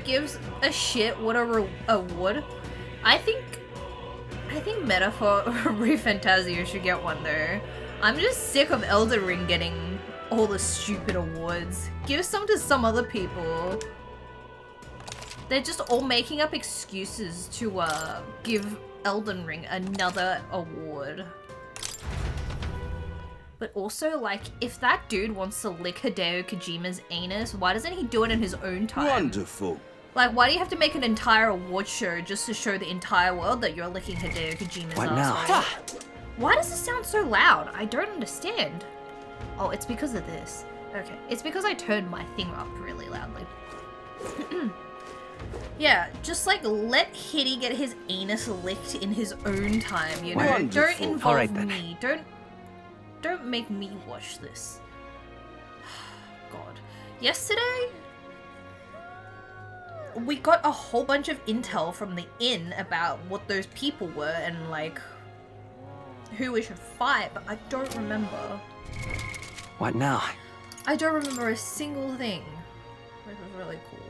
gives a shit what a wood. I think Metaphor ReFantazio should get one though. I'm just sick of Elden Ring getting all the stupid awards. Give some to some other people. They're just all making up excuses to give Elden Ring another award. But also, like, if that dude wants to lick Hideo Kojima's anus, why doesn't he do it in his own time? Wonderful. Like, why do you have to make an entire award show just to show the entire world that you're licking Hideo Kojima's What now? asshole? Why does it sound so loud? I don't understand. Oh, it's because of this. Okay, it's because I turned my thing up really loudly. Yeah, just like let Hiddy get his anus licked in his own time, you know? Wonderful. Don't involve All right, then. me. Don't make me watch this. God. Yesterday, we got a whole bunch of intel from the inn about what those people were and like who we should fight, but I don't remember. What now? I don't remember a single thing. Which was really cool.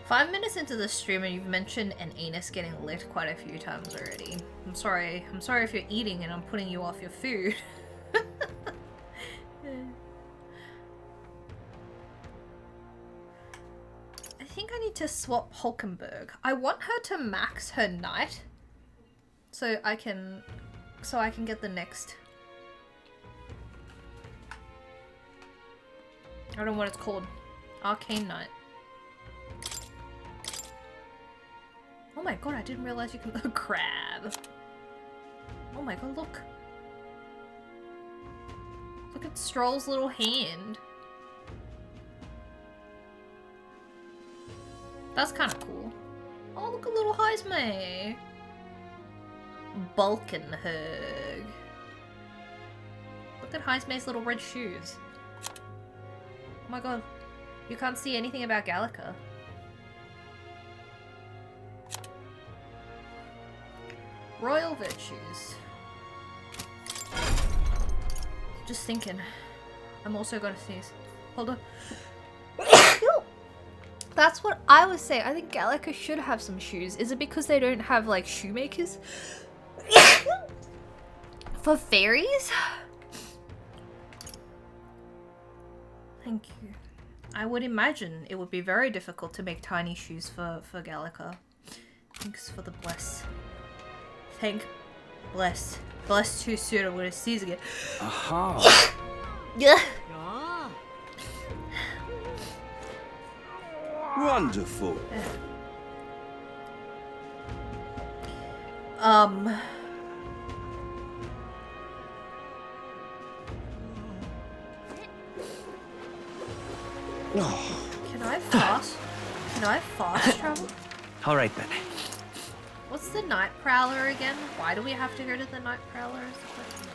5 minutes into the stream and you've mentioned an anus getting licked quite a few times already. I'm sorry if you're eating and I'm putting you off your food. I think I need to swap Hulkenberg. I want her to max her knight so I can get the next. I don't know what it's called. Arcane Knight. Oh my god, I didn't realize you can a crab. Oh my god, look. Look at Stroll's little hand. That's kind of cool. Oh, look at little Heisme. Balkenhug. Look at Heisme's little red shoes. Oh my god. You can't see anything about Gallica. Royal virtues. Just thinking. I'm also gonna sneeze. Hold on. That's what I was saying. I think Gallica should have some shoes. Is it because they don't have like shoemakers? For fairies? Thank you. I would imagine it would be very difficult to make tiny shoes for Gallica. Thanks for the bless. Thank bless. Bless too soon, I'm gonna sneeze again. Aha. Yeah. Wonderful. Can I fast? Can I fast travel? All right then. What's the Night Prowler again? Why do we have to go to the Night Prowler? Is the question.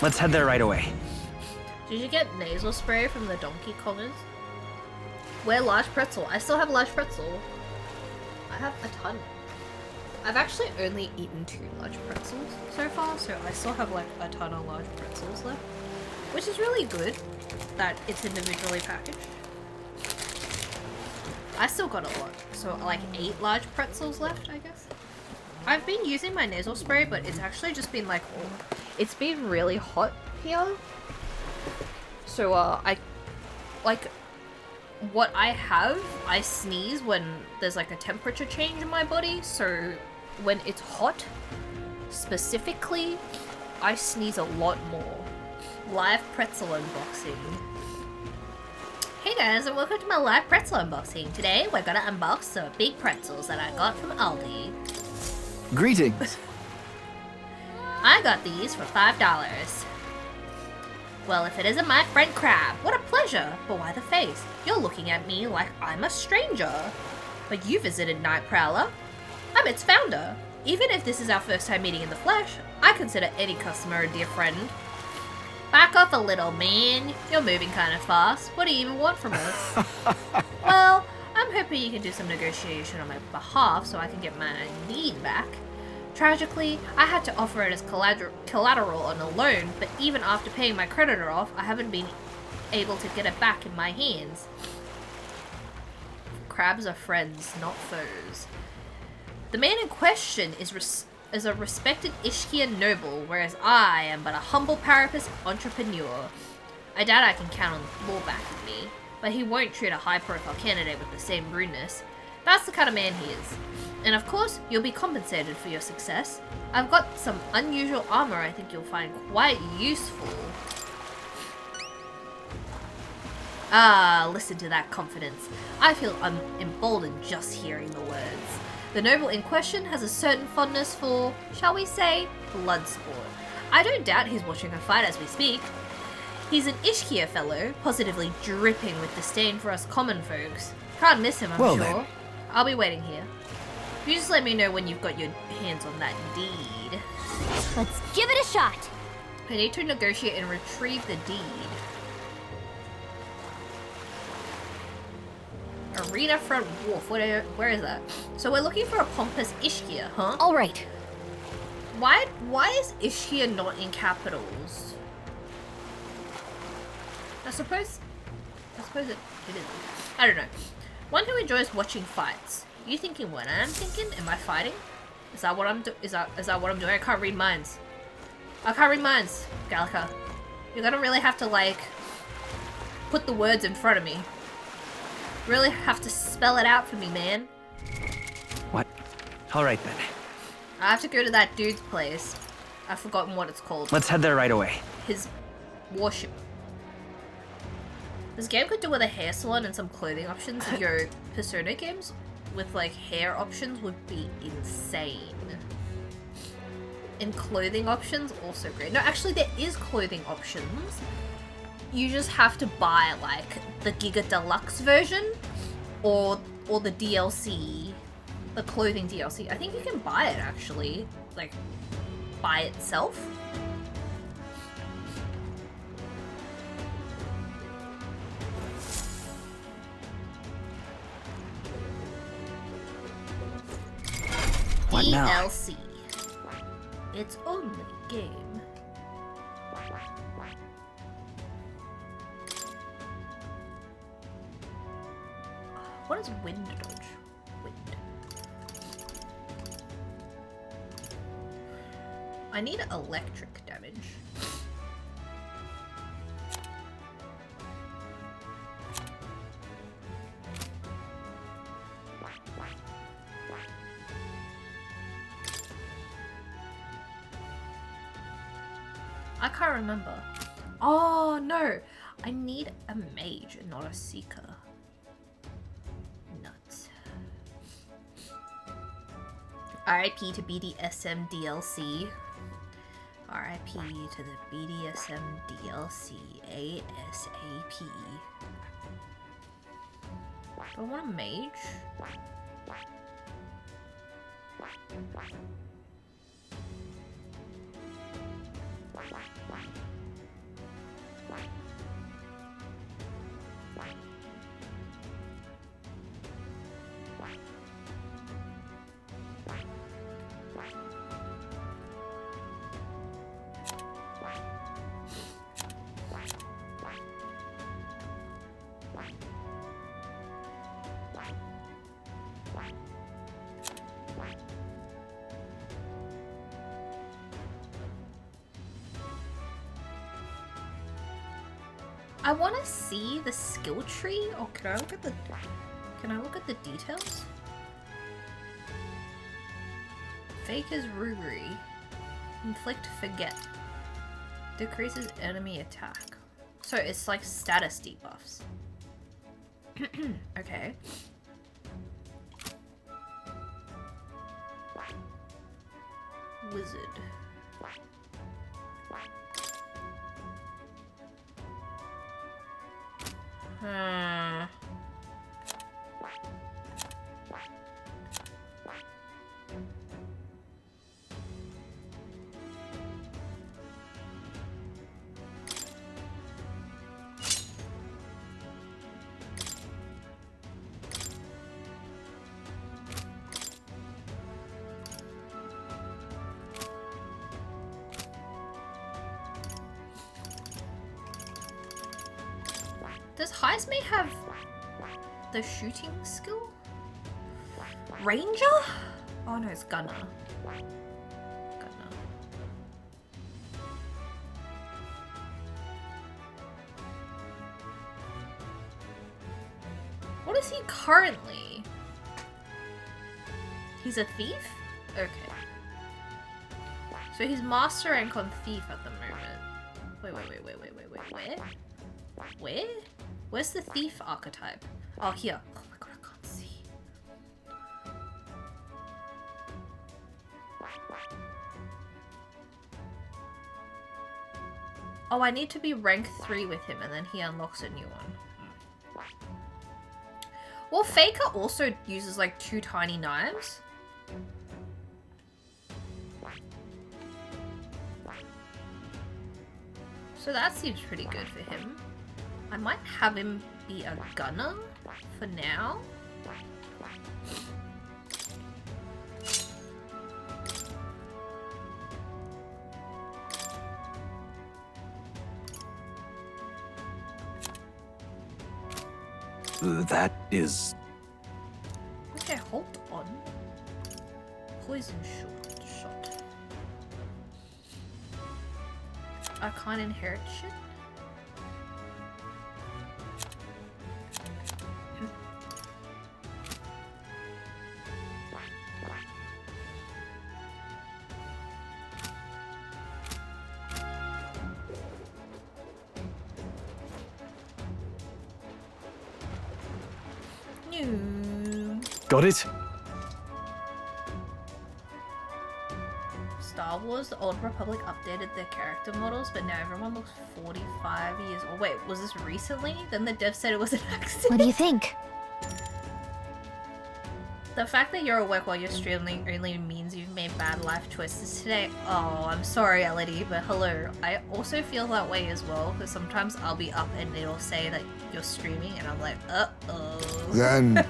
Let's head there right away. Did you get nasal spray from the Donkey Kongers? Where large pretzel? I still have large pretzel. I have a ton. I've actually only eaten 2 large pretzels so far, so I still have like a ton of large pretzels left. Which is really good that it's individually packaged. I still got a lot, so like 8 large pretzels left, I guess. I've been using my nasal spray, but it's actually just been like, it's been really hot here. So I, like, what I have, I sneeze when there's like a temperature change in my body, so when it's hot, specifically, I sneeze a lot more. Live pretzel unboxing. Hey guys, and welcome to my live pretzel unboxing. Today, we're gonna unbox some big pretzels that I got from Aldi. Greetings. I got these for $5. Well, if it isn't my friend Crab, what a pleasure! But why the face? You're looking at me like I'm a stranger. But you visited Night Prowler. I'm its founder. Even if this is our first time meeting in the flesh, I consider any customer a dear friend. Back off a little, man. You're moving kind of fast. What do you even want from us? Well, I'm hoping you can do some negotiation on my behalf so I can get my need back. Tragically, I had to offer it as collateral on a loan, but even after paying my creditor off, I haven't been able to get it back in my hands. Crabs are friends, not foes. The man in question is a respected Ishkian noble, whereas I am but a humble Parapus entrepreneur. I doubt I can count on law backing me, but he won't treat a high-profile candidate with the same rudeness. That's the kind of man he is. And of course, you'll be compensated for your success. I've got some unusual armor I think you'll find quite useful. Ah, listen to that confidence. I feel emboldened just hearing the words. The noble in question has a certain fondness for, shall we say, blood sport. I don't doubt he's watching a fight as we speak. He's an Ishkia fellow, positively dripping with disdain for us common folks. Can't miss him, I'm Well, sure. then. I'll be waiting here. You just let me know when you've got your hands on that deed. Let's give it a shot. I need to negotiate and retrieve the deed. Arena Front Wharf. Where is that? So we're looking for a pompous Ishkia, huh? All right. Why is Ishkia not in capitals? I suppose it is. I don't know. One who enjoys watching fights. You thinking what I'm thinking? Am I fighting? Is that what I'm is that what I'm doing? I can't read minds. I can't read minds, Gallica. You're gonna really have to like put the words in front of me. Really have to spell it out for me, man. What? All right then. I have to go to that dude's place. I've forgotten what it's called. Let's head there right away. His worship. This game could do with a hair salon and some clothing options. Your Persona games with like hair options would be insane. And clothing options also great. No, actually there is clothing options. You just have to buy like the Giga Deluxe version or the DLC, the clothing DLC. I think you can buy it actually, like by itself. What now? DLC. It's only a game. What is wind dodge? Wind. I need electric damage. I can't remember. Oh no! I need a mage, not a seeker. Nuts. RIP to BDSM DLC. RIP to the BDSM DLC ASAP. Do I want a mage? I want to see the skill tree. Oh, can I look at the details? Faker's Rugery. Inflict Forget. Decreases enemy attack. So it's like status debuffs. Okay. Wizard. Does Heisme have the shooting skill? Ranger? Oh no, it's Gunner. Gunner. What is he currently? He's a thief? Okay. So he's master rank on thief at the moment. Wait, where? Where? Where's the thief archetype? Oh, here. Oh my god, I can't see. Oh, I need to be rank 3 with him and then he unlocks a new one. Well, Faker also uses like 2 tiny knives. So that seems pretty good for him. I might have him be a gunner for now. That is... Okay, hold on. Poison shot. I can't inherit shit. Got it? Star Wars, the Old Republic updated their character models, but now everyone looks 45 years old. Wait, was this recently? Then the dev said it was an accident. What do you think? The fact that you're awake while you're streaming only means you've made bad life choices today. Oh, I'm sorry, Elodie, but hello. I also feel that way as well, because sometimes I'll be up and it'll say that you're streaming, and I'm like, uh-oh. Then...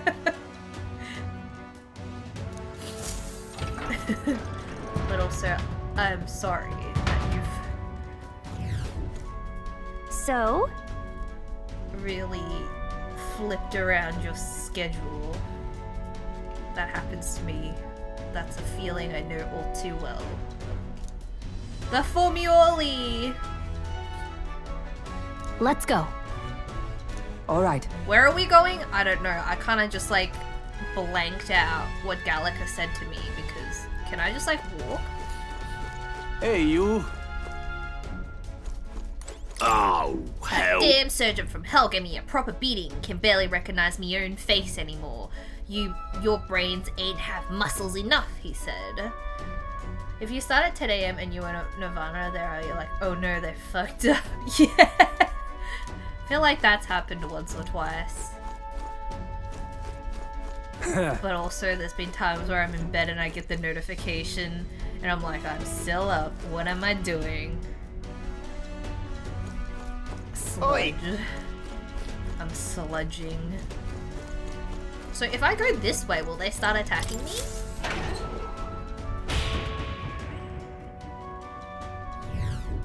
But also, I'm sorry that So? you've really flipped around your schedule. That happens to me. That's a feeling I know all too well. The Formuoli! Let's go. All right. Where are we going? I don't know. I kind of just like blanked out what Gallica said to me because can I just like walk? Hey, you. Oh, hell. Damn surgeon from hell gave me a proper beating. Can barely recognize me own face anymore. Your brains ain't have muscles enough, he said. If you start at 10 AM and you were Nirvana there, you're like, oh no, they fucked up. Yeah. I feel like that's happened once or twice. But also there's been times where I'm in bed and I get the notification and I'm like, I'm still up. What am I doing? Sludge. I'm sludging. So if I go this way, will they start attacking me?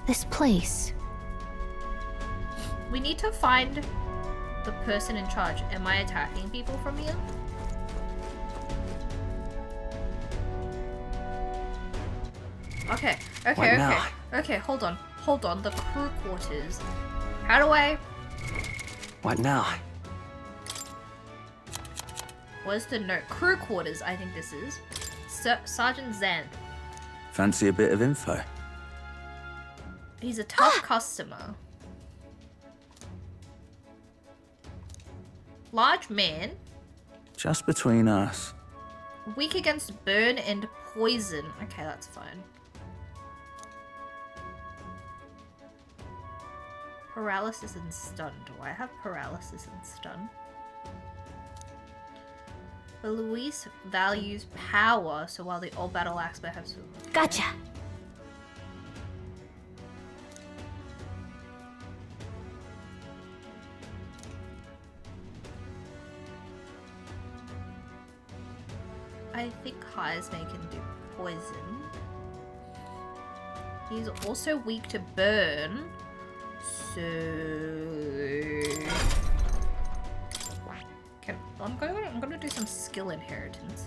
This place. We need to find the person in charge. Am I attacking people from here? Okay, What okay, okay. now? Okay, hold on. Hold on. The crew quarters. How do I... What now? Where's the note? Crew quarters, I think this is. Sergeant Xanth. Fancy a bit of info? He's a tough customer. Large man. Just between us. Weak against burn and poison. Okay, that's fine. Paralysis and stun. Do I have paralysis and stun? The Luis values power, so while the old battle axe may have some... Gotcha. I think Heisme can do poison. He's also weak to burn, so... I'm gonna do some skill inheritance.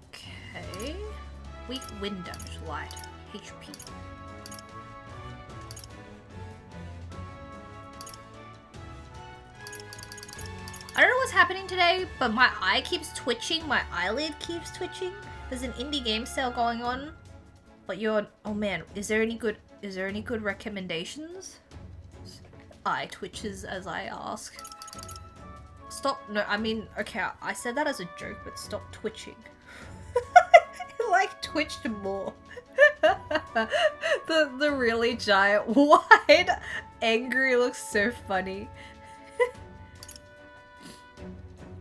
Okay. Weak wind damage, light, HP. I don't know what's happening today, but my eye keeps twitching, my eyelid keeps twitching. There's an indie game sale going on, but oh man, is there any good recommendations? Eye twitches as I ask. Stop, no, I mean, okay, I said that as a joke, but stop twitching. It like twitched more. the really giant, wide, angry looks so funny.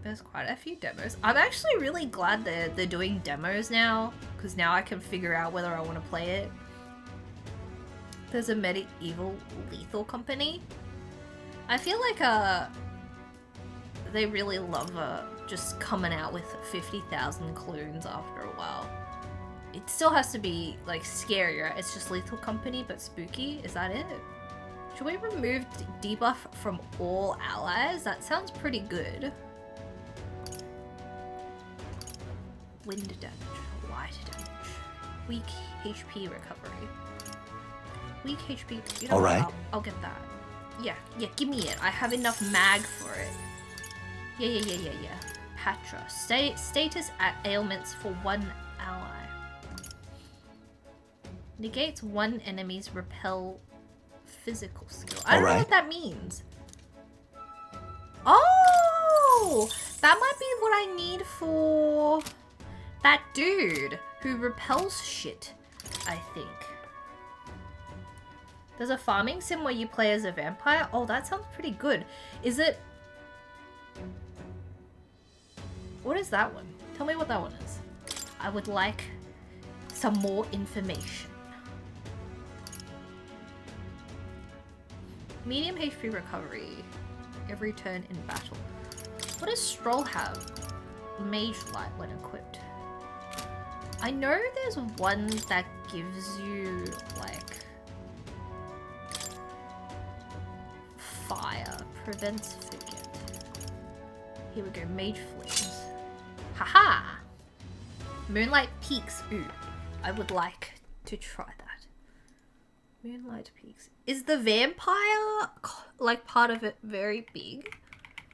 There's quite a few demos. I'm actually really glad they're doing demos now, because now I can figure out whether I want to play it. There's a medieval lethal company. I feel like they really love just coming out with 50,000 clones after a while. It still has to be like scary, right? It's just lethal company but spooky. Is that it? Should we remove debuff from all allies? That sounds pretty good. Wind damage, light damage, weak HP recovery. Weak HP, you know All what, right. I'll get that. Yeah, give me it. I have enough mag for it. Yeah. Patra. Status ailments for one ally. Negates one enemy's repel physical skill. I don't know what that means. Oh! That might be what I need for that dude who repels shit, I think. There's a farming sim where you play as a vampire. Oh, that sounds pretty good. Is it... What is that one? Tell me what that one is. I would like some more information. Medium HP recovery every turn in battle. What does Stroll have? Mage Light when equipped. I know there's one that gives you, like... Fire. Prevents forget. Here we go. Mage Flames. Haha! Moonlight Peaks. Ooh. I would like to try that. Moonlight Peaks. Is the vampire, like, part of it very big?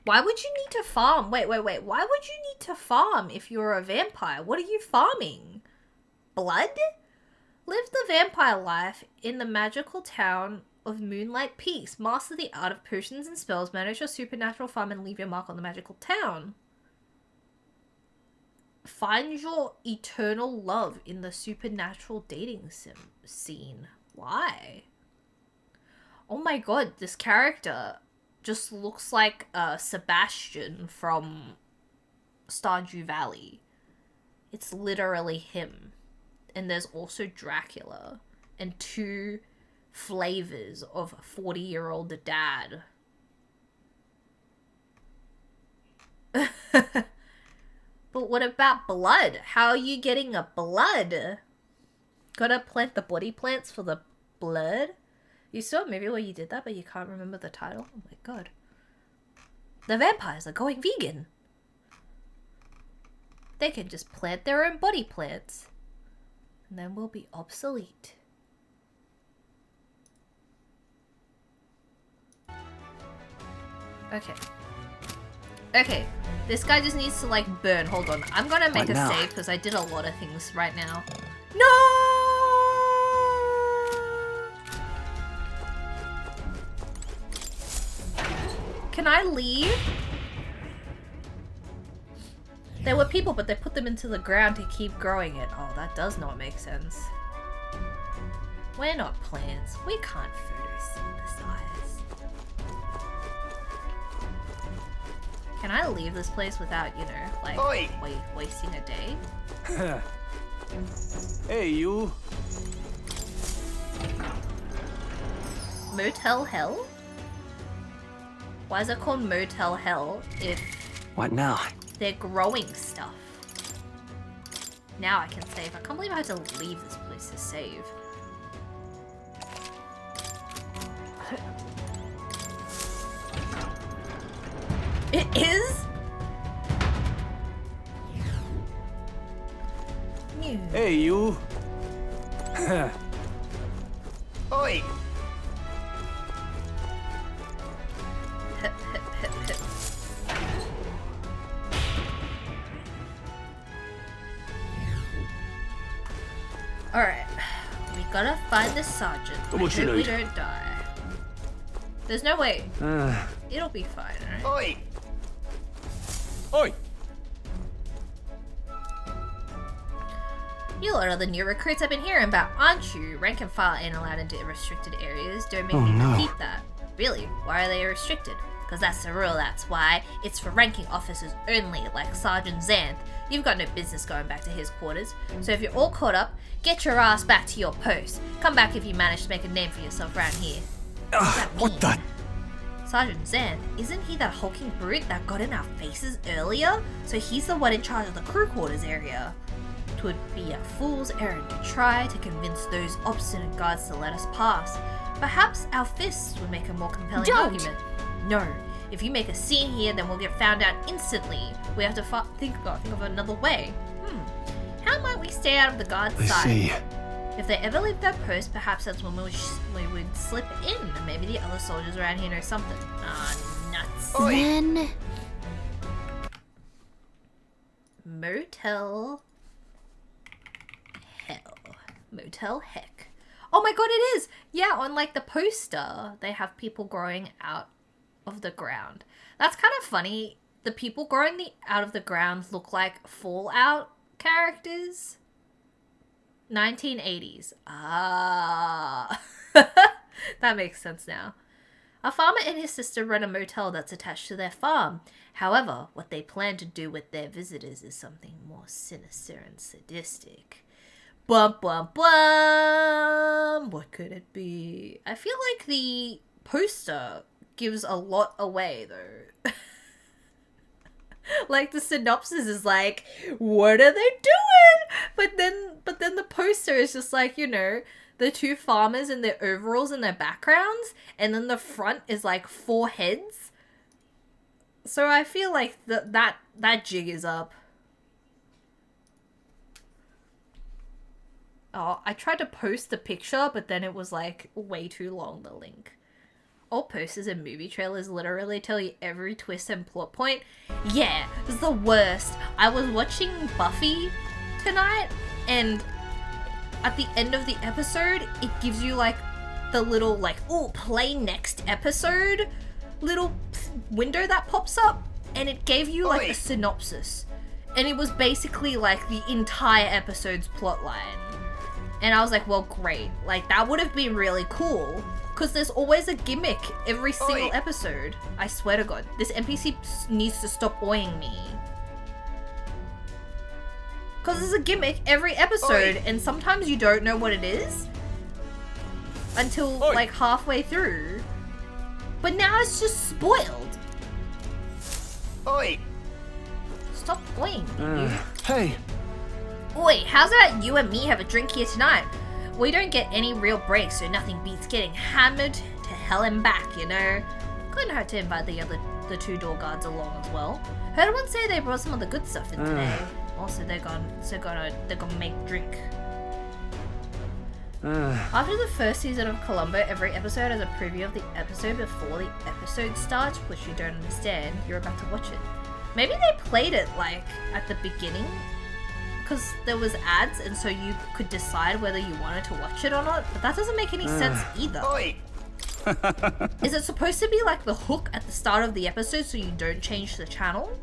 Why would you need to farm? Wait. Why would you need to farm if you're a vampire? What are you farming? Blood? Live the vampire life in the magical town of Moonlight Peaks. Master the art of potions and spells. Manage your supernatural farm and leave your mark on the magical town. Find your eternal love in the supernatural dating scene. Why? Oh my god, this character just looks like Sebastian from Stardew Valley. It's literally him. And there's also Dracula. And 2 flavors of a 40-year-old dad. But what about blood? How are you getting a blood? Gotta plant the body plants for the blood? You saw a movie where you did that, but you can't remember the title? Oh my god. The vampires are going vegan. They can just plant their own body plants. And then we'll be obsolete. Okay, this guy just needs to, like, burn. Hold on. I'm gonna make a save because I did a lot of things right now. No! Can I leave? There were people, but they put them into the ground to keep growing it. Oh, that does not make sense. We're not plants. We can't photosynthesize. Can I leave this place without, you know, like, wasting a day? Hey, you. Motel Hell? Why is it called Motel Hell if... What now? They're growing stuff. Now I can save. I can't believe I had to leave this place to save. It is? New. Hey, you. Oi! Alright. We gotta find the sergeant. I What you hope we need? don't die. There's no way. It'll be fine, right? Oi! Oi! You lot are the new recruits I've been hearing about, aren't you? Rank and file ain't allowed into restricted areas. Don't make Oh, me no. repeat that. Really? Why are they restricted? Because that's the rule, that's why. It's for ranking officers only, like Sergeant Xanth. You've got no business going back to his quarters. So if you're all caught up, get your ass back to your post. Come back if you manage to make a name for yourself around here. What the? Sergeant Xanth, isn't he that hulking brute that got in our faces earlier? So he's the one in charge of the crew quarters area. 'Twould be a fool's errand to try to convince those obstinate guards to let us pass. Perhaps our fists would make a more compelling Don't! argument. No, if you make a scene here, then we'll get found out instantly. We have to think of another way. How might we stay out of the guard's I sight? see. If they ever leave their post, perhaps that's when we would slip in. Maybe the other soldiers around here know something. Ah, nuts. Then Motel Hell. Motel Heck. Oh my god, it is! Yeah, on like the poster, they have people growing out of the ground. That's kind of funny. The people growing out of the ground look like Fallout characters. 1980s. Ah. That makes sense now. A farmer and his sister run a motel that's attached to their farm. However, what they plan to do with their visitors is something more sinister and sadistic. Bum bum bum! What could it be? I feel like the poster gives a lot away though. Like the synopsis is like, what are they doing? But then the poster is just like, you know, the two farmers in their overalls and their backgrounds, and then the front is like 4 heads. So I feel like that jig is up. Oh, I tried to post the picture, but then it was like way too long, the link. All posters and movie trailers literally tell you every twist and plot point. Yeah, it's the worst. I was watching Buffy tonight, and at the end of the episode, it gives you like the little like, oh, play next episode little window that pops up, and it gave you like a synopsis. And it was basically like the entire episode's plot line. And I was like, well, great. Like, that would have been really cool. Because there's always a gimmick every single episode. I swear to God. This NPC needs to stop oing me. Because there's a gimmick every episode. And sometimes you don't know what it is. Until, like, halfway through. But now it's just spoiled. Oi! Stop oing me, you. Hey. Oi, how's about you and me have a drink here tonight? We don't get any real breaks, so nothing beats getting hammered to hell and back, you know? Couldn't hurt to invite the 2 door guards along as well. Heard one say they brought some of the good stuff in today. Also, they're gonna make drink. After the first season of Columbo, every episode has a preview of the episode before the episode starts, which you don't understand. You're about to watch it. Maybe they played it like at the beginning, because there was ads, and so you could decide whether you wanted to watch it or not, but that doesn't make any sense either. Oi! Is it supposed to be like the hook at the start of the episode so you don't change the channel?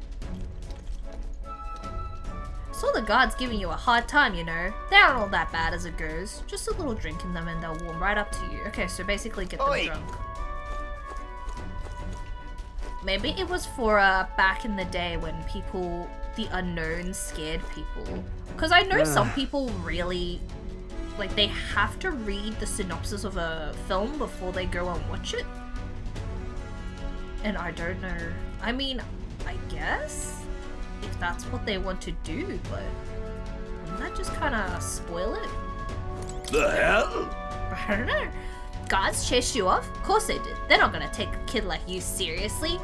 Saw the guards giving you a hard time, you know. They aren't all that bad as it goes. Just a little drink in them and they'll warm right up to you. Okay, so basically get them drunk. Maybe it was for back in the day when people, the unknown scared people. Because I know some people really, like, they have to read the synopsis of a film before they go and watch it. And I don't know. I mean, I guess if that's what they want to do, but wouldn't that just kind of spoil it? The hell? I don't know. Guards chased you off? Of course they did. They're not gonna take a kid like you seriously.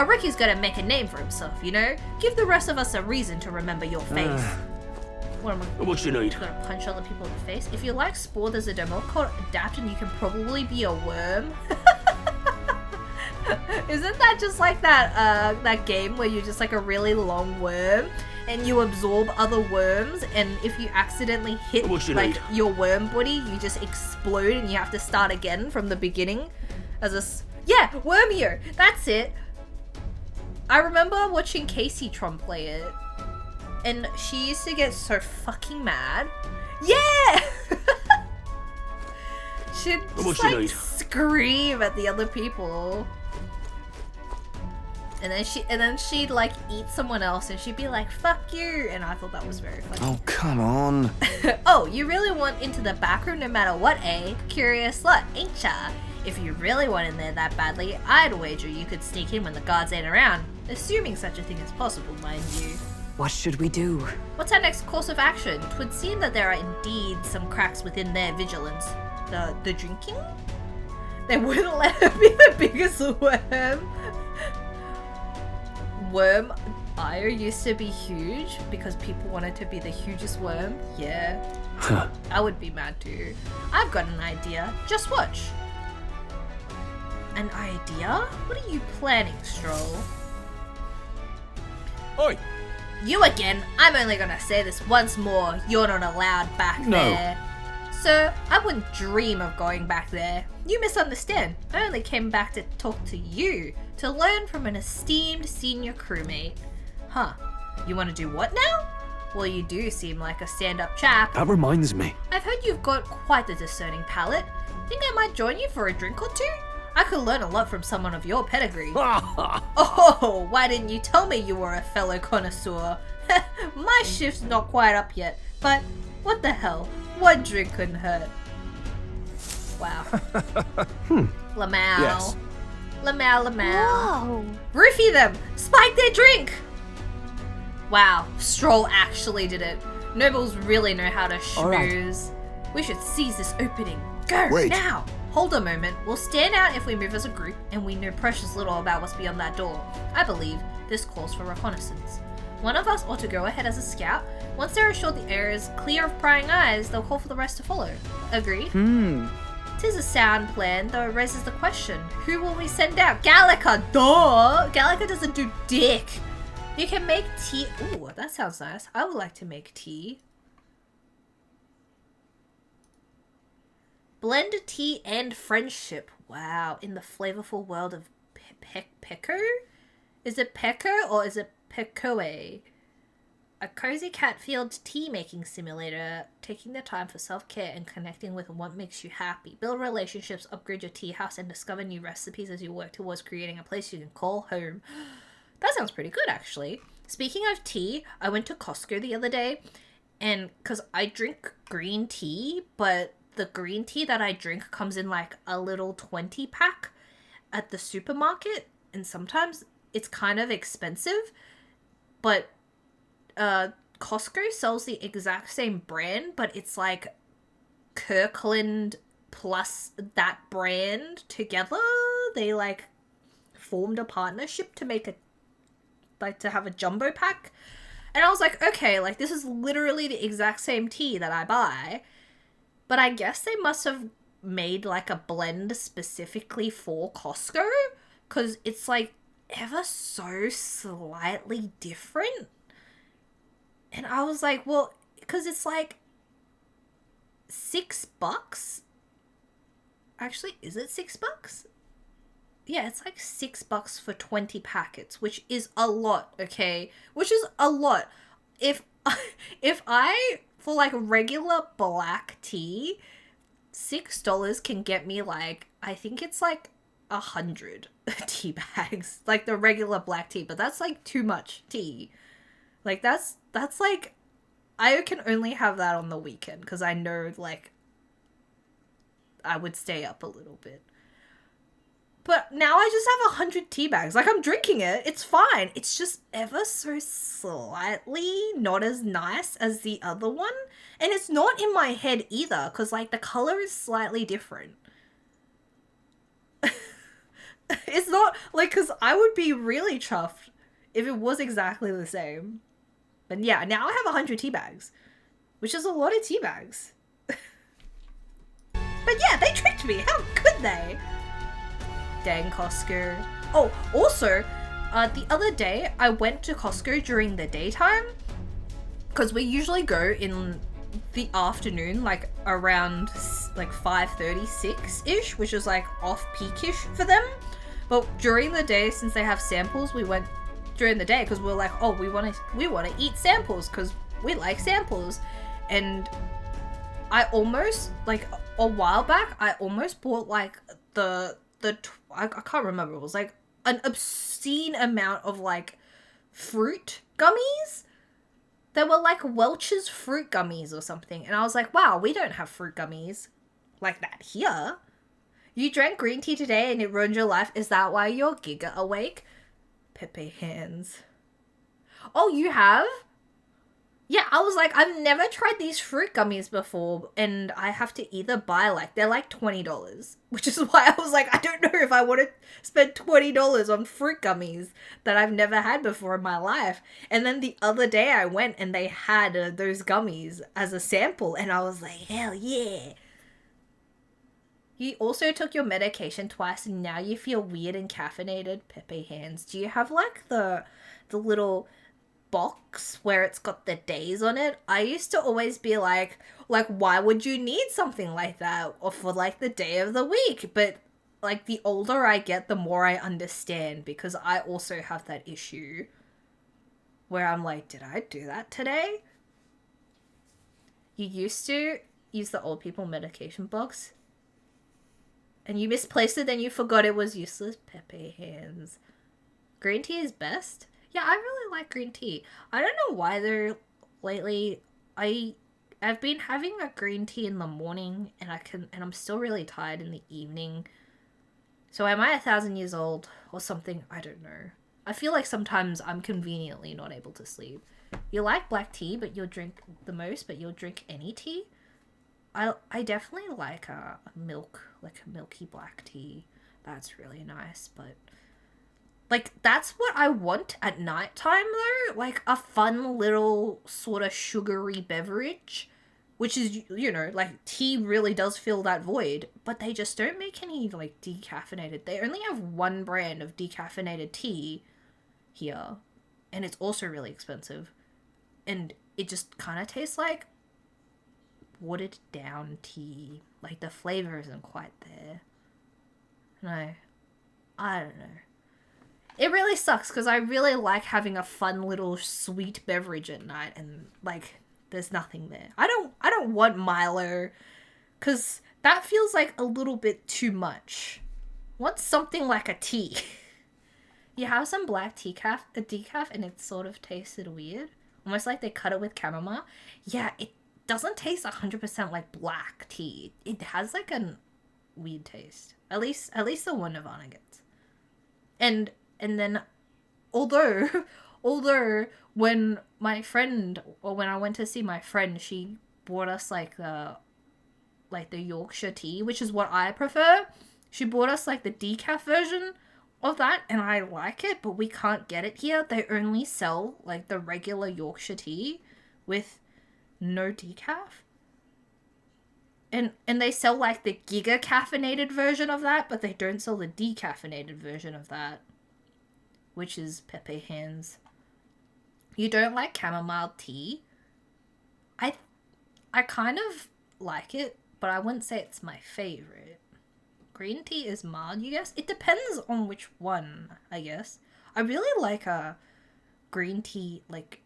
Ricky's gonna make a name for himself, you know? Give the rest of us a reason to remember your face. What am I What you need? gonna punch other people in the face? If you like Spore, there's a demo called Adapt and you can probably be a worm. Isn't that just like that game where you're just like a really long worm and you absorb other worms, and if you accidentally hit What you like need? your worm body, you just explode and you have to start again from the beginning as yeah, Wormio, that's it. I remember watching Casey Tron play it, and she used to get so fucking mad. Yeah! She'd What just you like need? scream at the other people. And then she'd like eat someone else and she'd be like, fuck you! And I thought that was very funny. Oh, come on. Oh, you really want into the back room no matter what, eh? Curious slut, ain't ya? If you really want in there that badly, I'd wager you could sneak in when the guards ain't around. Assuming such a thing is possible, mind you. What should we do? What's our next course of action? 'Twould seem that there are indeed some cracks within their vigilance. The drinking? They wouldn't let her be the biggest worm. Worm Io used to be huge because people wanted to be the hugest worm. Yeah. I would be mad too. I've got an idea. Just watch. An idea? What are you planning, Stroll? Oi! You again! I'm only gonna say this once more. You're not allowed back No. there. Sir, I wouldn't dream of going back there. You misunderstand. I only came back to talk to you, to learn from an esteemed senior crewmate. Huh. You want to do what now? Well, you do seem like a stand-up chap. That reminds me. I've heard you've got quite the discerning palate. Think I might join you for a drink or two? I could learn a lot from someone of your pedigree. Oh, why didn't you tell me you were a fellow connoisseur? My shift's not quite up yet, but what the hell? One drink couldn't hurt. Wow. Lamau. Yes. Lamau. Whoa! Roofie them! Spike their drink! Wow, Stroll actually did it. Nobles really know how to All right. schmooze. We should seize this opening. Go, Wait. now! Hold a moment. We'll stand out if we move as a group, and we know precious little about what's beyond that door. I believe this calls for reconnaissance. One of us ought to go ahead as a scout. Once they're assured the area is clear of prying eyes, they'll call for the rest to follow. Agreed? Tis a sound plan, though it raises the question, who will we send out? Gallica, duh! Gallica doesn't do dick! You can make tea. Ooh, that sounds nice. I would like to make tea. Blend tea and friendship. Wow, in the flavorful world of Peko? Is it Peko or is it Pekoe? A cozy cat-field tea-making simulator, taking the time for self-care and connecting with what makes you happy. Build relationships, upgrade your tea house, and discover new recipes as you work towards creating a place you can call home. That sounds pretty good, actually. Speaking of tea, I went to Costco the other day, and because I drink green tea, but the green tea that I drink comes in like a little 20-pack at the supermarket, and sometimes it's kind of expensive, but Costco sells the exact same brand, but it's like Kirkland plus that brand together. They like formed a partnership to make to have a jumbo pack. And I was like, okay, like this is literally the exact same tea that I buy. But I guess they must have made like a blend specifically for Costco, because it's like ever so slightly different. And I was like, well, because it's like $6. Actually, is it $6? Yeah, it's like $6 for 20 packets, which is a lot, okay? Which is a lot. If I for like regular black tea, $6 can get me like, I think it's like 100 tea bags, like the regular black tea, but that's like too much tea. Like that's like, I can only have that on the weekend because I know like I would stay up a little bit. But now I just have 100 tea bags. Like I'm drinking it. It's fine. It's just ever so slightly not as nice as the other one. And it's not in my head either because like the color is slightly different. It's not like, because I would be really chuffed if it was exactly the same. But yeah, now I have 100 tea bags, which is a lot of tea bags. But yeah, they tricked me. How could they? Dang Costco. Oh, also, the other day I went to Costco during the daytime, because we usually go in the afternoon, like around like 5:30, 6-ish, which is like off-peak-ish for them. But during the day, since they have samples, we went during the day because we were like, oh, we want to eat samples because we like samples. And I almost, like a while back, I almost bought like I can't remember, it was like an obscene amount of like fruit gummies. They were like Welch's fruit gummies or something. And I was like, wow, we don't have fruit gummies like that here. You drank green tea today and it ruined your life. Is that why you're giga awake? Pepe hands. Oh, you have? Yeah, I was like, I've never tried these fruit gummies before, and I have to either buy, like, they're like $20, which is why I was like, I don't know if I want to spend $20 on fruit gummies that I've never had before in my life. And then the other day I went and they had those gummies as a sample, and I was like, hell yeah. You also took your medication twice and now you feel weird and caffeinated. Pepe hands. Do you have, like, the little box where it's got the days on it? I used to always be like why would you need something like that, or for like the day of the week? But like the older I get, the more I understand, because I also have that issue where I'm like, did I do that today? You used to use the old people medication box and you misplaced it, then you forgot it was useless. Pepe hands. Green tea is best. Yeah, I really like green tea. I don't know why though. Lately, I've been having a green tea in the morning, and I'm still really tired in the evening. So am I 1,000 years old or something? I don't know. I feel like sometimes I'm conveniently not able to sleep. You like black tea, but you'll drink the most, but you'll drink any tea. I definitely like a milky black tea. That's really nice, but like, that's what I want at nighttime, though. Like, a fun little sort of sugary beverage. Which is, you know, like, tea really does fill that void. But they just don't make any, like, decaffeinated. They only have one brand of decaffeinated tea here. And it's also really expensive. And it just kind of tastes like watered down tea. Like, the flavor isn't quite there. No. I don't know. It really sucks because I really like having a fun little sweet beverage at night, and like there's nothing there. I don't want Milo because that feels like a little bit too much. Want something like a tea. You have some black decaf and it sort of tasted weird. Almost like they cut it with chamomile. Yeah, it doesn't taste 100% like black tea. It has like a weird taste. At least the one Nirvana gets. And then, although when my friend, or when I went to see my friend, she bought us like the Yorkshire tea, which is what I prefer. She bought us like the decaf version of that, and I like it, but we can't get it here. They only sell like the regular Yorkshire tea with no decaf. And they sell like the giga caffeinated version of that, but they don't sell the decaffeinated version of that. Which is Pepe hands. You don't like chamomile tea? I kind of like it, but I wouldn't say it's my favorite. Green tea is mild, you guess? It depends on which one, I guess. I really like a green tea with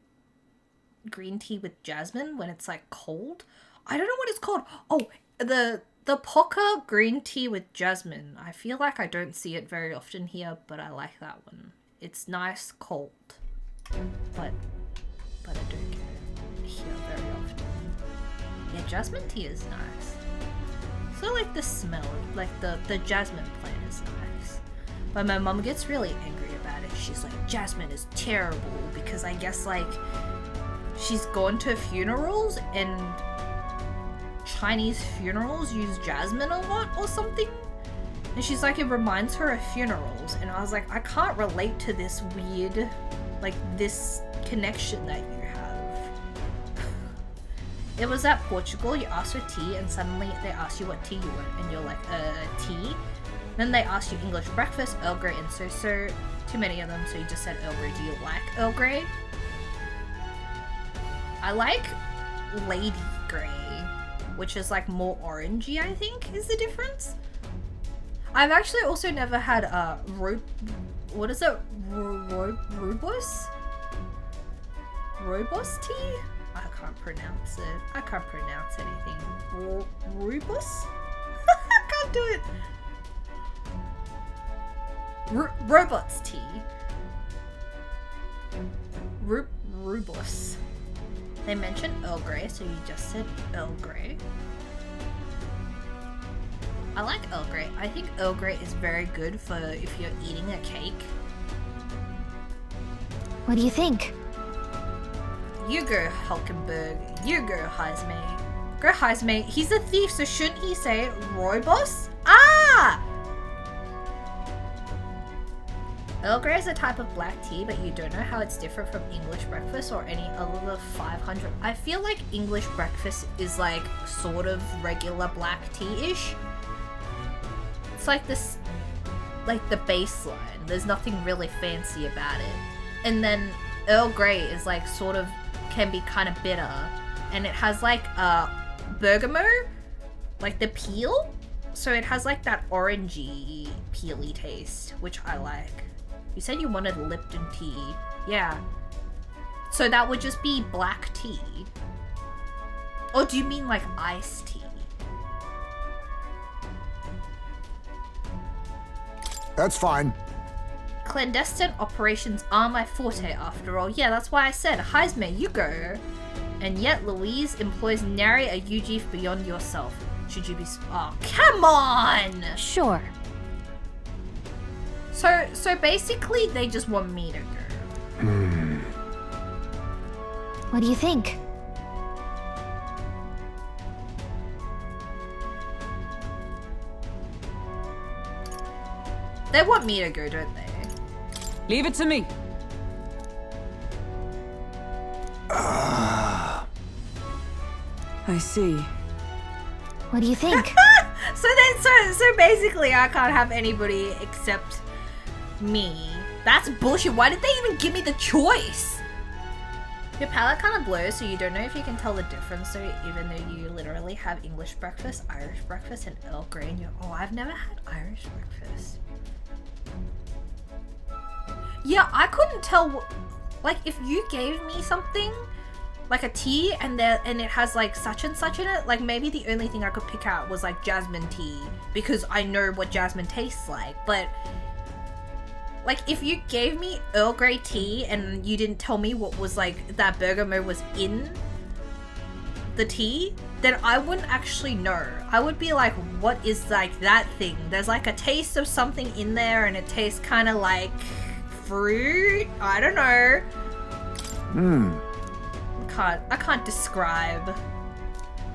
jasmine when it's like cold. I don't know what it's called. Oh, the Poca green tea with jasmine. I feel like I don't see it very often here, but I like that one. It's nice cold, but I don't get it here very often. Yeah, jasmine tea is nice. So like the smell, like the jasmine plant is nice. But my mom gets really angry about it. She's like, jasmine is terrible, because I guess like she's gone to funerals and Chinese funerals use jasmine a lot or something. And she's like, it reminds her of funerals. And I was like, I can't relate to this weird, like, this connection that you have. It was at Portugal, you asked for tea, and suddenly they asked you what tea you want. And you're like, tea? Then they asked you English breakfast, Earl Grey, and so. Too many of them, so you just said Earl Grey. Do you like Earl Grey? I like Lady Grey, which is like more orangey, I think, is the difference. I've actually also never had what is it? Rooibos? Rooibos tea? I can't pronounce it. I can't pronounce anything. Rooibos? I can't do it. Robots tea. Rooibos. They mentioned Earl Grey, so you just said Earl Grey. I like Earl Grey. I think Earl Grey is very good for if you're eating a cake. What do you think? You go, Hulkenberg. You go, Heisme. Go, Heisme. He's a thief, so shouldn't he say Rooibos? Ah! Earl Grey is a type of black tea, but you don't know how it's different from English breakfast or any other 500. I feel like English breakfast is like sort of regular black tea-ish. It's like this, like the baseline. There's nothing really fancy about it. And then Earl Grey is like sort of, can be kind of bitter. And it has like bergamot, like the peel. So it has like that orangey, peely taste, which I like. You said you wanted Lipton tea. Yeah. So that would just be black tea. Or do you mean like iced tea? That's fine. Clandestine operations are my forte after all. Yeah, that's why I said, Heisme, you go. And yet Louise employs nary a UG beyond yourself. Should you be... Oh, come on! Sure. So basically, they just want me to go. What do you think? They want me to go, don't they? Leave it to me. I see. What do you think? So basically, I can't have anybody except me. That's bullshit. Why did they even give me the choice? Your palate kind of blurs, so you don't know if you can tell the difference. So even though you literally have English breakfast, Irish breakfast, and Earl Grey, and you're, oh, I've never had Irish breakfast. Yeah, I couldn't tell. Like, if you gave me something like a tea and it has like such and such in it, like maybe the only thing I could pick out was like jasmine tea because I know what jasmine tastes like. But like, if you gave me Earl Grey tea and you didn't tell me what was like that bergamot was in the tea, then I wouldn't actually know. I would be like, what is like that thing? There's like a taste of something in there and it tastes kind of like fruit. I don't know. I can't describe.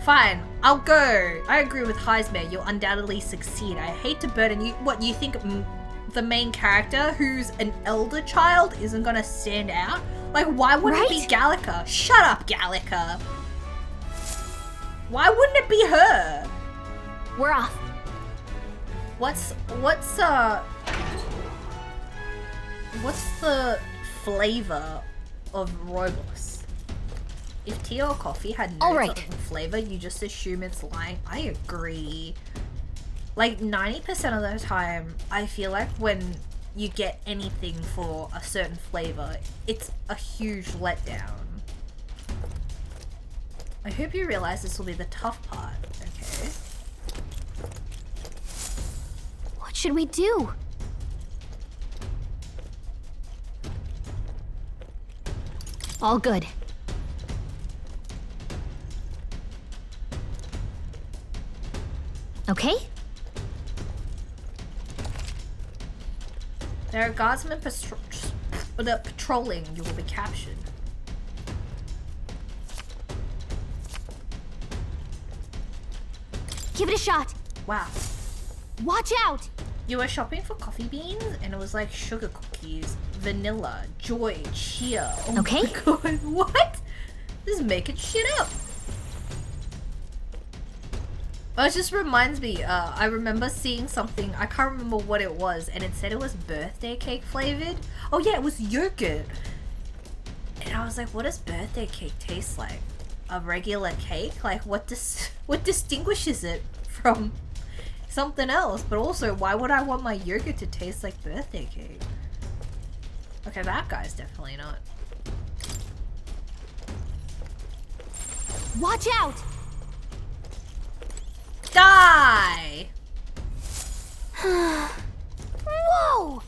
Fine, I'll go. I agree with Heisme. You'll undoubtedly succeed. I hate to burden you. What, you think the main character, who's an elder child, isn't gonna stand out? Like, why wouldn't it be Gallica? Shut up, Gallica. Why wouldn't it be her? We're off. What's the flavor of Rooibos? If tea or coffee had no sort of flavor, you just assume it's lying. I agree. Like 90% of the time, I feel like when you get anything for a certain flavor, it's a huge letdown. I hope you realize this will be the tough part, okay? What should we do? All good. Okay? There are guardsmen patrolling. You will be captured. Give it a shot. Wow. Watch out! You were shopping for coffee beans, and it was like sugar cookies, vanilla, joy, cheer. Oh Okay. my god, what? Just making shit up. Well, it just reminds me, I remember seeing something, I can't remember what it was, and it said it was birthday cake flavored. Oh yeah, it was yogurt. And I was like, what does birthday cake taste like? A regular cake? Like, what distinguishes it from something else? But also, why would I want my yogurt to taste like birthday cake? Okay, that guy's definitely not. Watch out! Die! Whoa!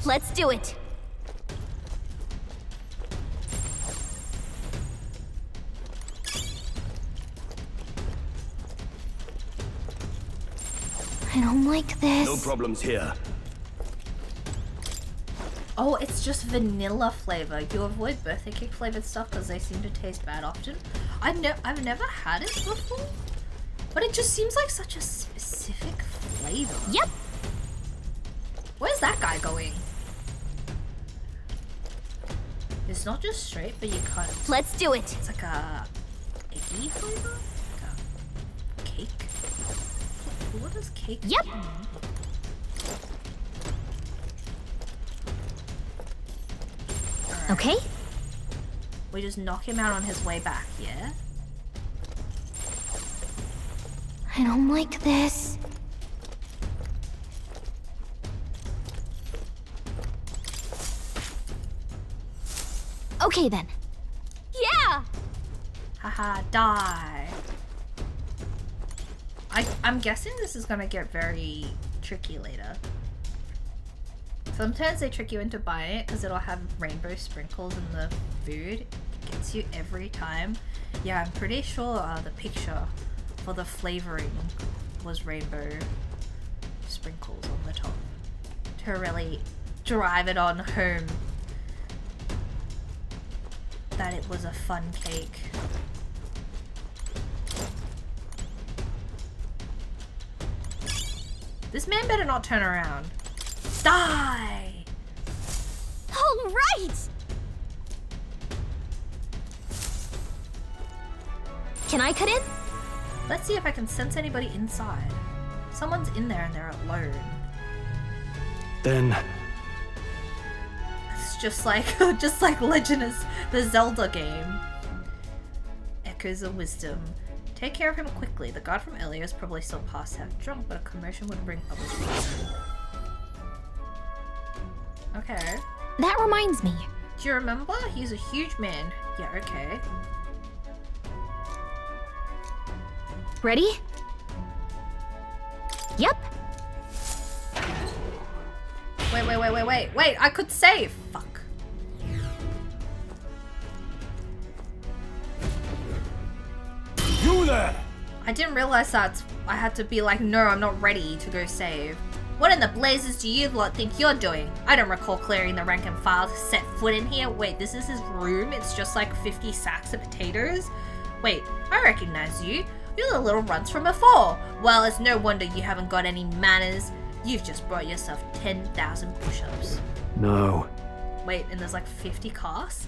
Let's do it. I don't like this. No problems here. Oh, it's just vanilla flavor. You avoid birthday cake flavored stuff because they seem to taste bad often. I've never had it before, but it just seems like such a specific flavor. Yep. Where's that guy going? It's not just straight, but you can't. Let's do it. It's like a eggy flavor, like a cake. What does cake? Yep. mean? Okay. We just knock him out on his way back, yeah? I don't like this. Okay then. Yeah! Haha, die. I'm guessing this is gonna get very tricky later. Sometimes they trick you into buying it because it'll have rainbow sprinkles in the food. It gets you every time. Yeah, I'm pretty sure the picture for the flavoring was rainbow sprinkles on the top to really drive it on home that it was a fun cake. This man better not turn around. Die! All right! Can I cut in? Let's see if I can sense anybody inside. Someone's in there and they're alone. Then It's just like Legend of the Zelda game. Echoes of wisdom. Take care of him quickly. The guard from earlier is probably still past half drunk, but a commotion would bring others with him. Okay. That reminds me. Do you remember? He's a huge man. Yeah, okay. Ready? Yep. Wait, I could save! Fuck. you there! I didn't realize that I had to be like, no, I'm not ready to go save. What in the blazes do you lot think you're doing? I don't recall clearing the rank and file to set foot in here. Wait, this is his room? It's just like 50 sacks of potatoes? Wait, I recognize you. You're the little runts from before. Well, it's no wonder you haven't got any manners. You've just brought yourself 10,000 push-ups. No. Wait, and there's like 50 casts?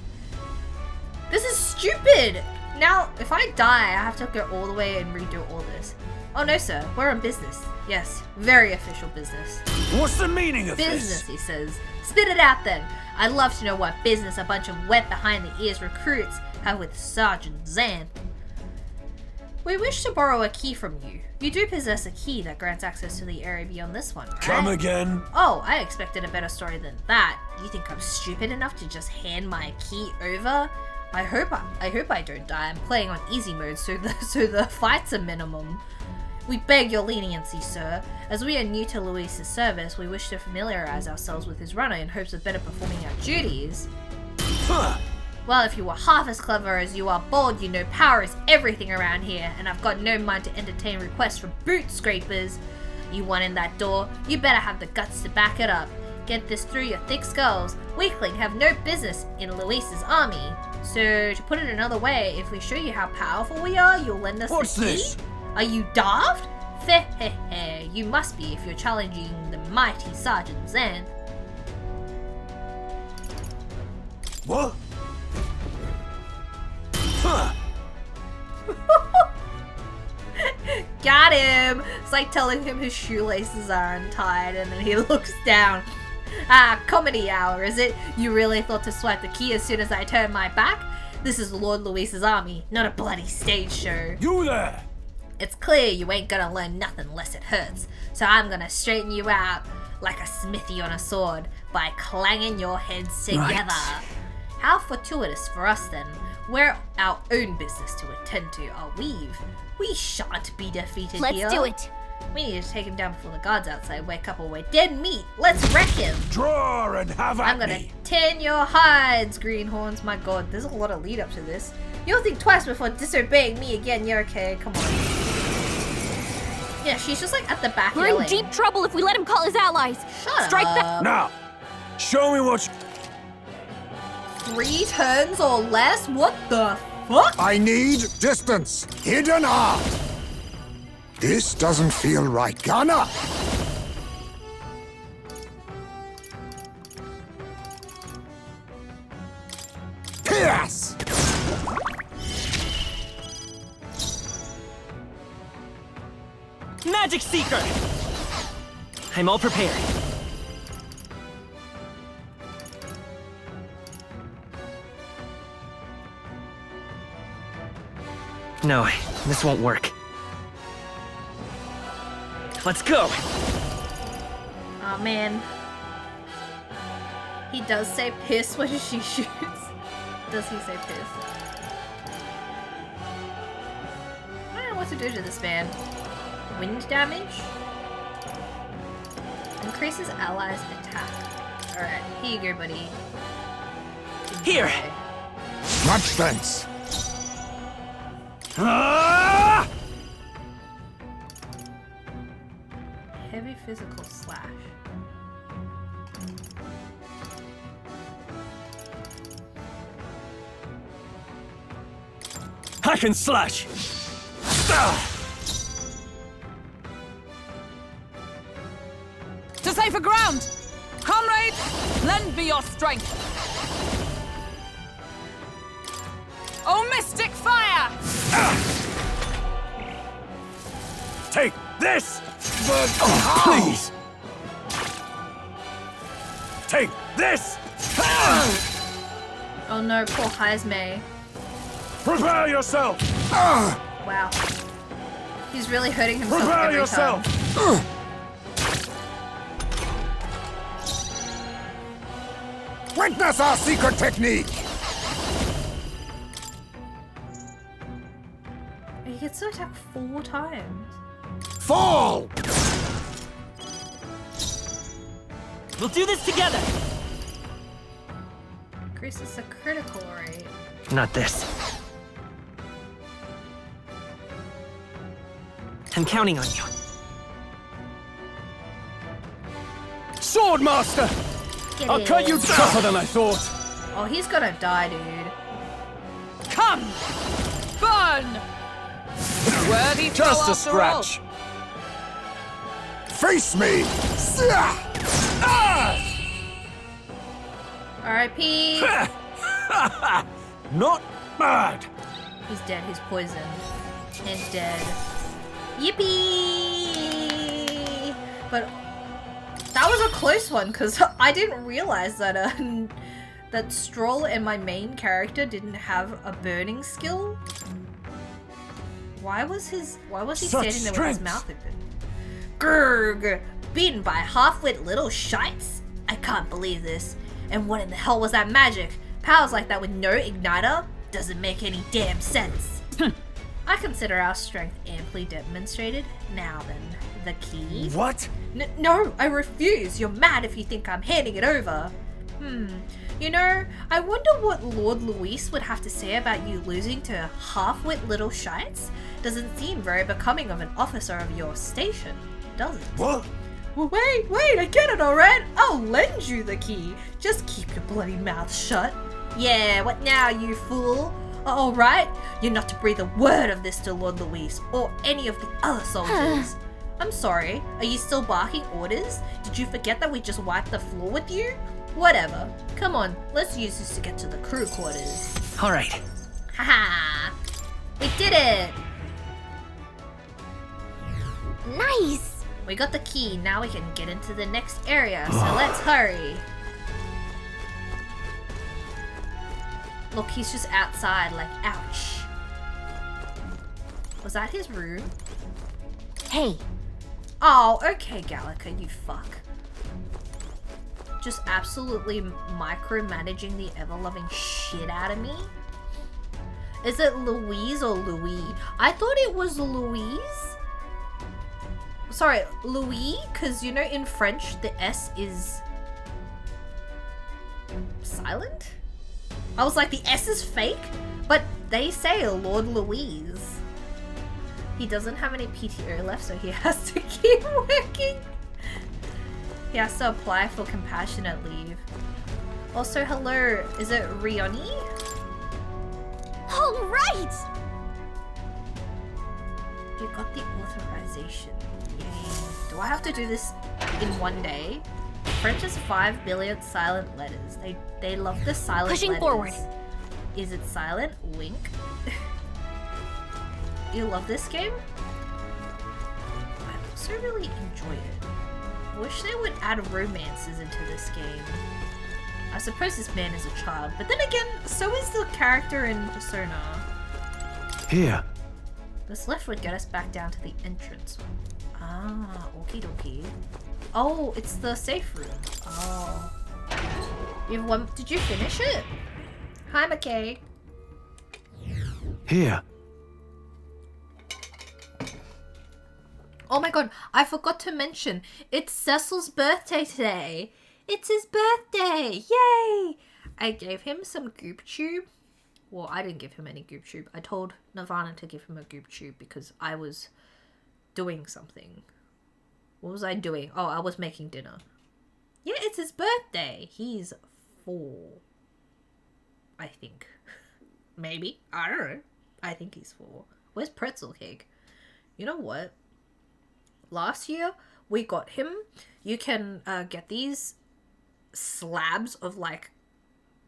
This is stupid! Now, if I die, I have to go all the way and redo all this. Oh no, sir. We're in business. Yes, very official business. What's the meaning of Business, this? he says. Spit it out then. I'd love to know what business a bunch of wet behind the ears recruits have with Sergeant Xanth. We wish to borrow a key from you. You do possess a key that grants access to the area beyond this one, right? Come again? Oh, I expected a better story than that. You think I'm stupid enough to just hand my key over? I hope I don't die. I'm playing on easy mode, so the fight's a minimum. We beg your leniency, sir. As we are new to Luis's service, we wish to familiarize ourselves with his runner in hopes of better performing our duties. Huh. Well, if you were half as clever as you are bold, you know power is everything around here, and I've got no mind to entertain requests from boot scrapers. You want in that door, you better have the guts to back it up. Get this through your thick skulls. Weakling have no business in Luis's army. So, to put it another way, if we show you how powerful we are, you'll lend us What's the key? this? Are you daft? Fehehe, you must be if you're challenging the mighty Sergeant Zan. What? Huh. Got him! It's like telling him his shoelaces are untied and then he looks down. Ah, comedy hour, is it? You really thought to swipe the key as soon as I turned my back? This is Lord Luis's army, not a bloody stage show. You there! It's clear you ain't gonna learn nothing unless it hurts, so I'm gonna straighten you out like a smithy on a sword by clanging your heads together. Right. How fortuitous for us then. We're our own business to attend to, are we? We shan't be defeated here. Let's do it. We need to take him down before the guards outside wake up or we're dead meat. Let's wreck him. Draw and have at I'm gonna me! tan your hides, greenhorns. My god, there's a lot of lead up to this. You'll think twice before disobeying me again. You're okay, come on. Yeah, she's just like at the back We're yelling. in deep trouble if we let him call his allies. Shut Strike up. that. Now, show me what 3 turns or less? What the fuck? I need distance. Hidden art. This doesn't feel right. Gunner! Pierce! Magic Seeker! I'm all prepared. No, this won't work. Let's go! Oh man. He does say piss when she shoots. Does he say piss? I don't know what to do to this man. Wind damage? Increases allies' attack. Alright, here you go, buddy. Here! Okay. Much thanks. Ah! Heavy physical slash. Hack and slash! To safer ground! Comrade, lend me your strength! Oh, mystic fire! Take this! But Please! Take this! Oh no, poor Heismay. Prepare yourself! Wow. He's really hurting himself Prepare every yourself! time. Witness our secret technique! He gets to attack 4 times. Fall! We'll do this together! Increases the critical rate. Not this. I'm counting on you. Swordmaster! Get I'll cut you in. tougher than I thought! Oh, he's gonna die, dude. Come! Burn! Worthy foe Just a after all. scratch! Face me! R.I.P. Not bad! He's dead. He's poisoned. And dead. Yippee! But that was a close one because I didn't realize that that Stroll and my main character didn't have a burning skill. Why was he Such standing there with his strength. mouth open? Grrg! Beaten by half-wit little shites? I can't believe this. And what in the hell was that magic? Powers like that with no igniter? Doesn't make any damn sense. I consider our strength amply demonstrated. Now then, the key? What? No, I refuse. You're mad if you think I'm handing it over. You know, I wonder what Lord Luis would have to say about you losing to half-wit little shites. Doesn't seem very becoming of an officer of your station, does it? What? Well, wait, I get it, alright? I'll lend you the key. Just keep your bloody mouth shut. Yeah, what now, you fool? Alright, you're not to breathe a word of this to Lord Luis or any of the other soldiers. I'm sorry. Are you still barking orders? Did you forget that we just wiped the floor with you? Whatever. Come on, let's use this to get to the crew quarters. All right. Haha! We did it! Nice! We got the key, now we can get into the next area, so let's hurry. Look, he's just outside, like, ouch. Was that his room? Hey, Oh, okay, Gallica, you fuck. Just absolutely micromanaging the ever-loving shit out of me. Is it Louise or Louis? I thought it was Louise. Sorry, Louis, because you know in French the S is silent? I was like, the S is fake? But they say Lord Louise. He doesn't have any PTO left, so he has to keep working. He has to apply for compassionate leave. Also, hello, is it Rioni? all right! You got the authorization. Yay. Do I have to do this in one day? French's 5 billion silent letters. They love the silent Pushing letters. forward. Is it silent? Wink. You love this game? I also really enjoy it. Wish they would add romances into this game. I suppose this man is a child, but then again, so is the character in Persona. Here. This lift would get us back down to the entrance. Ah, okie dokie. Oh, it's the safe room. Oh. You've one. Did you finish it? Hi, McKay. Here. Oh my god, I forgot to mention, it's Cecil's birthday today. It's his birthday! Yay! I gave him some goop tube. Well, I didn't give him any goop tube. I told Nirvana to give him a goop tube because I was doing something. What was I doing? Oh, I was making dinner. Yeah, it's his birthday. He's 4. I think. Maybe. I don't know. I think he's 4. Where's Pretzel Cake? You know what? Last year, we got him. You can get these slabs of, like,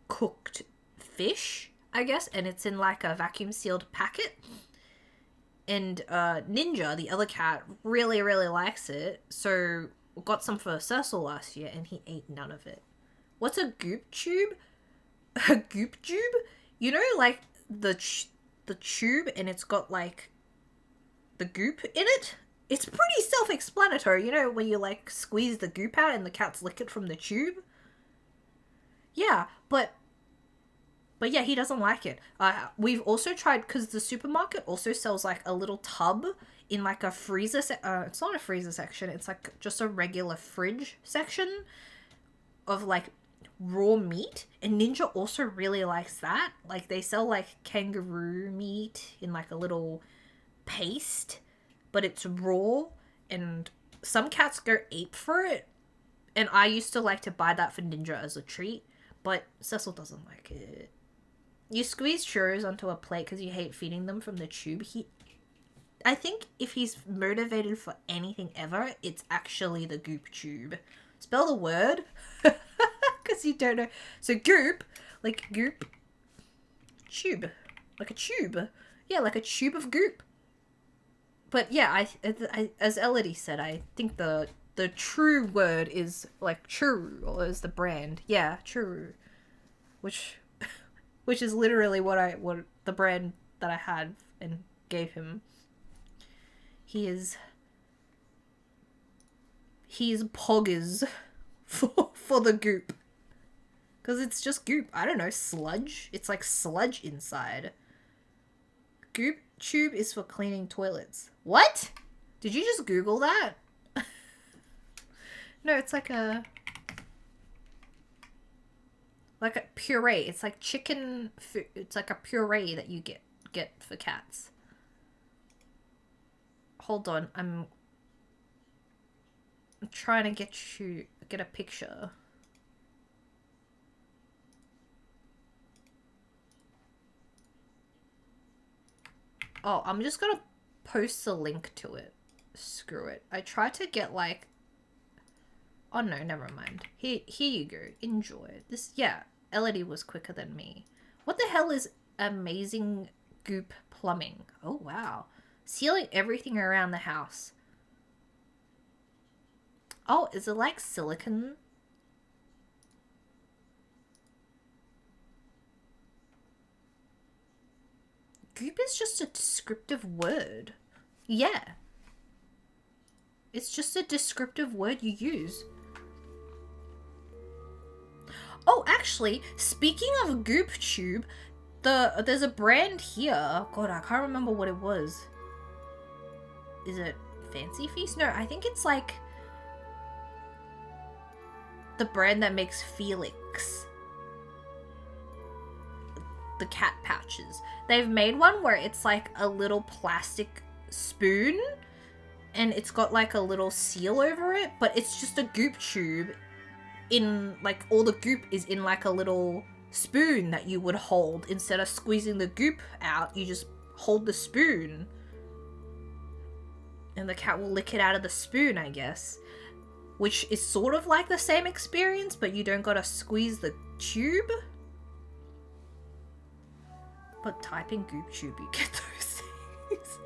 cooked fish, I guess. And it's in, like, a vacuum-sealed packet. And Ninja, the other cat, really, really likes it. So, we got some for Cecil last year, and he ate none of it. What's a goop tube? A goop tube? You know, like, the tube, and it's got, like, the goop in it? It's pretty self-explanatory, you know, when you, like, squeeze the goop out and the cats lick it from the tube? Yeah, but yeah, he doesn't like it. We've also tried, because the supermarket also sells, like, a little tub in, like, a freezer it's not a freezer section, it's, like, just a regular fridge section of, like, raw meat, and Ninja also really likes that. Like, they sell, like, kangaroo meat in, like, a little paste, but it's raw, and some cats go ape for it, and I used to like to buy that for Ninja as a treat, but Cecil doesn't like it. You squeeze churros onto a plate because you hate feeding them from the tube. I think if he's motivated for anything ever, it's actually the goop tube. Spell the word, because you don't know. So goop, like goop, tube, like a tube. Yeah, like a tube of goop. But yeah, I as Elodie said, I think the true word is like churu, or is the brand. Yeah, churu, which is literally what the brand that I had and gave him. He's poggers for the goop, because it's just goop. I don't know, sludge. It's like sludge inside. Goop tube is for cleaning toilets. What? Did you just Google that? No, it's like a puree. It's like chicken food. It's like a puree that you get for cats. Hold on, I'm trying to get a picture. Oh, I'm just gonna post a link to it. Screw it. I tried to get like... Oh no, never mind. Here you go. Enjoy. This, yeah, Elodie was quicker than me. What the hell is amazing goop plumbing? Oh wow. Sealing everything around the house. Oh, is it like silicone? Goop is just a descriptive word. Yeah. It's just a descriptive word you use. Oh, actually, speaking of Goop Tube, there's a brand here. God, I can't remember what it was. Is it Fancy Feast? No, I think it's like the brand that makes Felix. The cat pouches. They've made one where it's like a little plastic spoon and it's got like a little seal over it, but it's just a goop tube in like all the goop is in like a little spoon that you would hold. Instead of squeezing the goop out, you just hold the spoon and the cat will lick it out of the spoon, I guess, which is sort of like the same experience, but you don't gotta squeeze the tube. But type in goop tube, you get those things.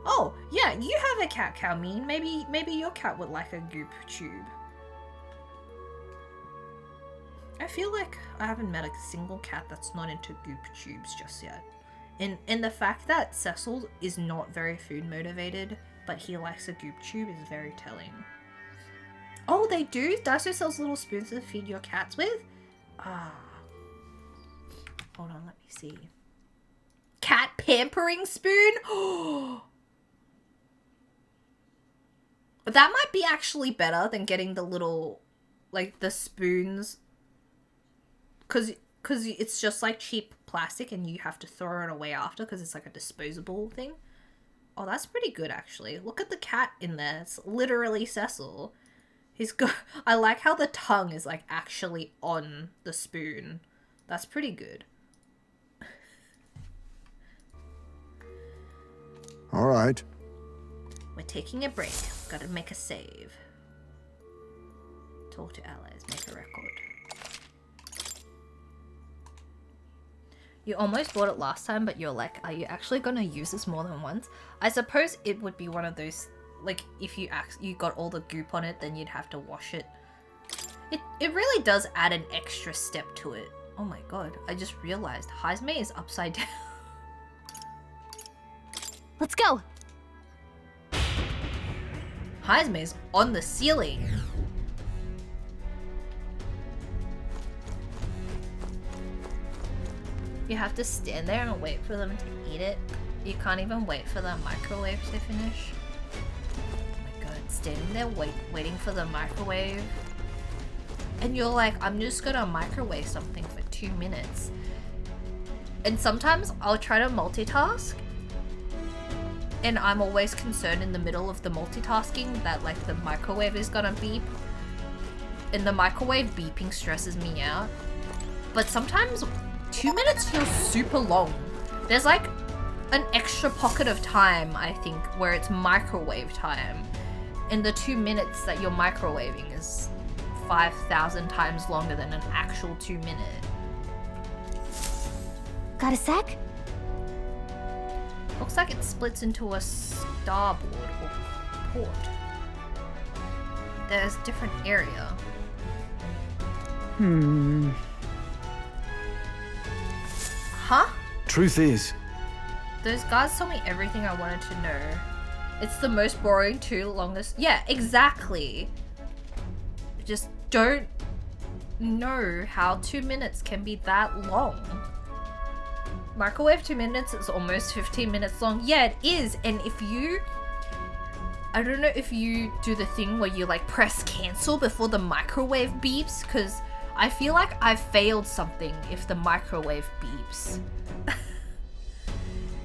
Oh, yeah, you have a cat, Calmine. Maybe your cat would like a goop tube. I feel like I haven't met a single cat that's not into goop tubes just yet. And the fact that Cecil is not very food motivated, but he likes a goop tube is very telling. Oh, they do? Daiso sells little spoons to feed your cats with? Ah. Hold on, let me see. Cat pampering spoon? Oh! That might be actually better than getting the little, like, the spoons. Because it's just, like, cheap plastic and you have to throw it away after because it's, like, a disposable thing. Oh, that's pretty good, actually. Look at the cat in there. It's literally Cecil. He's got... I like how the tongue is, like, actually on the spoon. That's pretty good. All right. We're taking a break. Gotta make a save. Talk to allies. Make a record. You almost bought it last time, but you're like, are you actually gonna use this more than once? I suppose it would be one of those, like, if you got all the goop on it, then you'd have to wash it. It really does add an extra step to it. Oh my god, I just realized Heisme is upside down. Let's go. Heisme's on the ceiling. You have to stand there and wait for them to eat it. You can't even wait for the microwave to finish. Oh my god, standing there waiting for the microwave. And you're like, I'm just gonna microwave something for 2 minutes. And sometimes I'll try to multitask. And I'm always concerned in the middle of the multitasking that like the microwave is gonna beep. And the microwave beeping stresses me out. But sometimes 2 minutes feels super long. There's like an extra pocket of time, I think, where it's microwave time. And the 2 minutes that you're microwaving is 5,000 times longer than an actual 2 minute. Got a sec? Looks like it splits into a starboard or port. There's a different area. Huh? Truth is, Those guys told me everything I wanted to know. It's the most boring longest. Yeah, exactly. Just don't know how 2 minutes can be that long. Microwave 2 minutes is almost 15 minutes long. Yeah, it is. And if you... I don't know if you do the thing where you like press cancel before the microwave beeps, because I feel like I've failed something if the microwave beeps.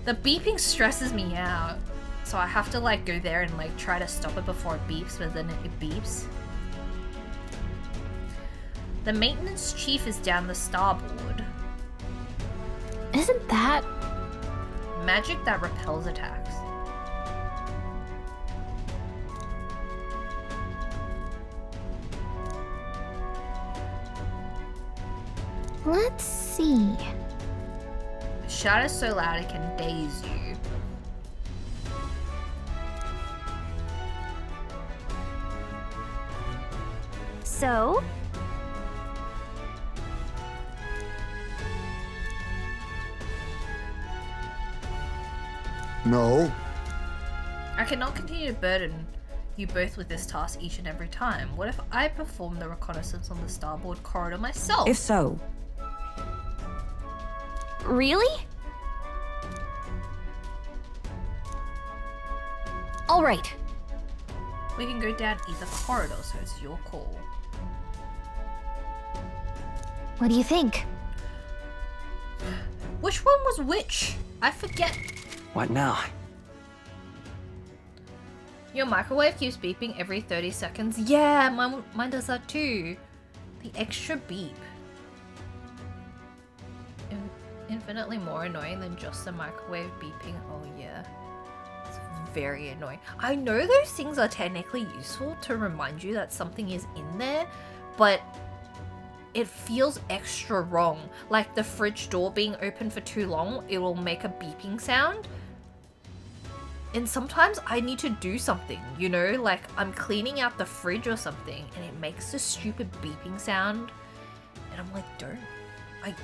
The beeping stresses me out. So I have to like go there and like try to stop it before it beeps, but then it beeps. The maintenance chief is down the starboard. Isn't that... Magic that repels attacks. Let's see. Shout is so loud it can daze you. So, No. I cannot continue to burden you both with this task each and every time. What if I perform the reconnaissance on the starboard corridor myself? If so, really? All right. We can go down either corridor, so it's your call. What do you think? Which one was which? I forget. What now? Your microwave keeps beeping every 30 seconds. Yeah, mine does that too. The extra beep. Infinitely more annoying than just the microwave beeping. Oh yeah. It's very annoying. I know those things are technically useful to remind you that something is in there, but it feels extra wrong. Like the fridge door being open for too long, it will make a beeping sound. And sometimes I need to do something, you know, like I'm cleaning out the fridge or something and it makes this stupid beeping sound. And I'm like, don't.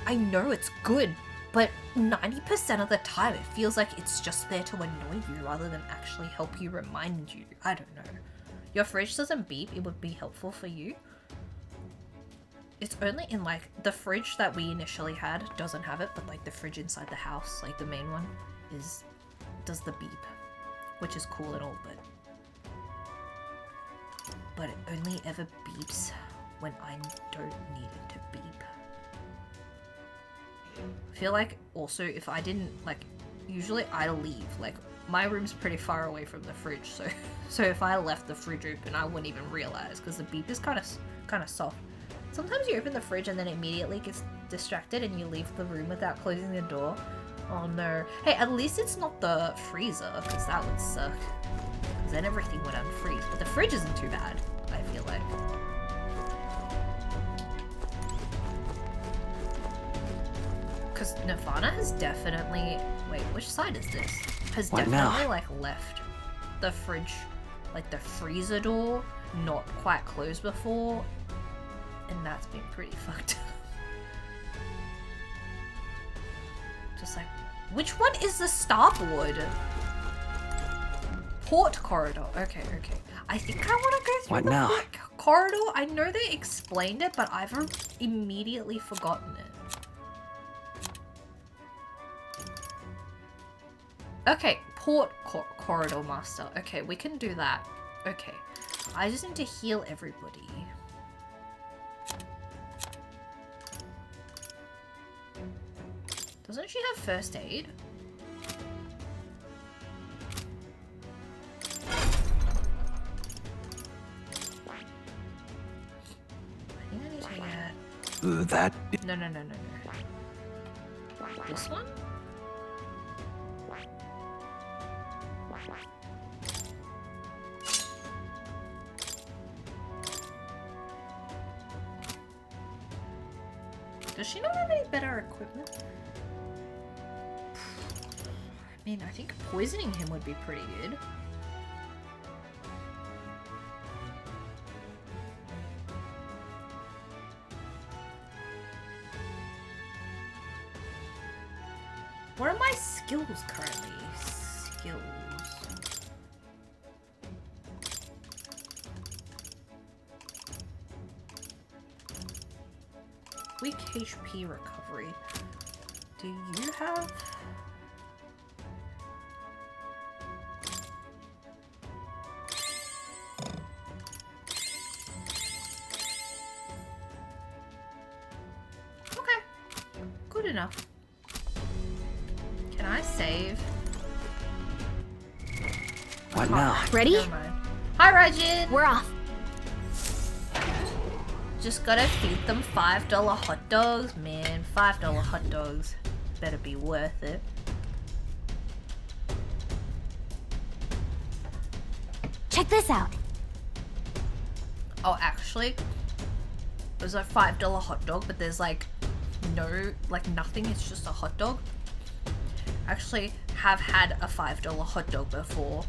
I know it's good, but 90% of the time it feels like it's just there to annoy you rather than actually help you, remind you. I don't know. Your fridge doesn't beep, it would be helpful for you. It's only in like the fridge that we initially had doesn't have it, but like the fridge inside the house, like the main one, does the beep. Which is cool and all, but it only ever beeps when I don't need it to beep. I feel like also if I didn't, like, usually I leave, like my room's pretty far away from the fridge, so if I left the fridge open I wouldn't even realize because the beep is kind of soft. Sometimes you open the fridge and then immediately gets distracted and you leave the room without closing the door. Oh no. Hey, at least it's not the freezer, because that would suck. Because then everything would unfreeze. But the fridge isn't too bad, I feel like. Because Nirvana has definitely... Wait, which side is this? Has What definitely, now? like, left the fridge, like the freezer door, not quite closed before. And that's been pretty fucked up. Just like, which one is the starboard? Port corridor. Okay. I think I want to go through What the now? port corridor. I know they explained it, but I've immediately forgotten it. Okay, port corridor master. Okay, we can do that. Okay, I just need to heal everybody. Doesn't she have first aid? I think I need to get... That. No. This one? Does she not have any better equipment? I mean, I think poisoning him would be pretty good. What are my skills currently? Skills. Weak HP recovery. Do you have... Okay. Good enough. Can I save? What now? Ready? Never mind. Hi, Rajin! We're off. Just gotta feed them $5 hot dogs, man. $5 hot dogs. Better be worth it. Check this out. Oh, actually, there's a $5 hot dog, but there's like no, like nothing, it's just a hot dog. I actually have had a $5 hot dog before.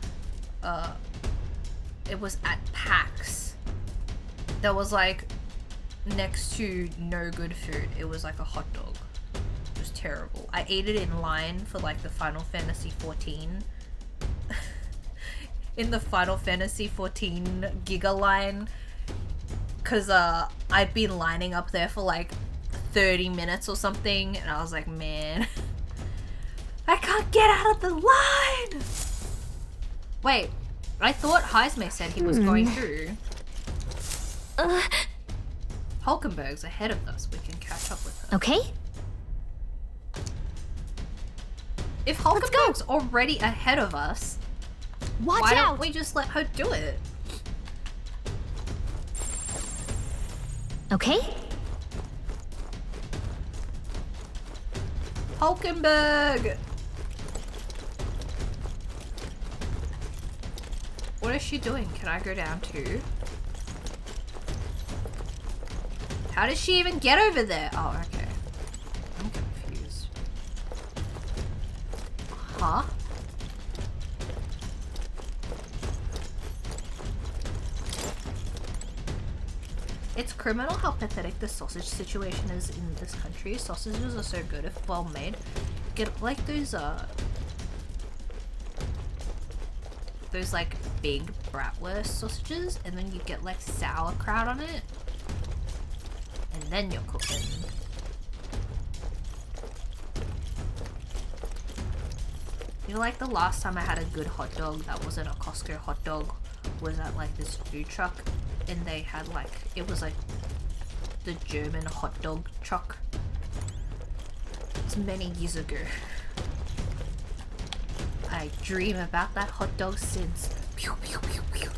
It was at PAX. That was like next to no good food. It was like a hot dog. It was terrible. I ate it in line for like the Final Fantasy 14. In the Final Fantasy 14 Giga line. Cause I'd been lining up there for like 30 minutes or something, and I was like, man, I can't get out of the line! Wait, I thought Heisme said he was going through. Hulkenberg's ahead of us. We can catch up with her. Okay. If Hulkenberg's already ahead of us, Watch why out! don't we just let her do it? Okay. Hulkenberg! What is she doing? Can I go down too? How does she even get over there? Oh, okay. I'm confused. Huh? It's criminal how pathetic the sausage situation is in this country. Sausages are so good if well made. Get like those like big bratwurst sausages, and then you get like sauerkraut on it, and then you're cooking. You know, like the last time I had a good hot dog that wasn't a Costco hot dog was at like this food truck, and they had like, it was like the German hot dog truck. It was many years ago. I dream about that hot dog since. Pew, pew, pew, pew.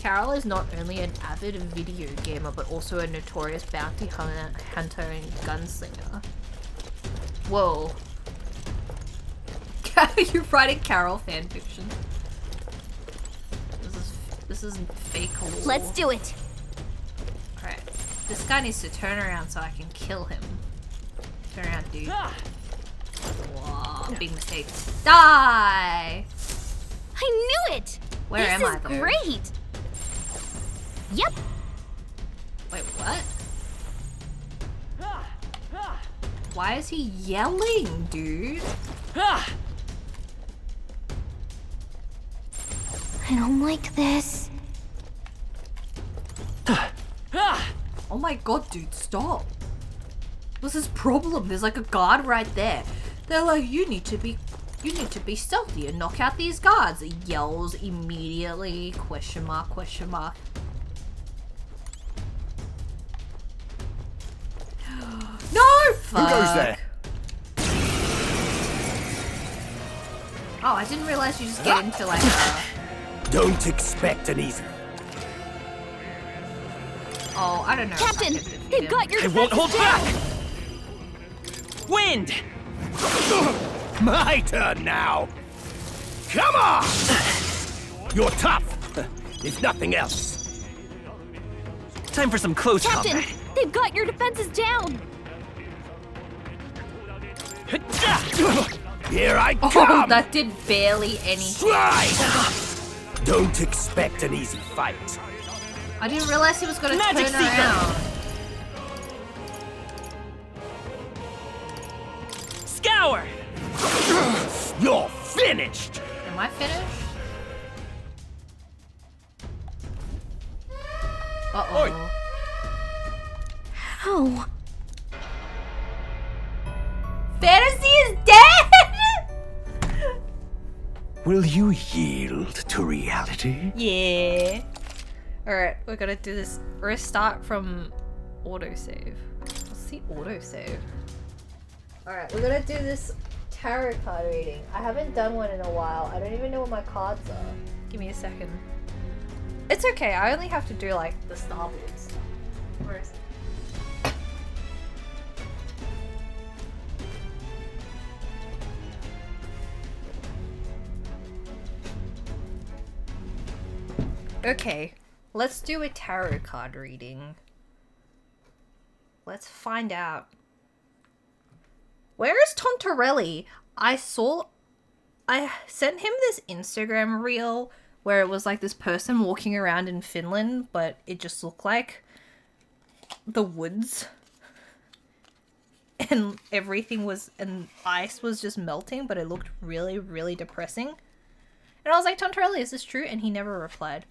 Carol is not only an avid video gamer, but also a notorious bounty hunter and gunslinger. Whoa. You're writing Carol fanfiction. This is fake lore. Let's do it. Alright. This guy needs to turn around so I can kill him. Turn around, dude. Whoa, big mistake. Die! I knew it! Where am I, This though? is great! Yep. Wait, what? Why is he yelling, dude? I don't like this. Oh my god, dude, stop. What's his problem? There's like a guard right there. They're like, you need to be stealthy and knock out these guards. He yells immediately. Question mark, question mark. No! Fuck. Who goes there? Oh, I didn't realize you just get into like Don't expect an easy. Oh, I don't know. Captain, they've got your I won't hold defenses back! Wind! My turn now. Come on! You're tough, if nothing else. Time for some close Captain, combat. they've got your defenses down. Here I Oh, come! that did barely anything. Strike! Don't expect an easy fight. I didn't realize he was gonna Magic turn Seeker. around. Scour! You're finished! Am I finished? Uh-oh. Oh, Fantasy is dead! Will you yield to reality? Yeah. Alright, we're gonna do this. Restart from autosave. What's the autosave? Alright, we're gonna do this tarot card reading. I haven't done one in a while. I don't even know what my cards are. Give me a second. It's okay, I only have to do like the Star Wars stuff. Where is it? Okay, let's do a tarot card reading. Let's find out Where is Tontorelli? I sent him this Instagram reel where it was like this person walking around in Finland, but it just looked like the woods. And everything was, and ice was just melting, but it looked really, really depressing. And I was like, Tontorelli, is this true? And he never replied.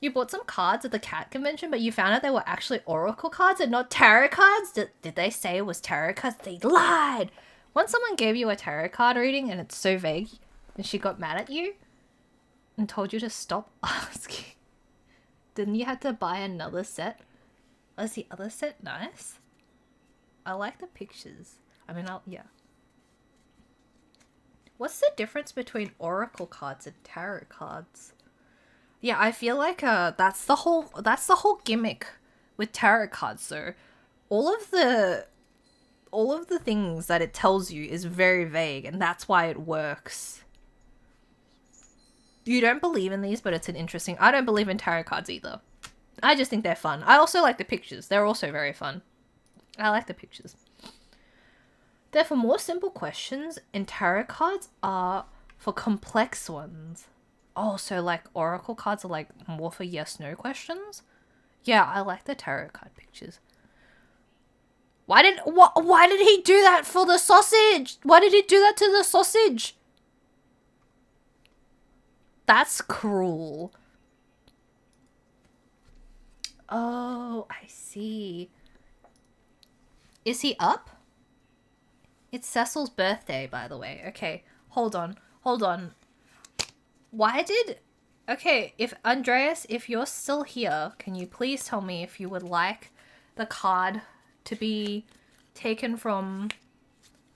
You bought some cards at the cat convention, but you found out they were actually oracle cards and not tarot cards? Did they say it was tarot cards? They lied! Once someone gave you a tarot card reading and it's so vague, and she got mad at you and told you to stop asking, then you had to buy another set. Was the other set nice? I like the pictures. I mean, yeah. What's the difference between oracle cards and tarot cards? Yeah, I feel like that's the whole gimmick with tarot cards though. All of the things that it tells you is very vague, and that's why it works. You don't believe in these, but it's an interesting... I don't believe in tarot cards either. I just think they're fun. I also like the pictures. They're also very fun. I like the pictures. They're for more simple questions, and tarot cards are for complex ones. Oh, so like oracle cards are like more for yes/no questions? Yeah, I like the tarot card pictures. Why did he do that for the sausage? Why did he do that to the sausage? That's cruel. Oh, I see. Is he up? It's Cecil's birthday, by the way. Okay, hold on. Why did... Okay, if Andreas, if you're still here, can you please tell me if you would like the card to be taken from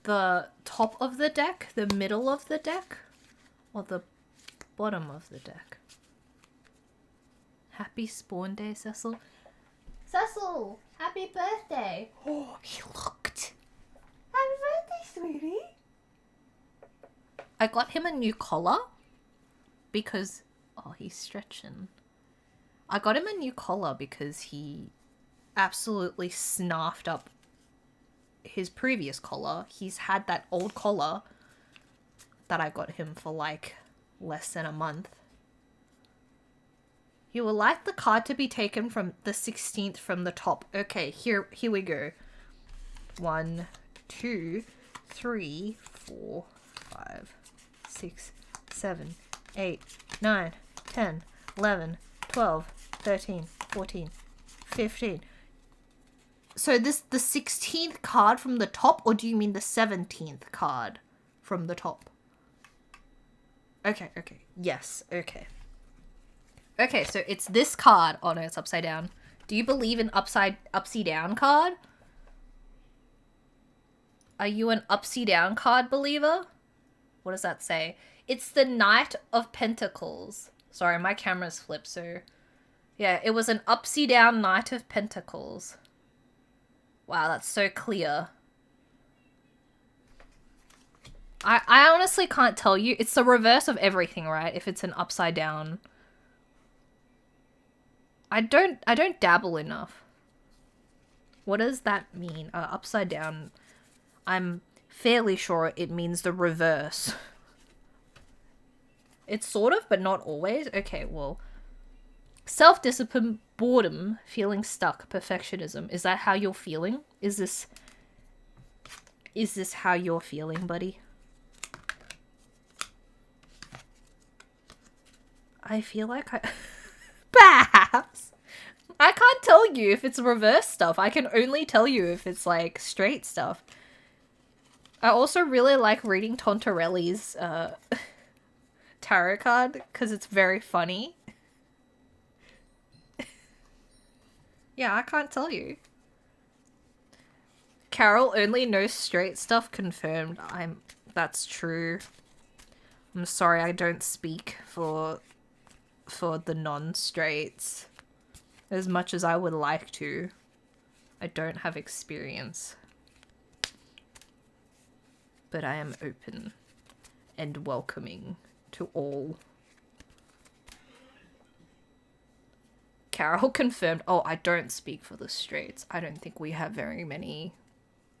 the top of the deck, the middle of the deck, or the bottom of the deck? Happy spawn day, Cecil. Cecil, happy birthday. Oh, he looked. Happy birthday, sweetie. I got him a new collar because... Oh, he's stretching. I got him a new collar because he absolutely snarfed up his previous collar. He's had that old collar that I got him for like less than a month. You would like the card to be taken from the 16th from the top. Okay, here we go. 1, 2, 3, 4, 5, 6, 7, 8, 9, 10, 11, 12, 13, 14, 15. So this the 16th card from the top, or do you mean the 17th card from the top? Okay. Yes, okay. Okay, so it's this card. Oh no, it's upside down. Do you believe in upside down card? Are you an upside down card believer? What does that say? It's the Knight of Pentacles. Sorry, my camera's flipped, so... Yeah, it was an upside down Knight of Pentacles. Wow, that's so clear. I honestly can't tell you. It's the reverse of everything, right? If it's an upside down... I don't dabble enough. What does that mean? Upside down. I'm fairly sure it means the reverse. It's sort of, but not always. Okay, well. Self-discipline, boredom, feeling stuck, perfectionism. Is that how you're feeling? Is this how you're feeling, buddy? I feel like Perhaps. I can't tell you if it's reverse stuff. I can only tell you if it's like straight stuff. I also really like reading Tontorelli's tarot card because it's very funny. Yeah, I can't tell you. Carol only knows straight stuff confirmed. That's true. I'm sorry, I don't speak for the non-straights as much as I would like to. I don't have experience. But I am open and welcoming to all. Carol confirmed. Oh, I don't speak for the straights. I don't think we have very many,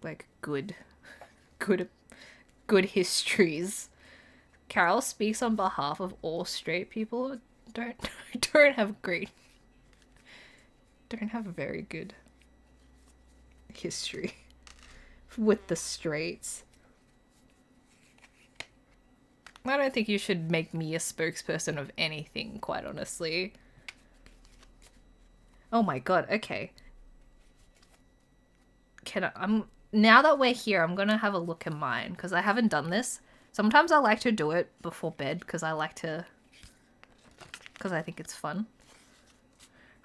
like, good good histories. Carol speaks on behalf of all straight people. Don't have a very good history with the straights. I don't think you should make me a spokesperson of anything, quite honestly. Oh my god, okay. Now that we're here, I'm gonna have a look in mine, because I haven't done this. Sometimes I like to do it before bed, because I think it's fun.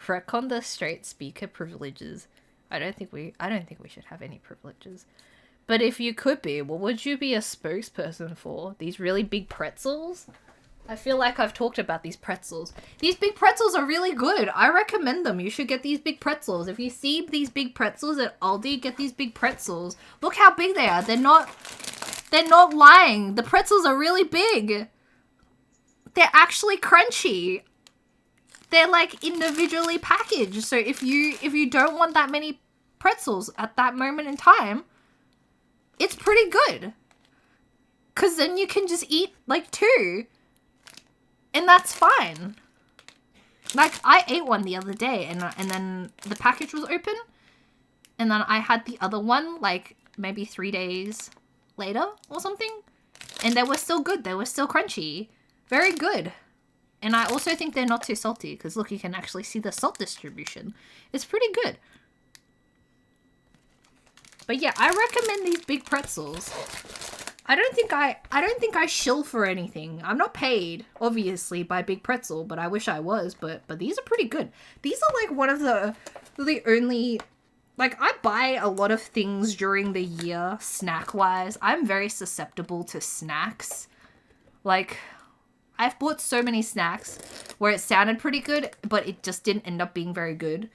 Freck on the straight speaker privileges. I don't think we should have any privileges. But if you could be, what would you be a spokesperson for? These really big pretzels? I feel like I've talked about these pretzels. These big pretzels are really good. I recommend them. You should get these big pretzels. If you see these big pretzels at Aldi, get these big pretzels. Look how big they are. They're not lying. The pretzels are really big. They're actually crunchy. They're like individually packaged. So if you don't want that many pretzels at that moment in time, it's pretty good. 'Cause then you can just eat like 2. And that's fine. Like, I ate one the other day and then the package was open. And then I had the other one like maybe 3 days later or something. And they were still good. They were still crunchy. Very good. And I also think they're not too salty. Because look, you can actually see the salt distribution. It's pretty good. But yeah, I recommend these big pretzels. I don't think I shill for anything. I'm not paid, obviously, by Big Pretzel, but I wish I was. But these are pretty good. These are like one of the only, like, I buy a lot of things during the year, snack-wise. I'm very susceptible to snacks. Like, I've bought so many snacks where it sounded pretty good, but it just didn't end up being very good.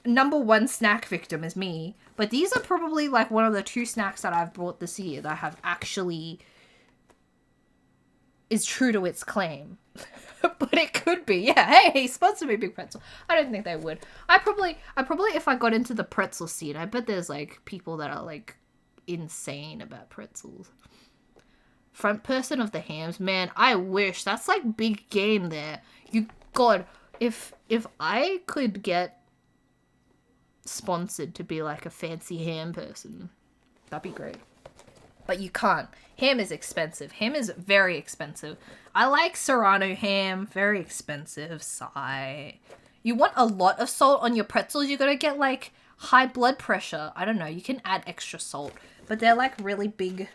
Number 1 snack victim is me. But these are probably like one of the 2 snacks that I've bought this year that have actually is true to its claim. But it could be. Yeah, hey, sponsor me, Big Pretzel. I don't think they would. I probably if I got into the pretzel scene, I bet there's like people that are like insane about pretzels. Front person of the hams, man, I wish. That's like big game there. God, if I could get sponsored to be like a fancy ham person, that'd be great. But you can't. Ham is expensive. Ham is very expensive. I like Serrano ham. Very expensive. Sigh. You want a lot of salt on your pretzels, you gotta get like high blood pressure. I don't know. You can add extra salt. But they're like really big.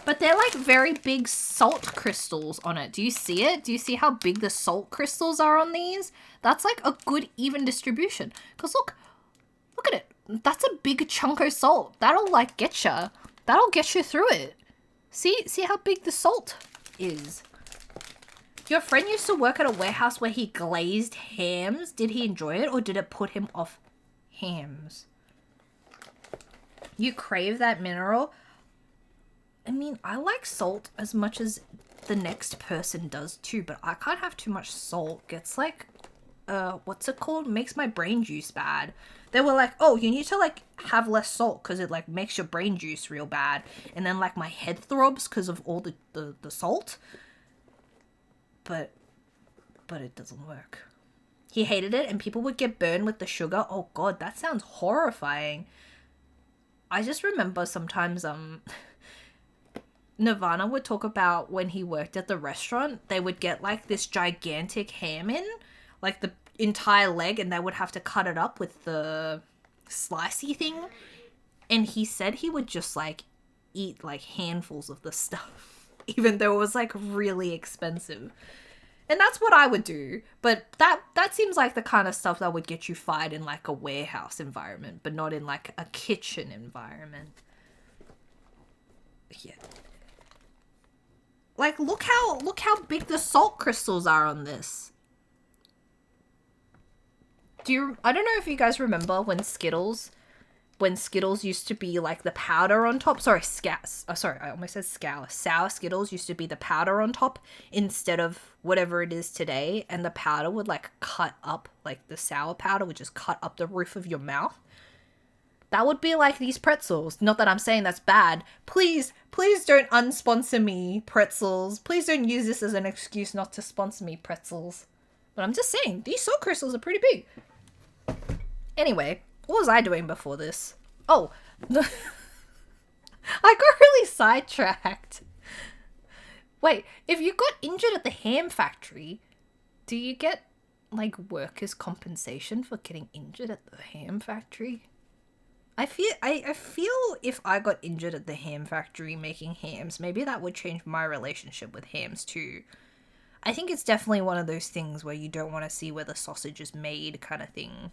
But they're like very big salt crystals on it. Do you see it? Do you see how big the salt crystals are on these? That's like a good even distribution. Because look at it. That's a big chunk of salt. That'll like get you. That'll get you through it. See how big the salt is. Your friend used to work at a warehouse where he glazed hams. Did he enjoy it or did it put him off hams? You crave that mineral? I mean, I like salt as much as the next person does too, but I can't have too much salt. Gets like, what's it called? Makes my brain juice bad. They were like, oh, you need to like have less salt because it like makes your brain juice real bad. And then like my head throbs because of all the salt. But it doesn't work. He hated it and people would get burned with the sugar. Oh god, that sounds horrifying. I just remember sometimes, Nirvana would talk about when he worked at the restaurant, they would get like this gigantic ham in, like the entire leg, and they would have to cut it up with the slicey thing. And he said he would just like eat like handfuls of the stuff, even though it was like really expensive. And that's what I would do. But that seems like the kind of stuff that would get you fired in like a warehouse environment, but not in like a kitchen environment. Yeah. Like, look how big the salt crystals are on this. I don't know if you guys remember when Skittles used to be like the powder on top. Sorry, I almost said scour. Sour Skittles used to be the powder on top instead of whatever it is today. And the powder would like cut up, like the sour powder would just cut up the roof of your mouth. That would be like these pretzels. Not that I'm saying that's bad. Please don't unsponsor me, pretzels. Please don't use this as an excuse not to sponsor me, pretzels. But I'm just saying, these soul crystals are pretty big. Anyway, what was I doing before this? Oh, I got really sidetracked. Wait, if you got injured at the ham factory, do you get, like, workers' compensation for getting injured at the ham factory? I feel if I got injured at the ham factory making hams, maybe that would change my relationship with hams too. I think it's definitely one of those things where you don't want to see where the sausage is made kind of thing.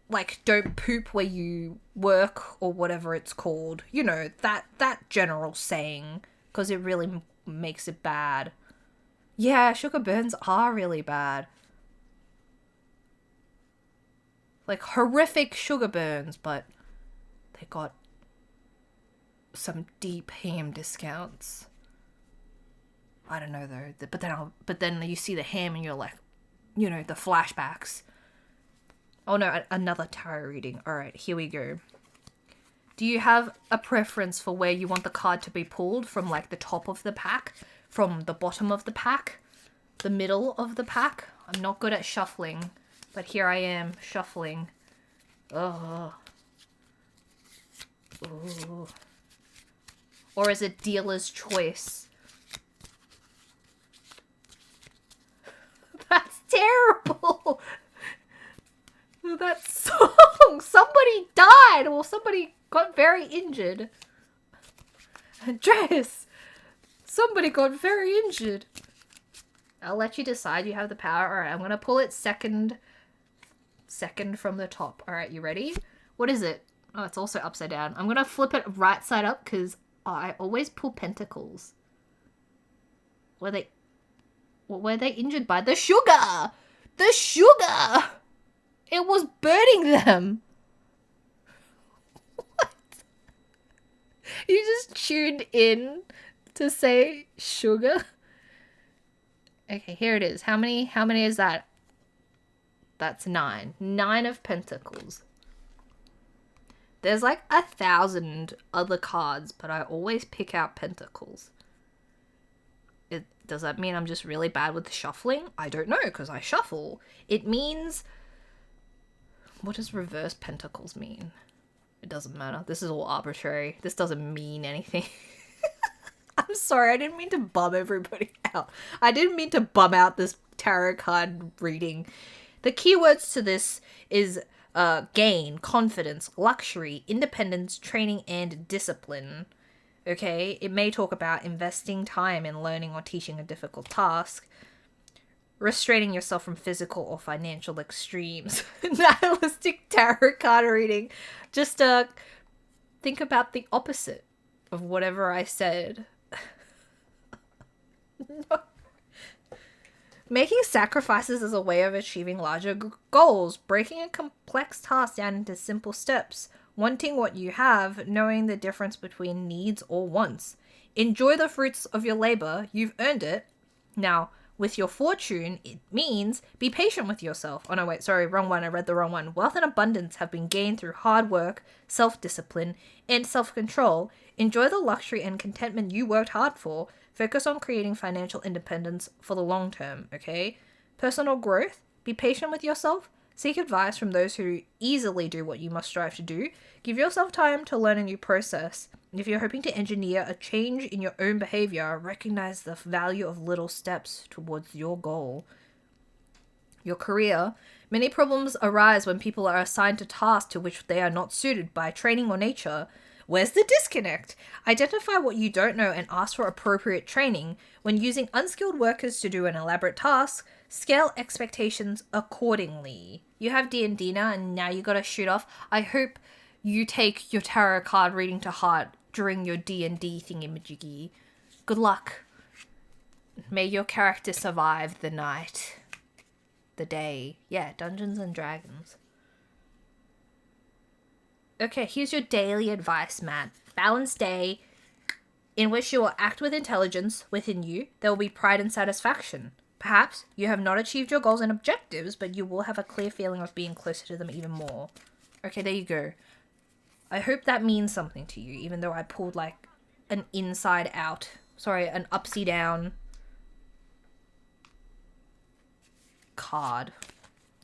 Like, don't poop where you work or whatever it's called. You know, that general saying, because it really makes it bad. Yeah, sugar burns are really bad. Like, horrific sugar burns, but they got some deep ham discounts. I don't know though, but then you see the ham and you're like, you know, the flashbacks. Oh no, another tarot reading. Alright, here we go. Do you have a preference for where you want the card to be pulled? From like the top of the pack? From the bottom of the pack? The middle of the pack? I'm not good at shuffling. But here I am, shuffling. Oh. Ooh. Or is it dealer's choice? That's terrible! That song! Somebody died! Or somebody got very injured. Andreas! Somebody got very injured. I'll let you decide. You have the power. Alright, I'm gonna pull it second from the top. Alright, you ready? What is it? Oh, it's also upside down. I'm gonna flip it right side up because I always pull pentacles. Were they injured by? The sugar! The sugar! It was burning them! What? You just tuned in to say sugar? Okay, here it is. How many is that? That's 9. 9 of Pentacles. There's like 1,000 other cards, but I always pick out Pentacles. Does that mean I'm just really bad with shuffling? I don't know, because I shuffle. It means... What does reverse Pentacles mean? It doesn't matter. This is all arbitrary. This doesn't mean anything. I'm sorry, I didn't mean to bum everybody out. I didn't mean to bum out this tarot card reading. The keywords to this is gain, confidence, luxury, independence, training, and discipline. Okay? It may talk about investing time in learning or teaching a difficult task, restraining yourself from physical or financial extremes. Nihilistic tarot card reading. Just think about the opposite of whatever I said. No. Making sacrifices is a way of achieving larger goals, breaking a complex task down into simple steps, wanting what you have, knowing the difference between needs or wants. Enjoy the fruits of your labor, you've earned it. Now, with your fortune, it means be patient with yourself. Oh no, wait, sorry, wrong one, I read the wrong one. Wealth and abundance have been gained through hard work, self-discipline, and self-control. Enjoy the luxury and contentment you worked hard for. Focus on creating financial independence for the long term, okay? Personal growth, be patient with yourself. Seek advice from those who easily do what you must strive to do. Give yourself time to learn a new process. If you're hoping to engineer a change in your own behavior, recognize the value of little steps towards your goal. Your career. Many problems arise when people are assigned to tasks to which they are not suited by training or nature. Where's the disconnect? Identify what you don't know and ask for appropriate training. When using unskilled workers to do an elaborate task, scale expectations accordingly. You have D&D now, and now you gotta shoot off. I hope you take your tarot card reading to heart during your D&D thingamajiggy. Good luck. May your character survive the night. The day. Yeah, Dungeons and Dragons. Okay, here's your daily advice, Matt. Balanced day in which you will act with intelligence within you. There will be pride and satisfaction. Perhaps you have not achieved your goals and objectives, but you will have a clear feeling of being closer to them even more. Okay, there you go. I hope that means something to you, even though I pulled like an inside out. Sorry, an upside down card.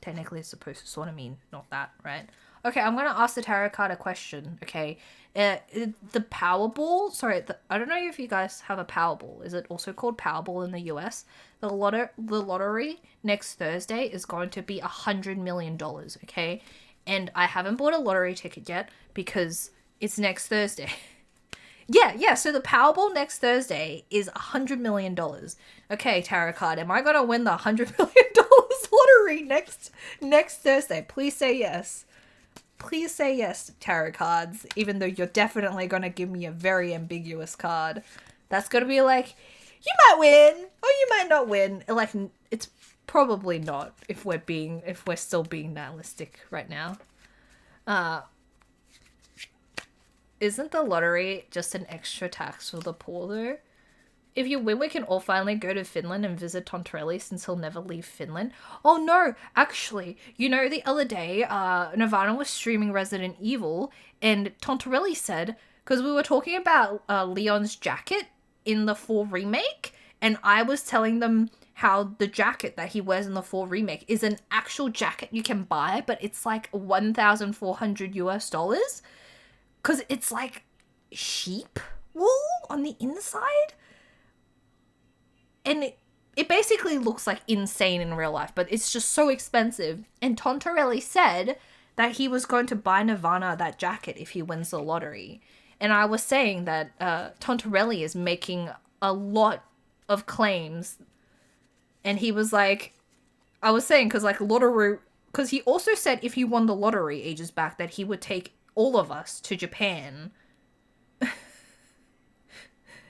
Technically it's supposed to sort of mean not that, right? Okay, I'm gonna ask the tarot card a question, okay? The Powerball, sorry, I don't know if you guys have a Powerball. Is it also called Powerball in the US? The lottery next Thursday is going to be $100 million, okay? And I haven't bought a lottery ticket yet because it's next Thursday. Yeah, so the Powerball next Thursday is $100 million. Okay, tarot card, am I gonna win the $100 million lottery next Thursday? Please say yes. Please say yes, tarot cards, even though you're definitely gonna give me a very ambiguous card. That's gonna be like, you might win, or you might not win. Like, it's probably not if we're still being nihilistic right now. Isn't the lottery just an extra tax for the poor though? If you win, we can all finally go to Finland and visit Tontorelli since he'll never leave Finland. Oh no, actually, you know, the other day, Nirvana was streaming Resident Evil, and Tontorelli said, because we were talking about Leon's jacket in the 4 remake, and I was telling them how the jacket that he wears in the 4 remake is an actual jacket you can buy, but it's like $1,400 US, because it's like sheep wool on the inside. And it basically looks like insane in real life, but it's just so expensive. And Tontorelli said that he was going to buy Nirvana that jacket if he wins the lottery. And I was saying that Tontorelli is making a lot of claims. And he was like, I was saying, because like lottery, because he also said if he won the lottery ages back that he would take all of us to Japan.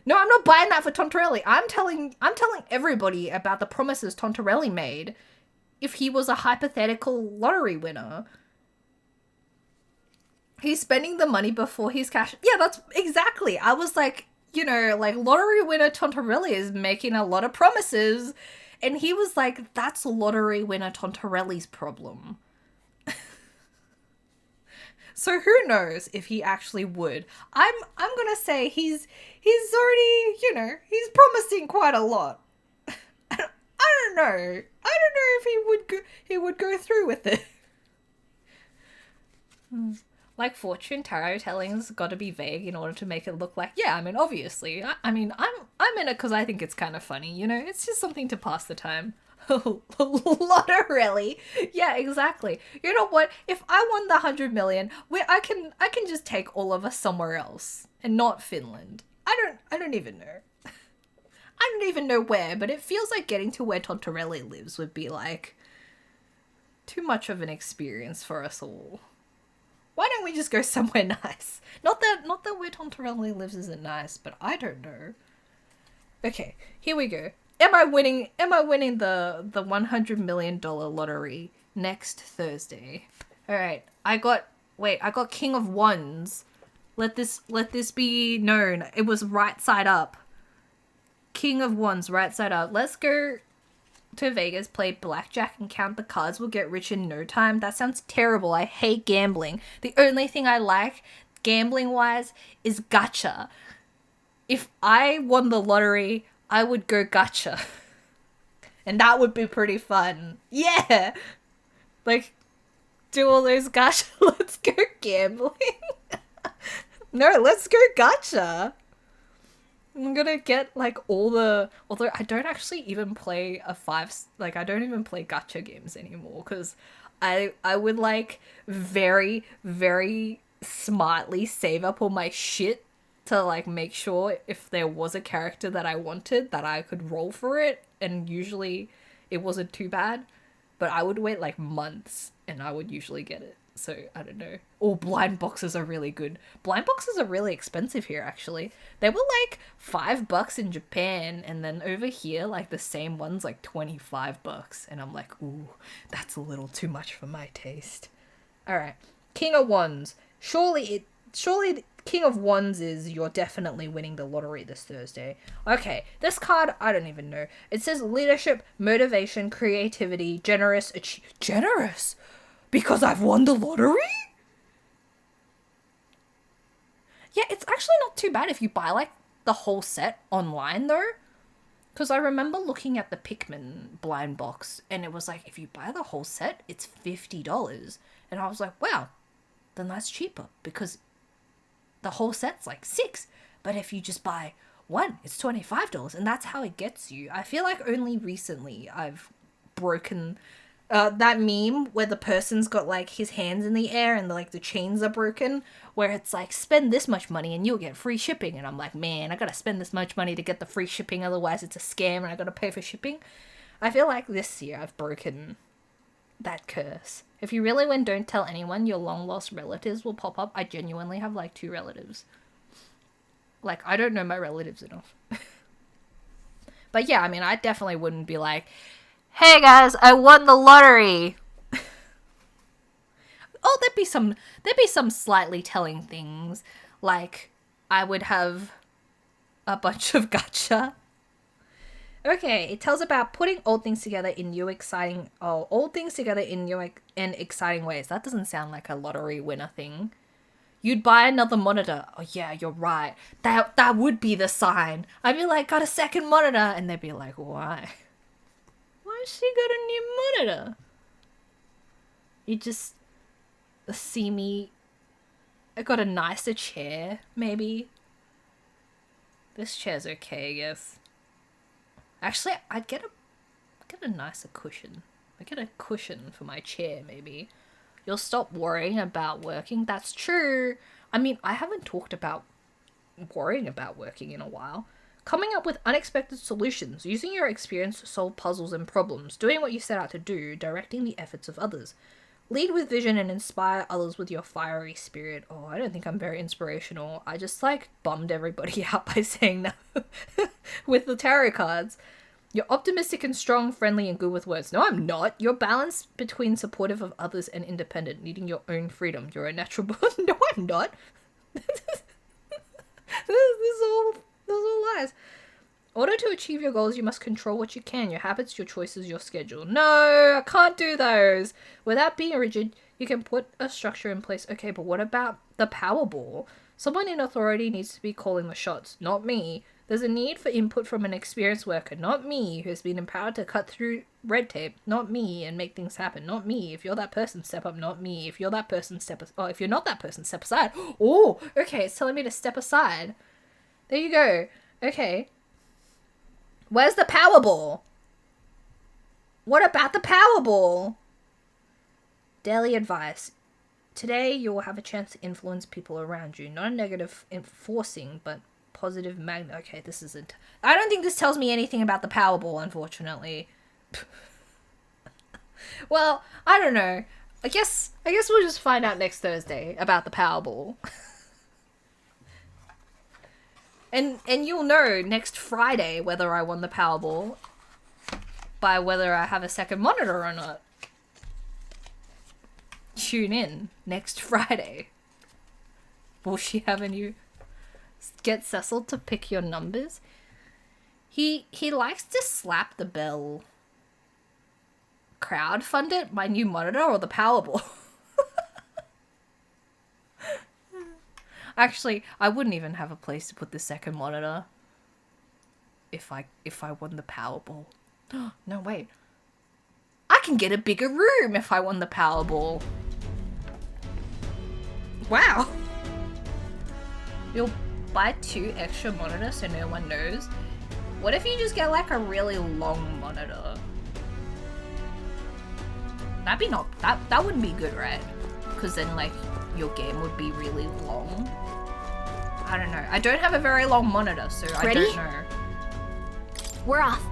No, I'm not buying that for Tontorelli. I'm telling everybody about the promises Tontorelli made if he was a hypothetical lottery winner. He's spending the money before he's cash. Yeah, that's exactly. I was like, you know, like lottery winner Tontorelli is making a lot of promises. And he was like, that's lottery winner Tontorelli's problem. So who knows if he actually would. I'm gonna say he's already, you know, he's promising quite a lot. I don't know if he would go through with it. Like fortune tarot telling's got to be vague in order to make it look like, yeah, I mean obviously. I'm in it because I think it's kind of funny, you know. It's just something to pass the time. Lottery. Yeah, exactly. You know what? If I won the 100 million, I can just take all of us somewhere else and not Finland. I don't even know. I don't even know where, but it feels like getting to where Tontorelli lives would be like too much of an experience for us all. Why don't we just go somewhere nice? Not that where Tontorelli lives isn't nice, but I don't know. Okay, here we go. Am I winning the $100 million lottery next Thursday? All right. I got King of Wands. Let this be known. It was right side up. King of Wands, right side up. Let's go to Vegas, play blackjack and count the cards. We'll get rich in no time. That sounds terrible. I hate gambling. The only thing I like gambling wise is gacha. If I won the lottery, I would go gacha. And that would be pretty fun. Yeah! Like, do all those gacha. Let's go gambling. No, let's go gacha. I'm gonna get, like, all the... Although, I don't actually even play I don't even play gacha games anymore. Because I would, like, very, very smartly save up all my shit to like make sure if there was a character that I wanted that I could roll for it, and usually it wasn't too bad, but I would wait like months and I would usually get it. So I don't know. Or blind boxes are really good. Blind boxes are really expensive here actually. They were like $5 in Japan, and then over here like the same one's like $25, and I'm like, ooh, that's a little too much for my taste. All right, King of Wands. Surely King of Wands is you're definitely winning the lottery this Thursday. Okay, this card, I don't even know. It says leadership, motivation, creativity, generous, generous? Because I've won the lottery? Yeah, it's actually not too bad if you buy, like, the whole set online, though. Because I remember looking at the Pikmin blind box, and it was like, if you buy the whole set, it's $50. And I was like, wow, then that's cheaper, because the whole set's like $6. But if you just buy one, it's $25, and that's how it gets you. I feel like only recently I've broken that meme where the person's got like his hands in the air and like the chains are broken, where it's like, spend this much money and you'll get free shipping. And I'm like, man, I gotta spend this much money to get the free shipping, otherwise it's a scam and I gotta pay for shipping. I feel like this year I've broken that curse. If you really win Don't Tell Anyone, your long lost relatives will pop up. I genuinely have like 2 relatives. Like, I don't know my relatives enough. But yeah, I mean, I definitely wouldn't be like, hey guys, I won the lottery. Oh, there'd be some slightly telling things. Like, I would have a bunch of gacha. Okay, it tells about putting old things together in new exciting and exciting ways. That doesn't sound like a lottery winner thing. You'd buy another monitor. Oh yeah, you're right. That would be the sign. I'd be like, got a second monitor, and they'd be like, why? Why has she got a new monitor? You just see me. I got a nicer chair, maybe. This chair's okay, I guess. Actually, I'd get a nicer cushion. I'd get a cushion for my chair, maybe. You'll stop worrying about working. That's true. I mean, I haven't talked about worrying about working in a while. Coming up with unexpected solutions, using your experience to solve puzzles and problems, doing what you set out to do, directing the efforts of others. Lead with vision and inspire others with your fiery spirit. Oh, I don't think I'm very inspirational. I just, like, bummed everybody out by saying that with the tarot cards. You're optimistic and strong, friendly and good with words. No, I'm not. You're balanced between supportive of others and independent, needing your own freedom. You're a natural born. No, I'm not. This is all lies. In order to achieve your goals, you must control what you can, your habits, your choices, your schedule. No, I can't do those. Without being rigid, you can put a structure in place. Okay, but what about the Powerball? Someone in authority needs to be calling the shots, not me. There's a need for input from an experienced worker, not me, who has been empowered to cut through red tape, not me, and make things happen, not me. If you're that person, step up, not me. If you're that person, if you're not that person, step aside. Oh, okay, it's telling me to step aside. There you go. Okay. Where's the Powerball? What about the Powerball? Daily advice. Today, you will have a chance to influence people around you. Not a negative enforcing, but positive magnet. Okay, this isn't. I don't think this tells me anything about the Powerball, unfortunately. Well, I don't know. I guess we'll just find out next Thursday about the Powerball. And you'll know next Friday whether I won the Powerball by whether I have a second monitor or not. Tune in next Friday. Will she have a new... Get Cecil to pick your numbers? He likes to slap the bell. Crowdfund it? My new monitor or the Powerball? Actually, I wouldn't even have a place to put the second monitor if I won the Powerball. No, wait. I can get a bigger room if I won the Powerball. Wow. You'll buy 2 extra monitors so no one knows. What if you just get like a really long monitor? That'd be not that wouldn't be good, right? Because then like your game would be really long. I don't know. I don't have a very long monitor, so Ready? I don't know. We're off.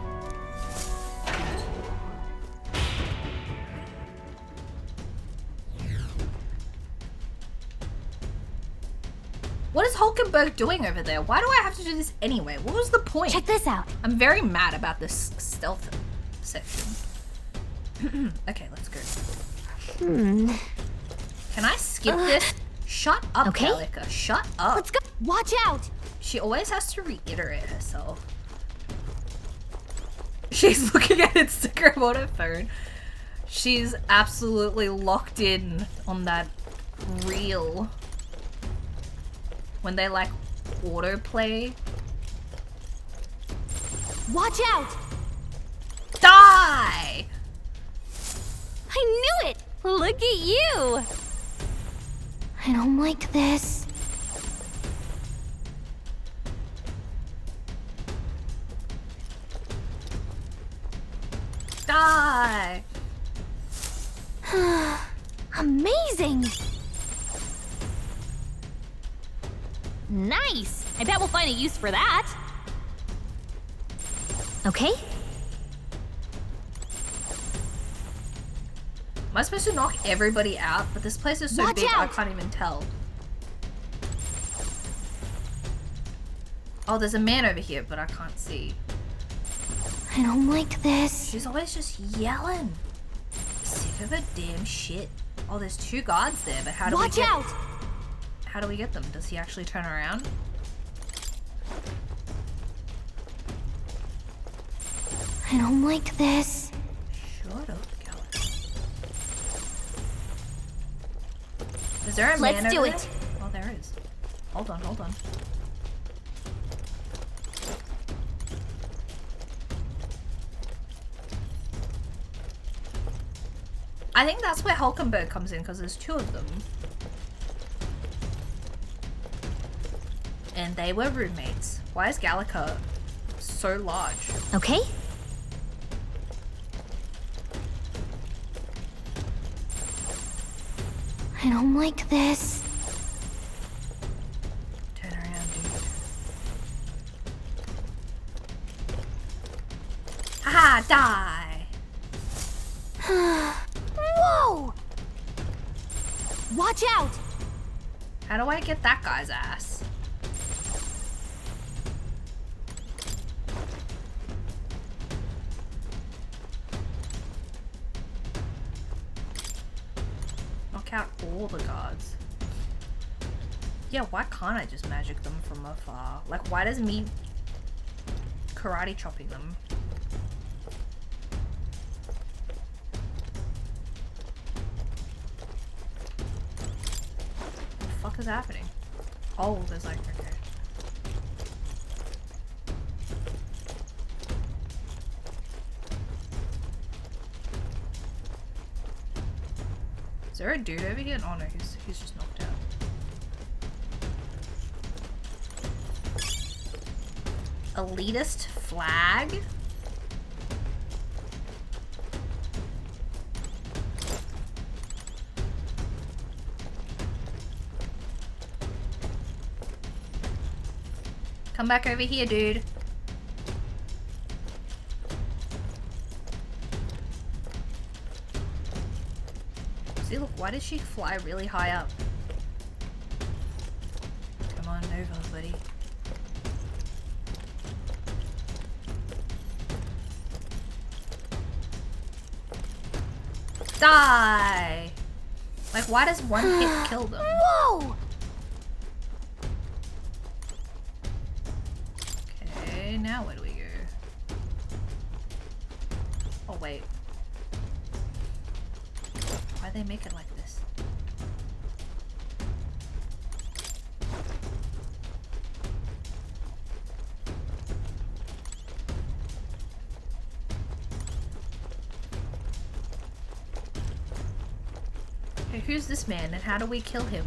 What is Hulkenberg doing over there? Why do I have to do this anyway? What was the point? Check this out. I'm very mad about this stealth section. Okay, let's go. Can I skip this? Shut up, Okay. Gallica. Shut up. Let's go. Watch out. She always has to reiterate herself. She's looking at Instagram on her phone. She's absolutely locked in on that reel. When they like autoplay. Watch out. Die! I knew it. Look at you. I don't like this. Die! Amazing. Nice. I bet we'll find a use for that. Okay. Am I supposed to knock everybody out? But this place is so Watch big I out. can't even tell. Oh, there's a man over here, but I can't see. I don't like this. She's always just yelling. Sick of her damn shit. Oh, there's 2 guards there, but how do Watch we get out. How do we get them? Does he actually turn around? I don't like this. Shut up, Gallagher. Is there a Let's man do over it. there? Oh, there is. Hold on, hold on. I think that's where Hulkenberg comes in, because there's 2 of them. And they were roommates. Why is Gallica so large? Okay. I don't like this. Turn around, dude. Haha, die! Whoa! Watch out! How do I get that guy's ass? Knock out all the guards. Yeah, why can't I just magic them from afar? Like, why does me karate chopping them? What the fuck is happening? Oh, there's like, okay. Is there a dude over here? Oh no, he's just knocked out. Elitist flag? Come back over here, dude. See, look, why does she fly really high up? Come on over, buddy. Die! Like, why does one hit kill them? Whoa! Okay, now where do we go? Oh, wait. Why they make it like this? Okay, who's this man and how do we kill him?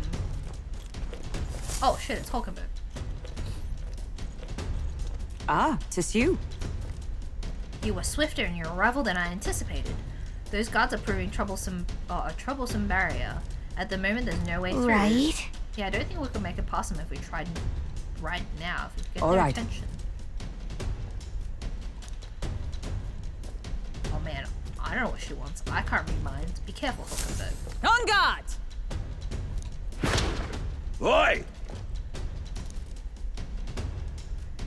Oh shit, it's Hulkenberg. Ah, 'tis you. You were swifter in your arrival than I anticipated. Those guards are proving a troublesome barrier. At the moment, there's no way through. Right? Yeah, I don't think we could make it past them if we tried right now. If we could get All their right. attention. Oh man, I don't know what she wants. I can't read minds. Be careful, Hulkenberg. On guard! Oi!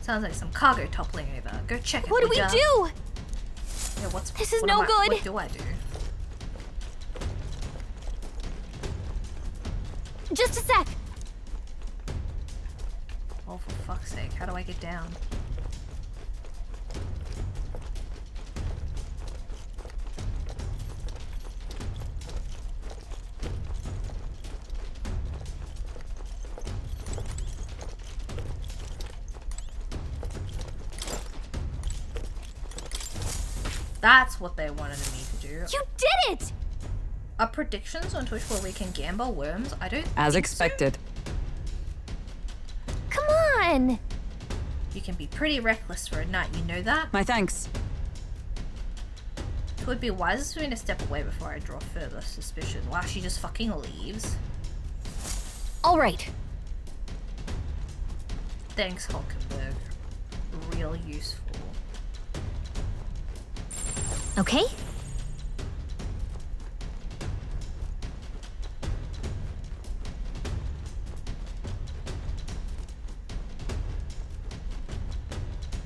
Sounds like some cargo toppling over. Go check it. What do we would ya? do? Yeah, This is what no am I- good. What do I do? Just a sec. Oh, for fuck's sake, how do I get down? That's what they wanted me to do. You did it! Are predictions on Twitch where we can gamble worms? I don't As think so. expected. Come on! You can be pretty reckless for a night, you know that? My thanks. It would be wisest for me to step away before I draw further suspicion. Wow, she just fucking leaves. All right. Thanks, Hulkenberg. Real useful. Okay.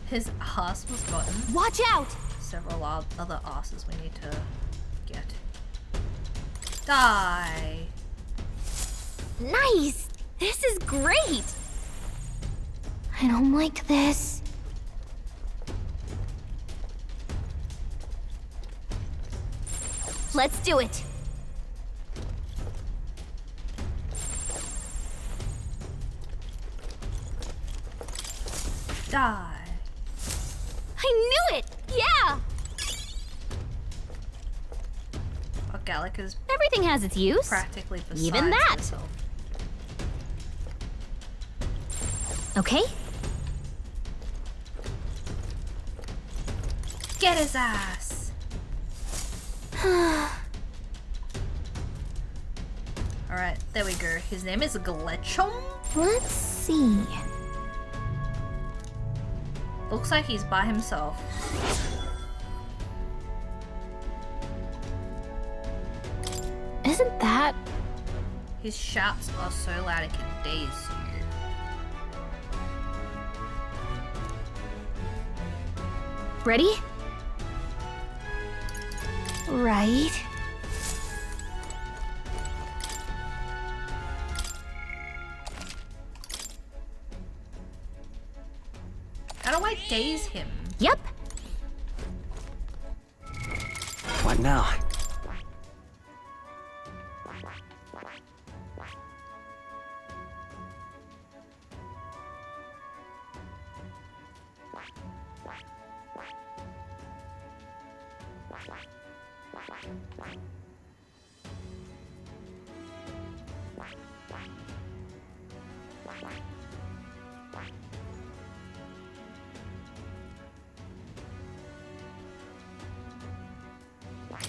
His ass was gotten. Watch out! Several other asses we need to get. Die! Nice! This is great! I don't like this. Let's do it! Die! I knew it! Yeah! Oh, Gallica's Everything has its use. practically beside Even that. herself. Okay? Get his ass! Alright, there we go. His name is Gletchum? Let's see. Looks like he's by himself. Isn't that... His shouts are so loud it can daze you. Ready? Right. How do I daze him? Yep. What now?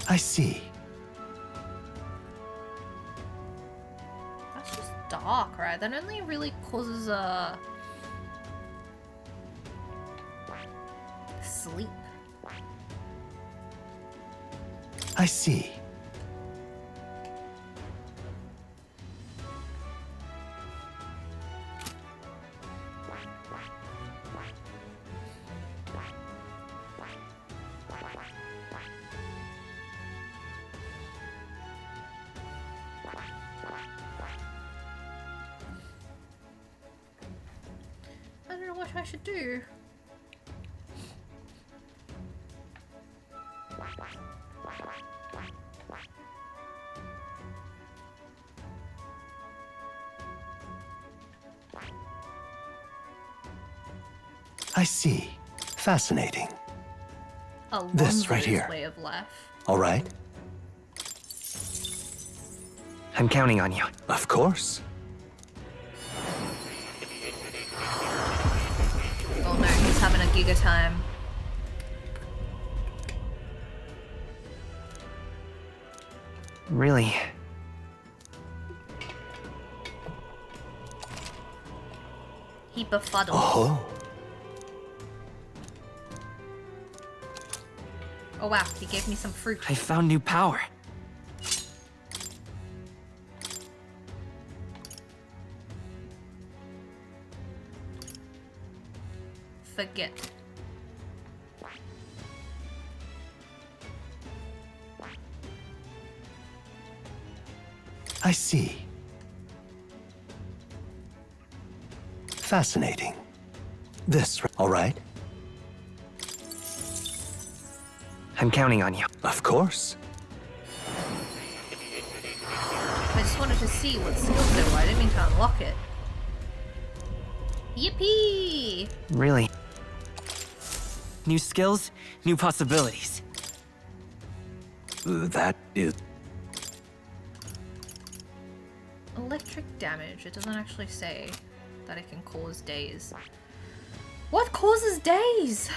I see. That's just dark, right? That only really causes sleep. I see. I don't know what I should do. I see. Fascinating. Alonso's right here. way of life. All right? I'm counting on you. Of course. Oh no, he's having a giga time. Really? He befuddled. Oh. Oh wow, he gave me some fruit. I found new power. Forget. I see. Fascinating. This, all right? I'm counting on you. Of course. I just wanted to see what skills there were. I didn't mean to unlock it. Yippee! Really. New skills, new possibilities. That is... Electric damage. It doesn't actually say that it can cause daze. What causes daze?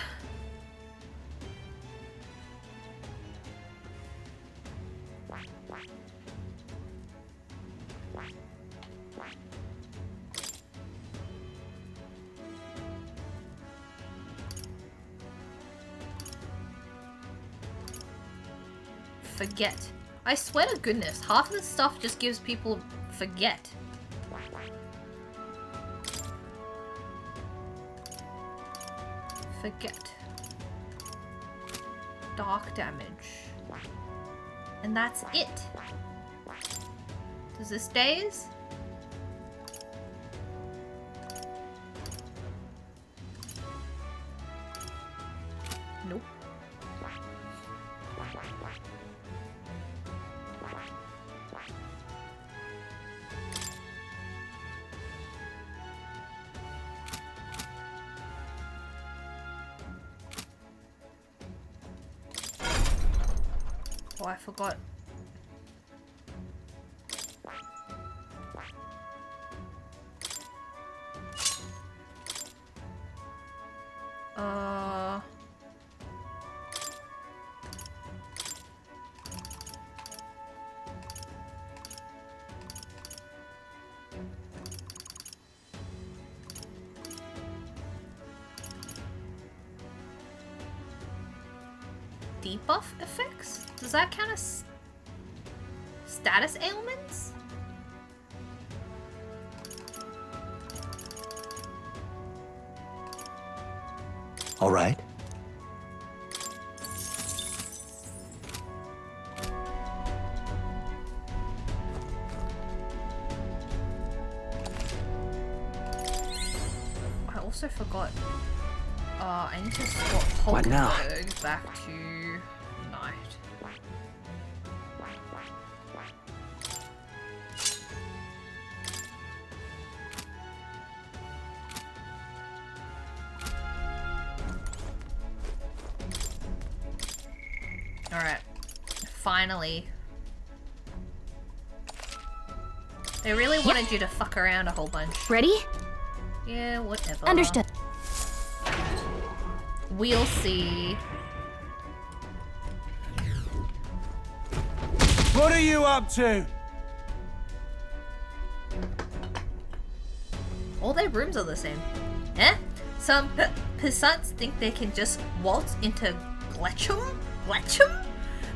Forget. I swear to goodness, half of this stuff just gives people forget. Forget. Dark damage. And that's it. Does this daze? Nope. Oh, I forgot. Debuff effects? Does that count as status ailments? All right. I also forgot. I need to swap What now? Hulkenberg back to Knight. Alright. Finally. They really wanted you to fuck around a whole bunch. Ready? Yeah, whatever. Understood. We'll see. What are you up to? All their rooms are the same. Eh? Some peasants think they can just waltz into Gletchum? Gletchum?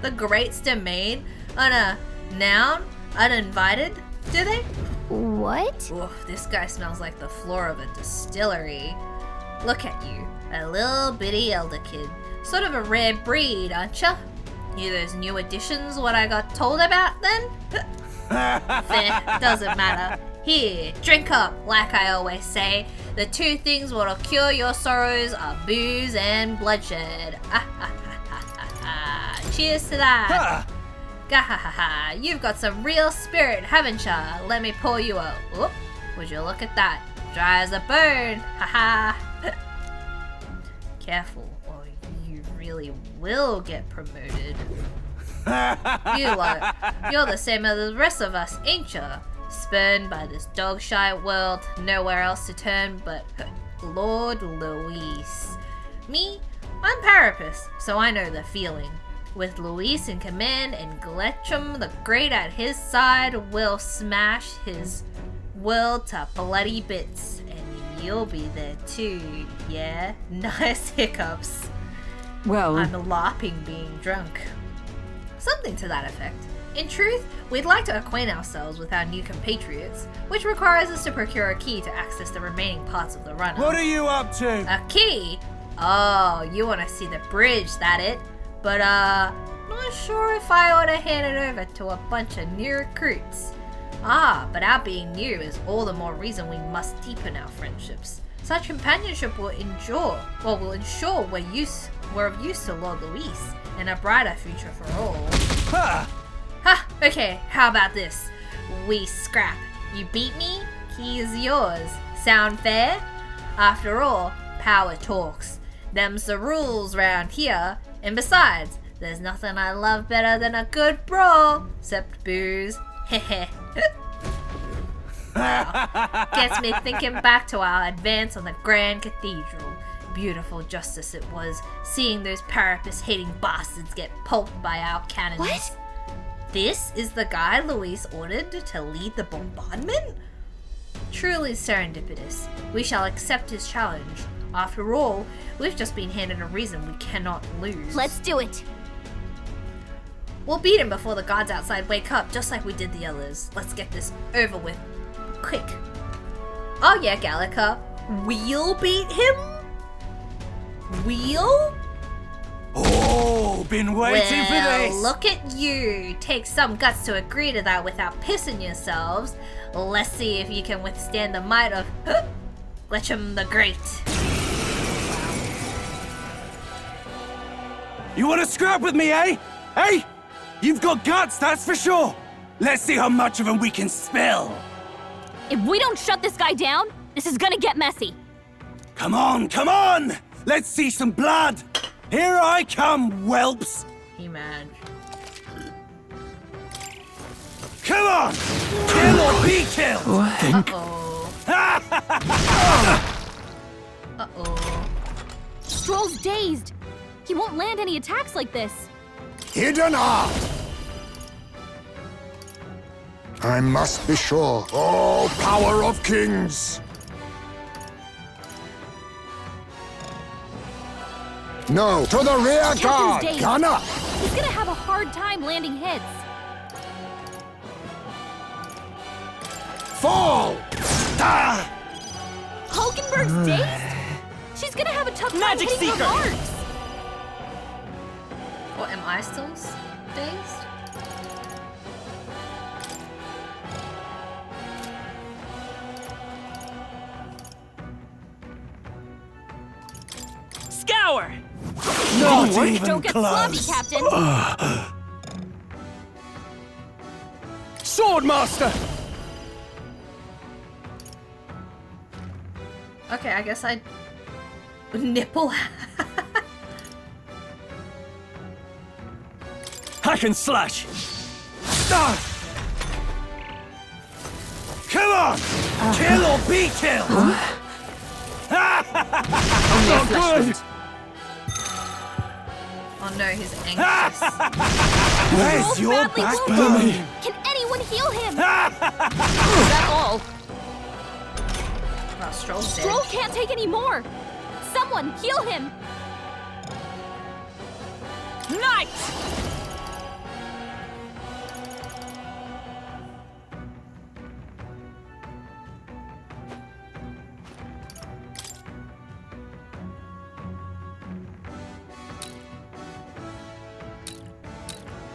The Great's domain on a noun uninvited? Do they? What? Oof, this guy smells like the floor of a distillery. Look at you, a little bitty elder kid. Sort of a rare breed, aren't ya? You those new additions what I got told about then? Fair, doesn't matter. Here, drink up, like I always say. The two things what'll cure your sorrows are booze and bloodshed. Cheers to that. Gahahaha, you've got some real spirit, haven't ya? Let me pour you a... Oop, would you look at that? Dry as a bone, haha. Careful, or you really will get promoted. You lot, you're the same as the rest of us, ain't ya? Spurned by this dog-shy world, nowhere else to turn but Lord Luis. Me, I'm Parapus, so I know the feeling. With Luis in command and Gletchum the Great at his side, we'll smash his world to bloody bits. And you'll be there too, yeah? Nice hiccups. Well, I'm LARPing being drunk. Something to that effect. In truth, we'd like to acquaint ourselves with our new compatriots, which requires us to procure a key to access the remaining parts of the runner. What are you up to? A key? Oh, you want to see the bridge, that it? But, not sure if I ought to hand it over to a bunch of new recruits. Ah, but our being new is all the more reason we must deepen our friendships. Such companionship will ensure we're of use to Lord Luis, and a brighter future for all. Ha! Ha! Okay, how about this? We scrap. You beat me, he's yours. Sound fair? After all, power talks. Them's the rules round here, and besides, there's nothing I love better than a good brawl, except booze. Heh. Wow. Gets me thinking back to our advance on the Grand Cathedral. Beautiful justice it was, seeing those Parapus-hating bastards get pulped by our cannons. What? This is the guy Luis ordered to lead the bombardment? Truly serendipitous. We shall accept his challenge. After all, we've just been handed a reason we cannot lose. Let's do it. We'll beat him before the guards outside wake up, just like we did the others. Let's get this over with. Quick. Oh yeah, Gallica. We'll beat him? We'll? Oh, been waiting for this. Look at you. Take some guts to agree to that without pissing yourselves. Let's see if you can withstand the might of Gletcham the Great. You want to scrap with me, eh? Hey? You've got guts, that's for sure. Let's see how much of them we can spill. If we don't shut this guy down, this is gonna get messy. Come on, come on! Let's see some blood. Here I come, whelps. He mad. Come on! Kill or be killed! Uh-oh. Uh-oh. Stroll's dazed. He won't land any attacks like this. Hidden art! I must be sure. Oh, power of kings! No, to the rear Captain's guard! dazed. Gunner! He's gonna have a hard time landing hits. Fall! Ah! Hulkenberg's dazed? She's gonna have a tough time Magic hitting Seeker. her marks. Or am I still dazed? Scour! Not even Don't get close. sloppy, Captain. Swordmaster! Okay, I guess I... Nipple. Hack and slash! Ah! Come on! Kill or be killed! Not good! Oh no, he's anxious. Where's Stroll's your badly backbone? wounded. Can anyone heal him? Is that all? Wow, Stroll's dead. Stroll can't take any more. Someone heal him. Knight!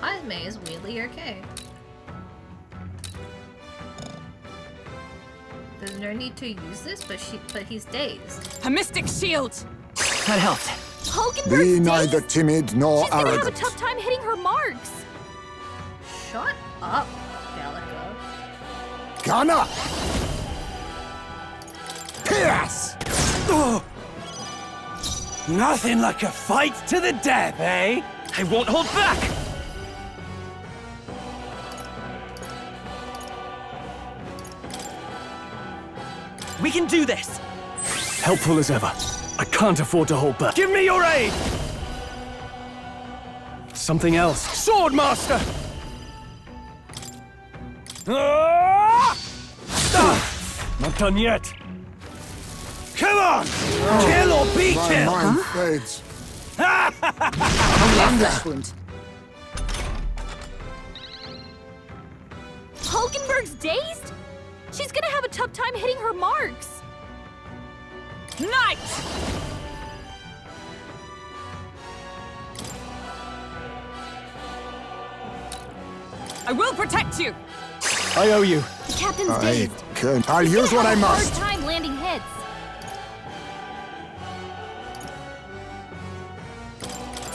Jaime is weirdly okay. There's no need to use this, but he's dazed. A mystic shield! That helped. Hulkenberg's Be dazed? neither timid nor She's gonna have a arrogant. tough time hitting her marks. Shut up, Gallica. Gunner! Pierce! Oh. Nothing like a fight to the death, eh? I won't hold back! We can do this! Helpful as ever. I can't afford to hold back. Give me your aid! Something else. Swordmaster! Ah! Ah! Not done yet. Come on! Kill or be My killed! mind fades. Hulkenberg's dazed? She's gonna have a tough time hitting her marks. Knight! I will protect you! I owe you. The captain's I dazed. can't. I'll He's use gonna what I have a must. hard time landing hits.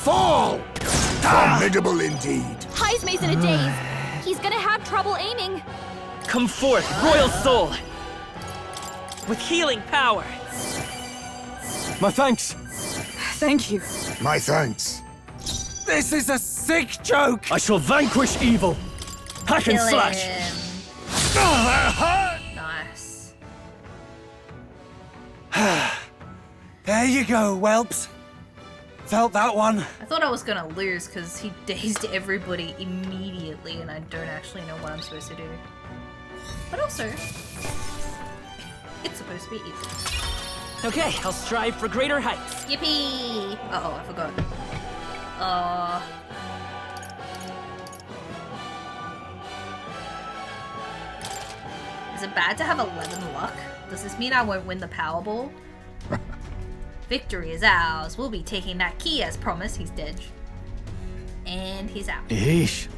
Fall! Formidable indeed. Highsmay's in a daze. He's gonna have trouble aiming. Come forth, royal soul! With healing power! My thanks. Thank you. My thanks. This is a sick joke. I shall vanquish evil! Hack and Kill slash! him. Oh, that hurt. Nice. There you go, whelps. Felt that one. I thought I was gonna lose because he dazed everybody immediately and I don't actually know what I'm supposed to do. But also, it's supposed to be easy. Okay, I'll strive for greater heights. Yippee! Uh-oh, I forgot. Is it bad to have 11 luck? Does this mean I won't win the Powerball? Victory is ours. We'll be taking that key as promised. He's dead. And he's out. Yeesh.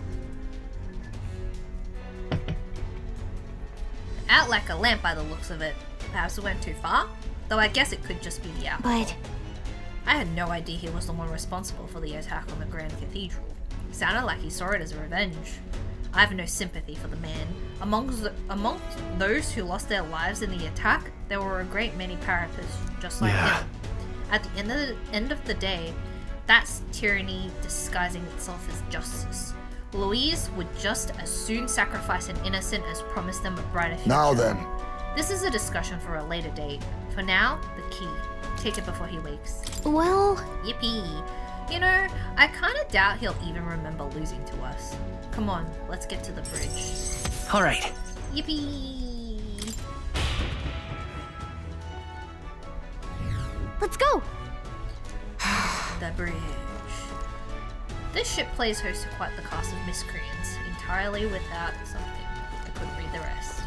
Out like a lamp by the looks of it. Perhaps it went too far? Though I guess it could just be the owl. But I had no idea he was the one responsible for the attack on the Grand Cathedral. He sounded like he saw it as a revenge. I have no sympathy for the man. Amongst those who lost their lives in the attack, there were a great many parapets just like him. At the end of the day, that's tyranny disguising itself as justice. Louise would just as soon sacrifice an innocent as promise them a brighter future. Now then. This is a discussion for a later date. For now, the key. Take it before he wakes. well, Yippee! You know, I kinda doubt he'll even remember losing to us. Come on, let's get to the bridge. Alright. Yippee! let's go. The bridge. This ship plays host to quite the cast of miscreants, entirely without something. I couldn't read the rest.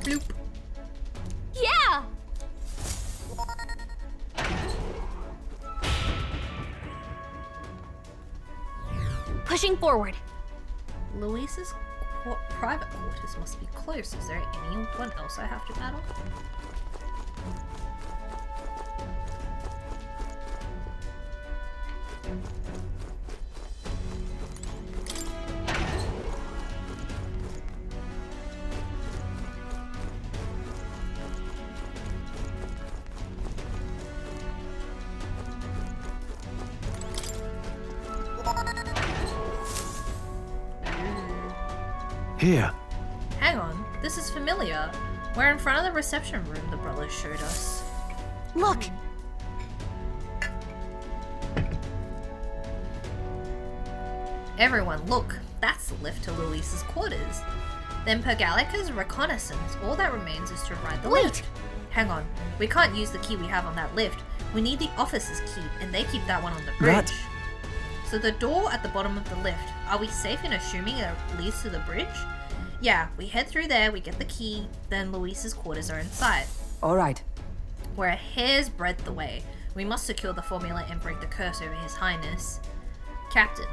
Bloop. Yeah. Pushing forward. Louise's private quarters must be close. Is there anyone else I have to battle? Here. Hang on, this is familiar. We're in front of the reception room the brothers showed us. Look. Everyone, look! That's the lift to Louise's quarters. Then per Gallica's reconnaissance, all that remains is to ride the lift. Hang on, we can't use the key we have on that lift. We need the officer's key, and they keep that one on the bridge. That- So the door at the bottom of the lift, are we safe in assuming it leads to the bridge? Yeah, we head through there, we get the key, then Louise's quarters are in sight. Alright. We're a hair's breadth away. We must secure the formula and break the curse over His Highness. Captain,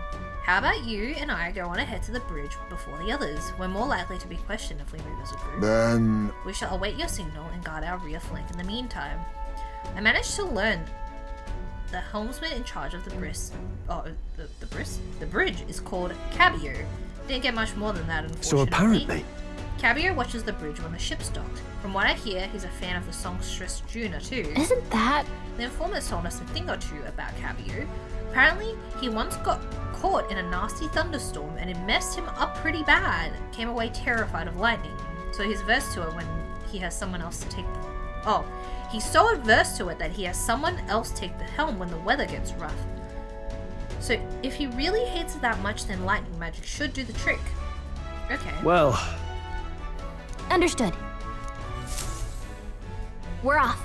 how about you and I go on ahead to the bridge before the others? We're more likely to be questioned if we move as a group. Then We shall await your signal and guard our rear flank in the meantime. I managed to learn the helmsman in charge of the bridge is called Cabio. Didn't get much more than that, unfortunately. So apparently, Cabio watches the bridge when the ship's docked. From what I hear, he's a fan of the songstress Juna too. Isn't that? The informers told us a thing or two about Cabio. Apparently, he once got caught in a nasty thunderstorm and it messed him up pretty bad. Came away terrified of lightning. So he's averse to it when he has someone else to take he's so averse to it that he has someone else take the helm when the weather gets rough. So if he really hates it that much, then lightning magic should do the trick. Okay. well, Understood. We're off.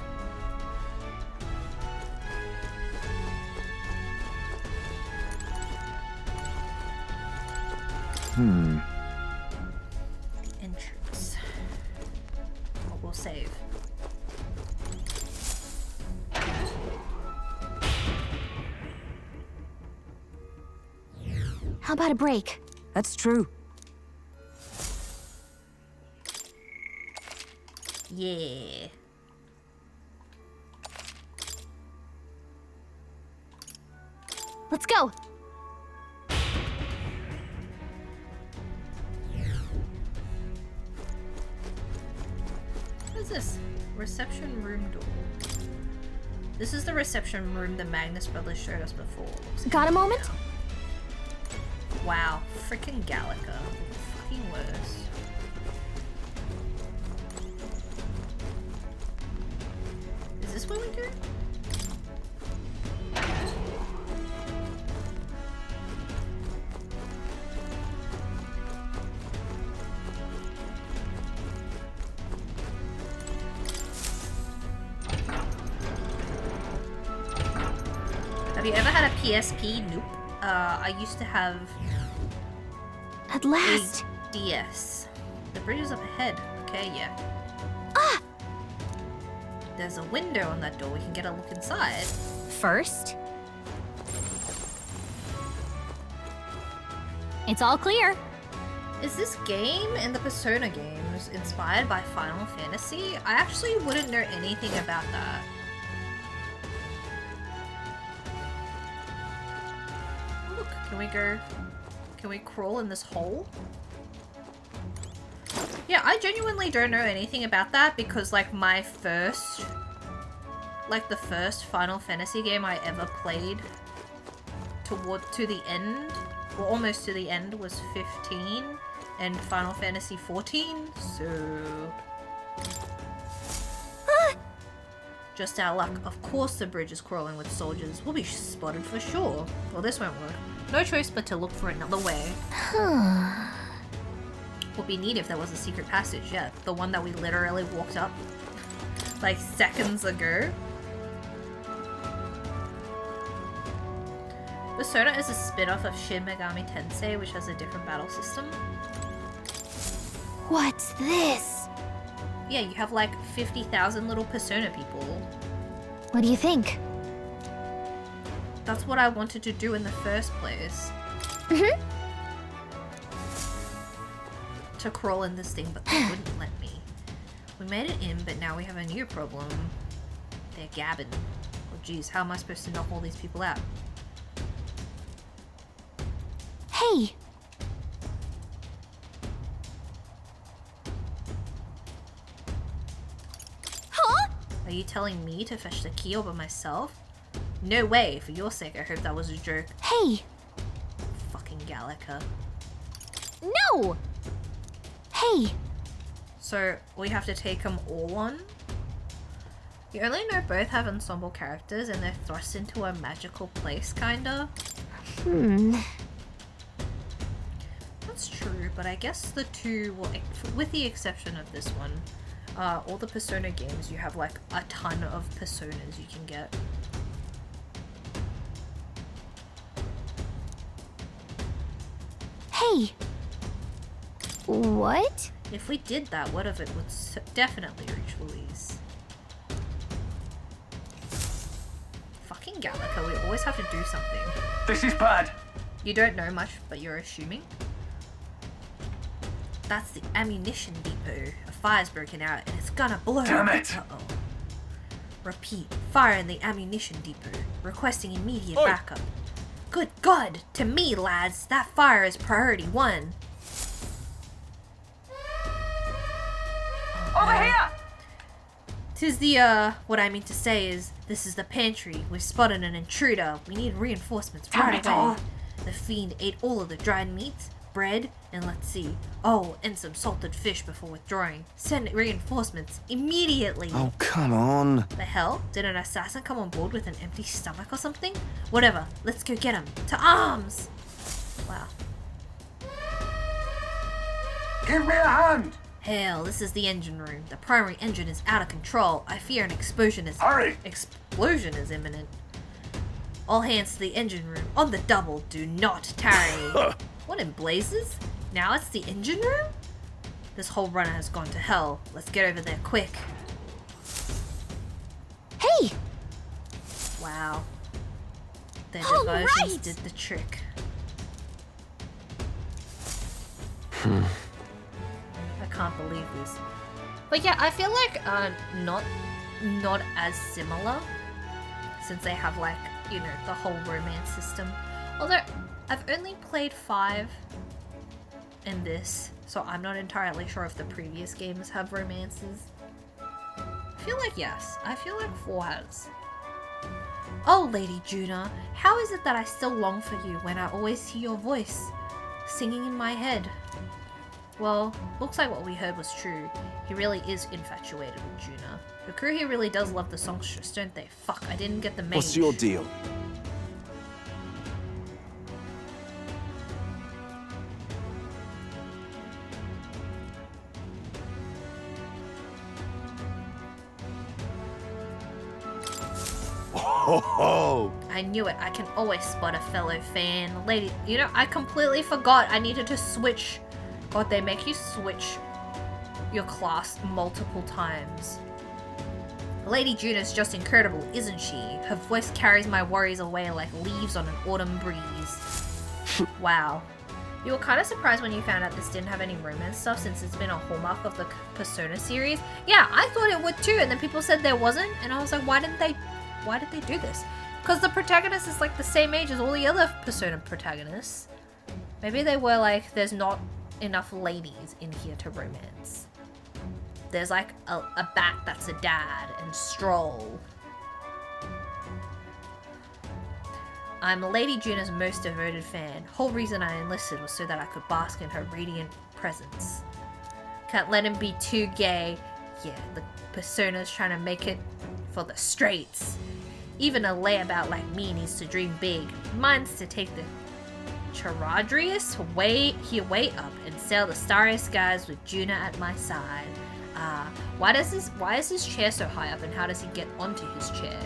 Entrance. What we'll save. How about a break? That's true. Yeah. Let's go. What is this? Reception room door. This is the reception room the Magnus brothers showed us before. Looks like Got a moment? wow, freaking Gallica. Fucking worst. Is this where we go? Have you ever had a PSP? Nope. I used to have At last. a DS. The bridge is up ahead. Okay, yeah. Ah! There's a window on that door. We can get a look inside. First. It's all clear. Is this game and the Persona games inspired by Final Fantasy? I actually wouldn't know anything about that. Look, can we crawl in this hole? Yeah, I genuinely don't know anything about that because like the first Final Fantasy game I ever played to the end, or almost to the end, was 15 and Final Fantasy 14, so just our luck. Of course the bridge is crawling with soldiers. We'll be spotted for sure. Well, this won't work. No choice but to look for another way. Would be neat if there was a secret passage, yeah. The one that we literally walked up like seconds ago. Persona is a spin-off of Shin Megami Tensei, which has a different battle system. What's this? Yeah, you have like 50,000 little Persona people. What do you think? That's what I wanted to do in the first place. Mm-hmm. To crawl in this thing, but they wouldn't let me. We made it in, but now we have a new problem. They're gabbing. Oh geez, how am I supposed to knock all these people out? Hey! Huh? Are you telling me to fetch the key all by myself? No way, for your sake I hope that was a joke. Hey! Fucking Gallica. No! Hey! So, we have to take them all on? You only know both have ensemble characters and they're thrust into a magical place, kinda? That's true, but I guess the two, well, with the exception of this one, all the Persona games, you have like a ton of Personas you can get. Hey! What? If we did that, what if it would definitely reach Louise? Fucking Gallica, we always have to do something. This is bad. You don't know much, but you're assuming? That's the ammunition depot. A fire's broken out and it's gonna blow. Damn it! Uh-oh. Repeat, fire in the ammunition depot. Requesting immediate Oi. backup. Good God! To me, lads, that fire is priority 1. Over here! Tis the, what I mean to say is, this is the pantry. We've spotted an intruder. We need reinforcements Damn right it away. all. The fiend ate all of the dried meats, bread, and let's see. Oh, and some salted fish before withdrawing. Send reinforcements immediately. Oh, come on. The hell? Did an assassin come on board with an empty stomach or something? Whatever. Let's go get him. To arms! Wow. Give me a hand. Hell, this is the engine room. The primary engine is out of control. I fear an explosion is imminent. All hands to the engine room. On the double. Do not tarry. What in blazes? Now it's the engine room? This whole runner has gone to hell. Let's get over there quick. Hey! Wow. Their All diversions right. did the trick. I can't believe this. But yeah, I feel like not as similar, since they have like, you know, the whole romance system. Although I've only played 5 in this, so I'm not entirely sure if the previous games have romances. I feel like yes. I feel like 4 has. Oh, Lady Juna, how is it that I still long for you when I always hear your voice singing in my head? Well, looks like what we heard was true. He really is infatuated with Juna. The crew here really does love the songstress, don't they? Fuck, I didn't get the message. What's your deal? Oh, I knew it. I can always spot a fellow fan. Lady, you know, I completely forgot I needed to switch. God, they make you switch your class multiple times. Lady Juna's just incredible, isn't she? Her voice carries my worries away like leaves on an autumn breeze. Wow. You were kind of surprised when you found out this didn't have any romance stuff since it's been a hallmark of the Persona series. Yeah, I thought it would too, and then people said there wasn't, and I was like, why did they do this? Because the protagonist is like the same age as all the other Persona protagonists. Maybe they were like, there's not enough ladies in here to romance. There's like a bat that's a dad, and Stroll. I'm Lady Juna's most devoted fan. Whole reason I enlisted was so that I could bask in her radiant presence. Can't let him be too gay. Yeah, the Persona's trying to make it for the straights. Even a layabout like me needs to dream big. Mine's to take the Charadrius way up and sail the starry skies with Juna at my side. Why is his chair so high up, and how does he get onto his chair?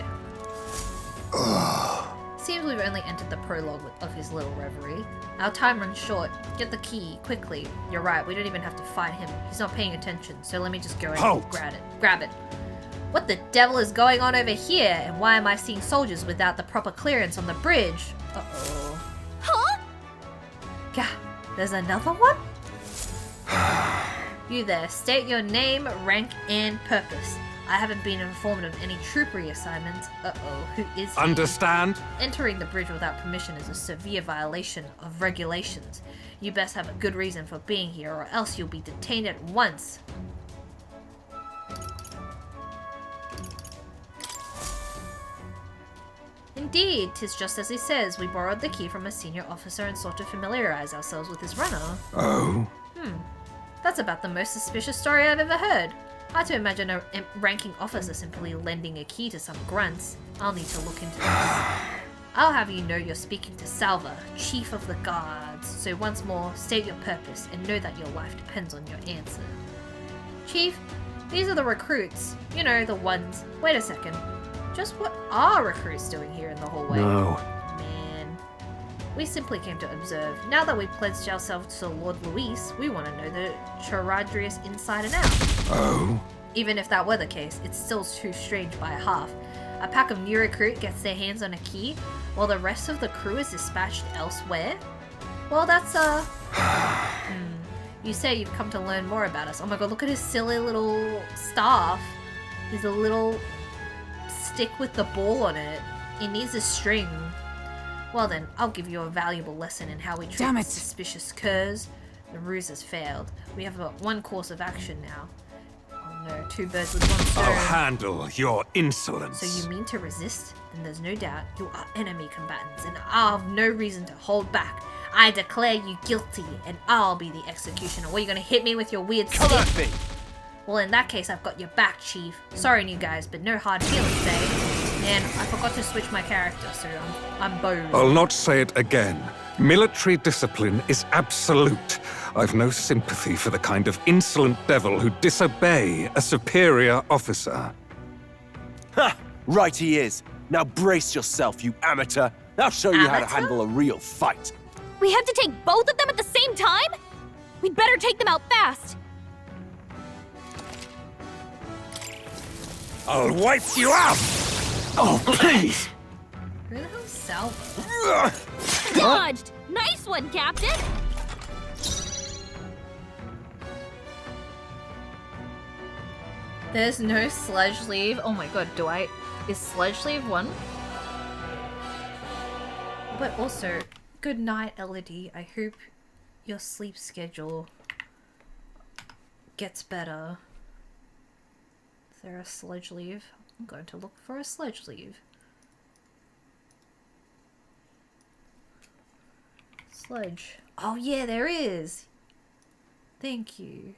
Seems we've only entered the prologue of his little reverie. Our time runs short. Get the key, quickly. You're right, we don't even have to fight him. He's not paying attention, so let me just go and grab it. What the devil is going on over here? And why am I seeing soldiers without the proper clearance on the bridge? Uh-oh. Huh? Gah, there's another one? You there, state your name, rank, and purpose. I haven't been informed of any troop reassignments. Uh-oh, who is he? understand? Entering the bridge without permission is a severe violation of regulations. You best have a good reason for being here, or else you'll be detained at once. Indeed, 'tis just as he says. We borrowed the key from a senior officer and sought to familiarize ourselves with his runner. Oh? That's about the most suspicious story I've ever heard. Hard to imagine a ranking officer simply lending a key to some grunts. I'll need to look into this. I'll have you know you're speaking to Salva, Chief of the Guards. So once more, state your purpose and know that your life depends on your answer. Chief, these are the recruits. You know, the ones. Wait a second. Just what are recruits doing here in the hallway? No. Man. We simply came to observe. Now that we pledged ourselves to Lord Luis, we want to know the Charadrius inside and out. Oh? Even if that were the case, it's still too strange by half. A pack of new recruit gets their hands on a key, while the rest of the crew is dispatched elsewhere? Well, that's, You say you've come to learn more about us. Oh my god, look at his silly little staff. He's a little stick with the ball on it. It needs a string. Well then, I'll give you a valuable lesson in how we treat suspicious curs. The ruse has failed. We have one course of action now. Oh no, 2 birds with 1 stone. I'll handle your insolence. So you mean to resist? Then there's no doubt you are enemy combatants, and I'll have no reason to hold back. I declare you guilty, and I'll be the executioner. What, are you gonna hit me with your weird stick? Come at me! Well, in that case, I've got your back, Chief. Sorry, new guys, but no hard feelings, eh? Man, I forgot to switch my character, so I'm Bose. I'll not say it again. Military discipline is absolute. I've no sympathy for the kind of insolent devil who disobey a superior officer. Ha! Right he is. Now brace yourself, you amateur. I'll show you how to Amateur? handle a real fight. We have to take both of them at the same time? We'd better take them out fast. I'll wipe you out! Oh, please! Who the hell's Salva? Dodged! Nice one, Captain! There's no sludge leave. Oh my god, is sludge leave one? But also, good night, Elodie. I hope your sleep schedule gets better. Is there a sludge leave? I'm going to look for a sludge leave. Sludge. Oh yeah, there is. Thank you.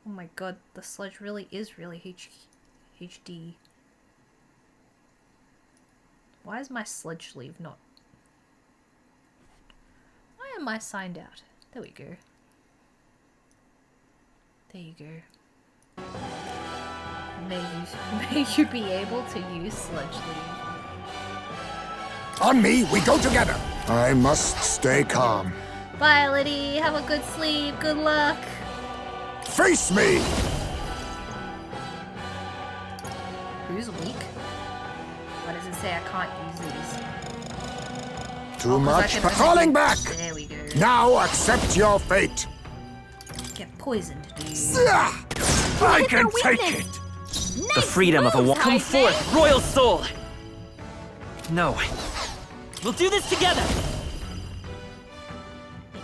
Oh my god, the sludge really is really HD. Why is my sludge sleeve not? Why am I signed out? There we go. There you go. May you be able to use sludge leave. On me, we go together. I must stay calm. Bye, Liddy. Have a good sleep. Good luck. Face me! Who's weak? Why does it say I can't use these? Too much. Falling back! There we go. Now accept your fate. Get poisoned, dude. I can take it! The freedom of a woman. Come forth, royal soul! No. We'll do this together!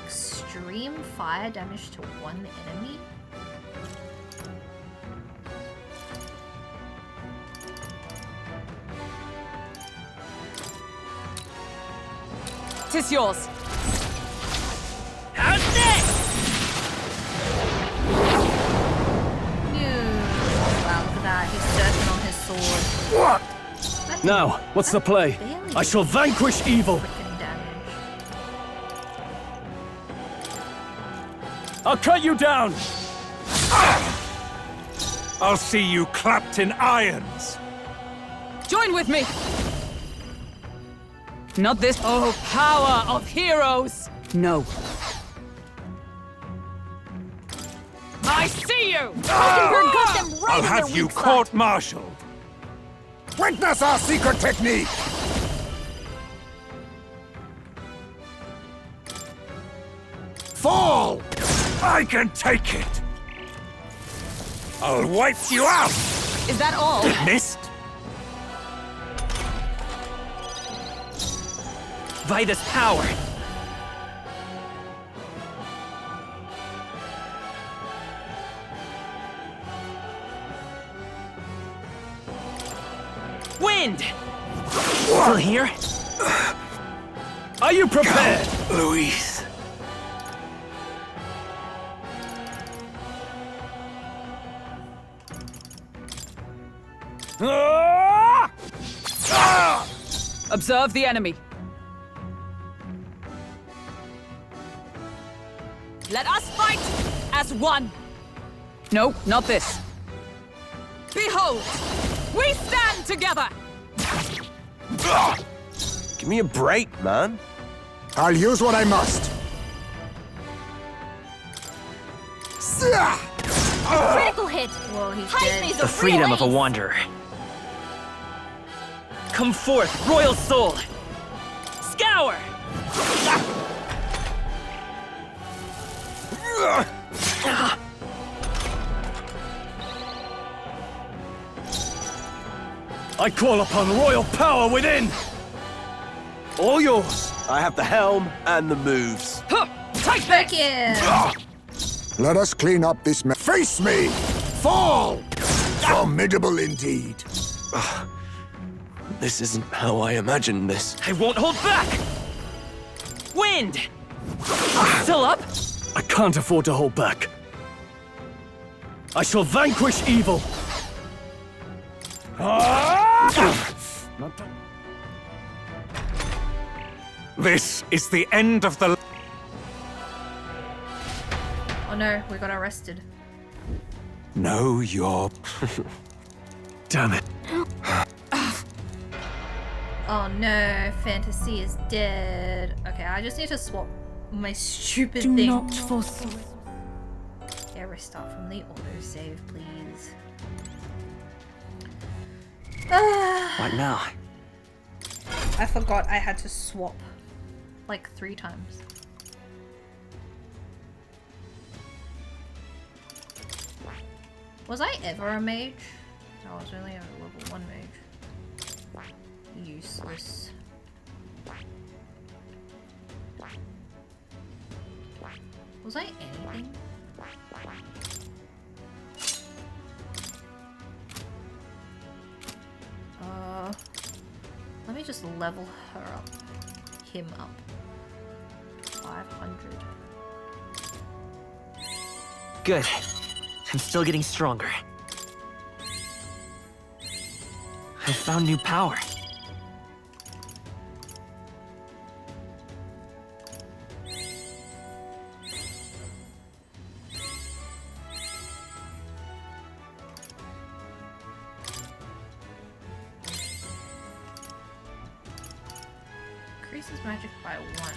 Extreme fire damage to one enemy? Tis yours. How's this? Wow, look at that. He's surfing on his sword. What? Now, what's the play? Barely I shall vanquish evil. freaking damage. I'll cut you down. I'll see you clapped in irons! Join with me. Not this. Oh, power of heroes! No. I see you! Got them right I'll in their have you weak spot. court-martialed! Witness our secret technique! Fall! I can take it! I'll wipe you out! Is that all? Missed? By this power. Wind! Still here? Are you prepared? Luis. Ah! Observe the enemy. Let us fight as one. No, not this. Behold, we stand together. Give me a break, man. I'll use what I must. Critical hit. Well, he's Hype dead. is The freedom of a wanderer. Come forth, royal soul! Scour! I call upon royal power within. All yours. I have the helm and the moves. Take Back this! in. Let us clean up this mess. Face me! Fall! Formidable indeed. This isn't how I imagined this. I won't hold back! Wind! Still up? I can't afford to hold back. I shall vanquish evil. This is the end of the... Oh no, we got arrested. Know your... Damn it. Oh no, Fantasy is dead. Okay, I just need to swap my stupid Do thing. not forsake. Yeah, restart from the autosave, please. Right now. I forgot I had to swap like 3 times. Was I ever a mage? No, I was only a level 1 mage. Useless. Was I anything? Let me just level her up. Him up. 500. Good. I'm still getting stronger. I found new power. Increases magic by 1.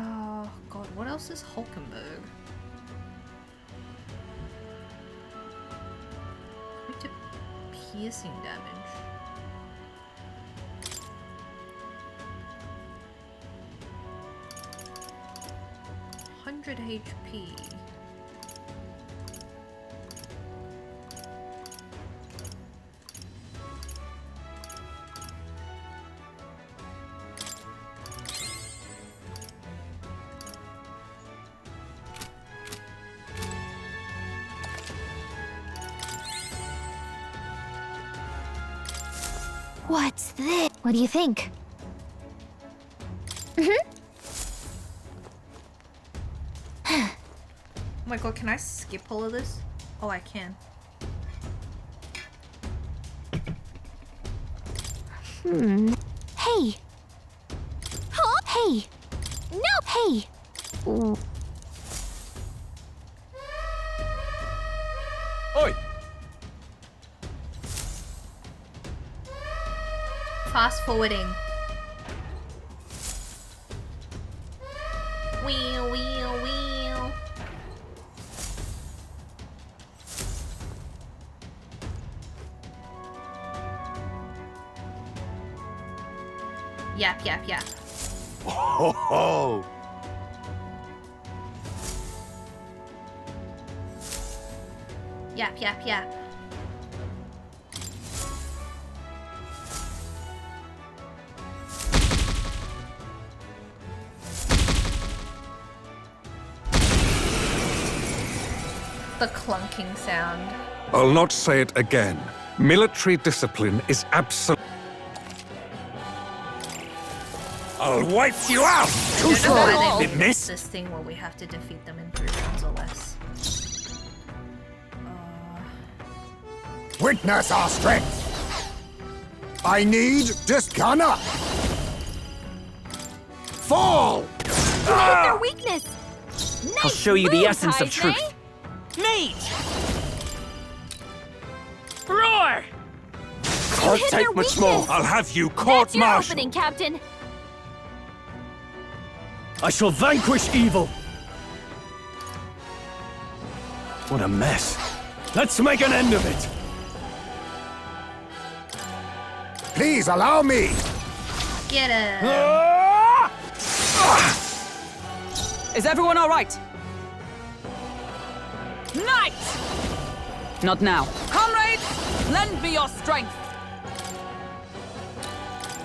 Oh god, what else is Hulkenberg? Quick to piercing damage. HP. What's this? What do you think? Oh my god, can I skip all of this? Oh, I can. Hey! Huh? Hey! No! Hey! Ooh. Oi! Fast forwarding. Wheel, wheel, wheel. Yap, yap, yap. Ho ho! Yap, yap, yap. The clunking sound. I'll not say it again. Military discipline is absolute. I'll wipe you out! Too I don't know why slow! they It made missed. this thing where we have to defeat them in 3 rounds or less. Witness our strength! I need this gunner! Fall! Their weakness! I'll show you the essence of truth. Mage! Roar! Can't hit take their much more. weakness. I'll have you That's your court-martialed. opening, Captain! I shall vanquish evil! What a mess. Let's make an end of it! Please allow me! Get it. Is everyone all right? Knight! Not now. Comrades, lend me your strength.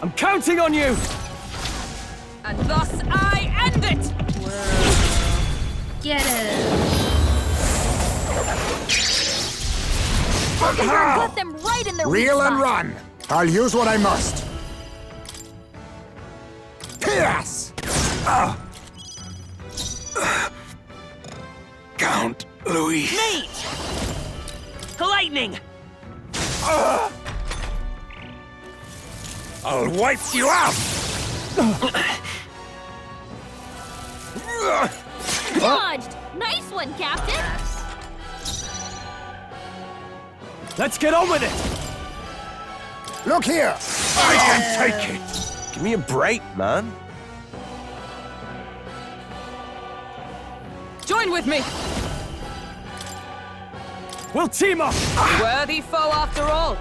I'm counting on you! And thus I end it! Get it. Got them right in their weak Reel and spot. run! I'll use what I must. Pierce! Count Louis. Mage! Lightning! I'll wipe you out! Dodged! Nice one, Captain! Let's get on with it! Look here! I can take it! Give me a break, man. Join with me! We'll team up! Worthy foe after all!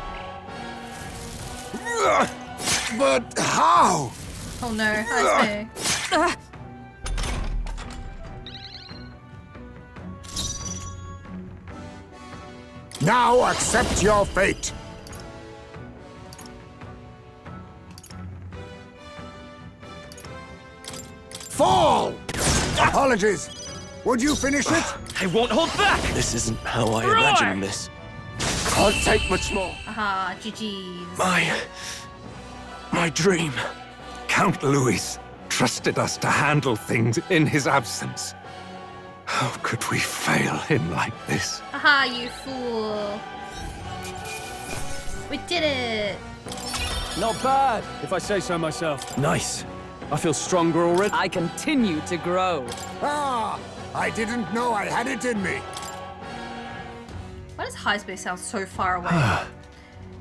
But how? Oh no, I see. Now accept your fate. Fall! Apologies. Would you finish it? I won't hold back! This isn't how I imagined this. Can't take much more. Aha, GG's. My dream. Count Louis trusted us to handle things in his absence. How could we fail him like this? Aha, you fool. We did it. Not bad, if I say so myself. Nice. I feel stronger already. I continue to grow. Ah! I didn't know I had it in me. Why does Highspace sound so far away?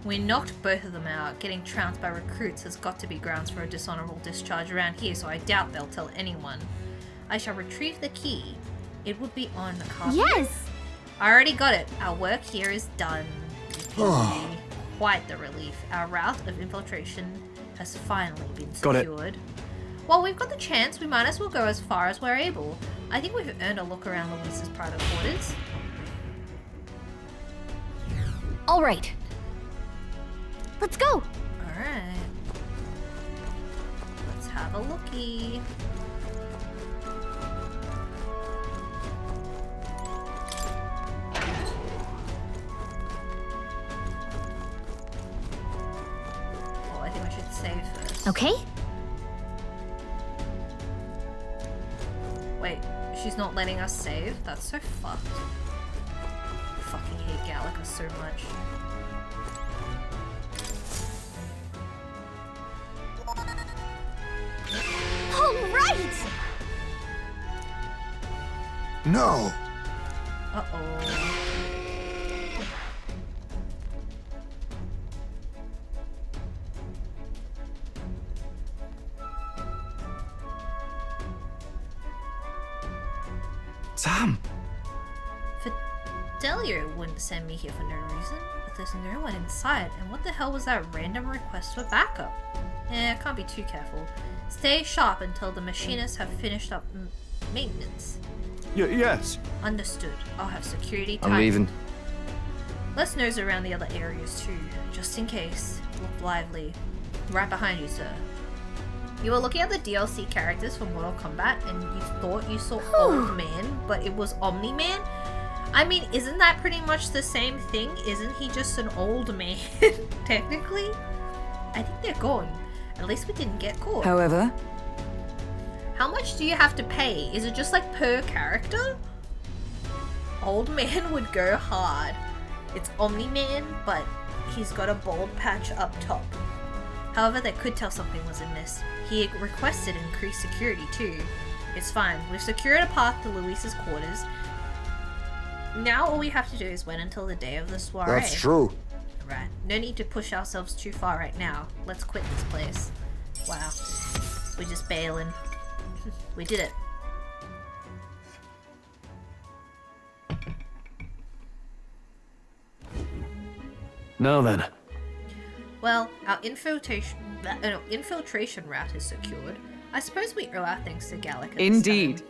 We knocked both of them out. Getting trounced by recruits has got to be grounds for a dishonorable discharge around here, so I doubt they'll tell anyone. I shall retrieve the key. It would be on the carpet. Yes! I already got it. Our work here is done. Yippee. Quite the relief. Our route of infiltration has finally been Got it. secured. While we've got the chance, we might as well go as far as we're able. I think we've earned a look around Luis's private quarters. All right. Let's go. Alright. Let's have a looky. Oh, I think we should save first. Okay. Wait, she's not letting us save? That's so fucked. Fucking hate Gallica so much. All right! No. Uh-oh. Sam! Fidelio wouldn't send me here for no reason, but there's no one inside, and what the hell was that random request for backup? I can't be too careful. Stay sharp until the machinists have finished up maintenance. Yes. Understood. I'll have security I'm time. leaving. Let's nose around the other areas too, just in case. Look lively. Right behind you, sir. You were looking at the DLC characters for Mortal Kombat and you thought you saw Old Man, but it was Omni-Man? I mean, isn't that pretty much the same thing? Isn't he just an old man, technically? I think they're gone. At least we didn't get caught. However, How much do you have to pay? Is it just like per character? Old Man would go hard. It's Omni-Man, but he's got a bald patch up top. However, they could tell something was amiss. He requested increased security too. It's fine. We've secured a path to Luis's quarters. Now all we have to do is wait until the day of the soiree. That's true. Right. No need to push ourselves too far right now. Let's quit this place. Wow. We're just bailing. We did it. Now then. Well, our infiltration route is secured. I suppose we owe our thanks to Gallica this indeed. time.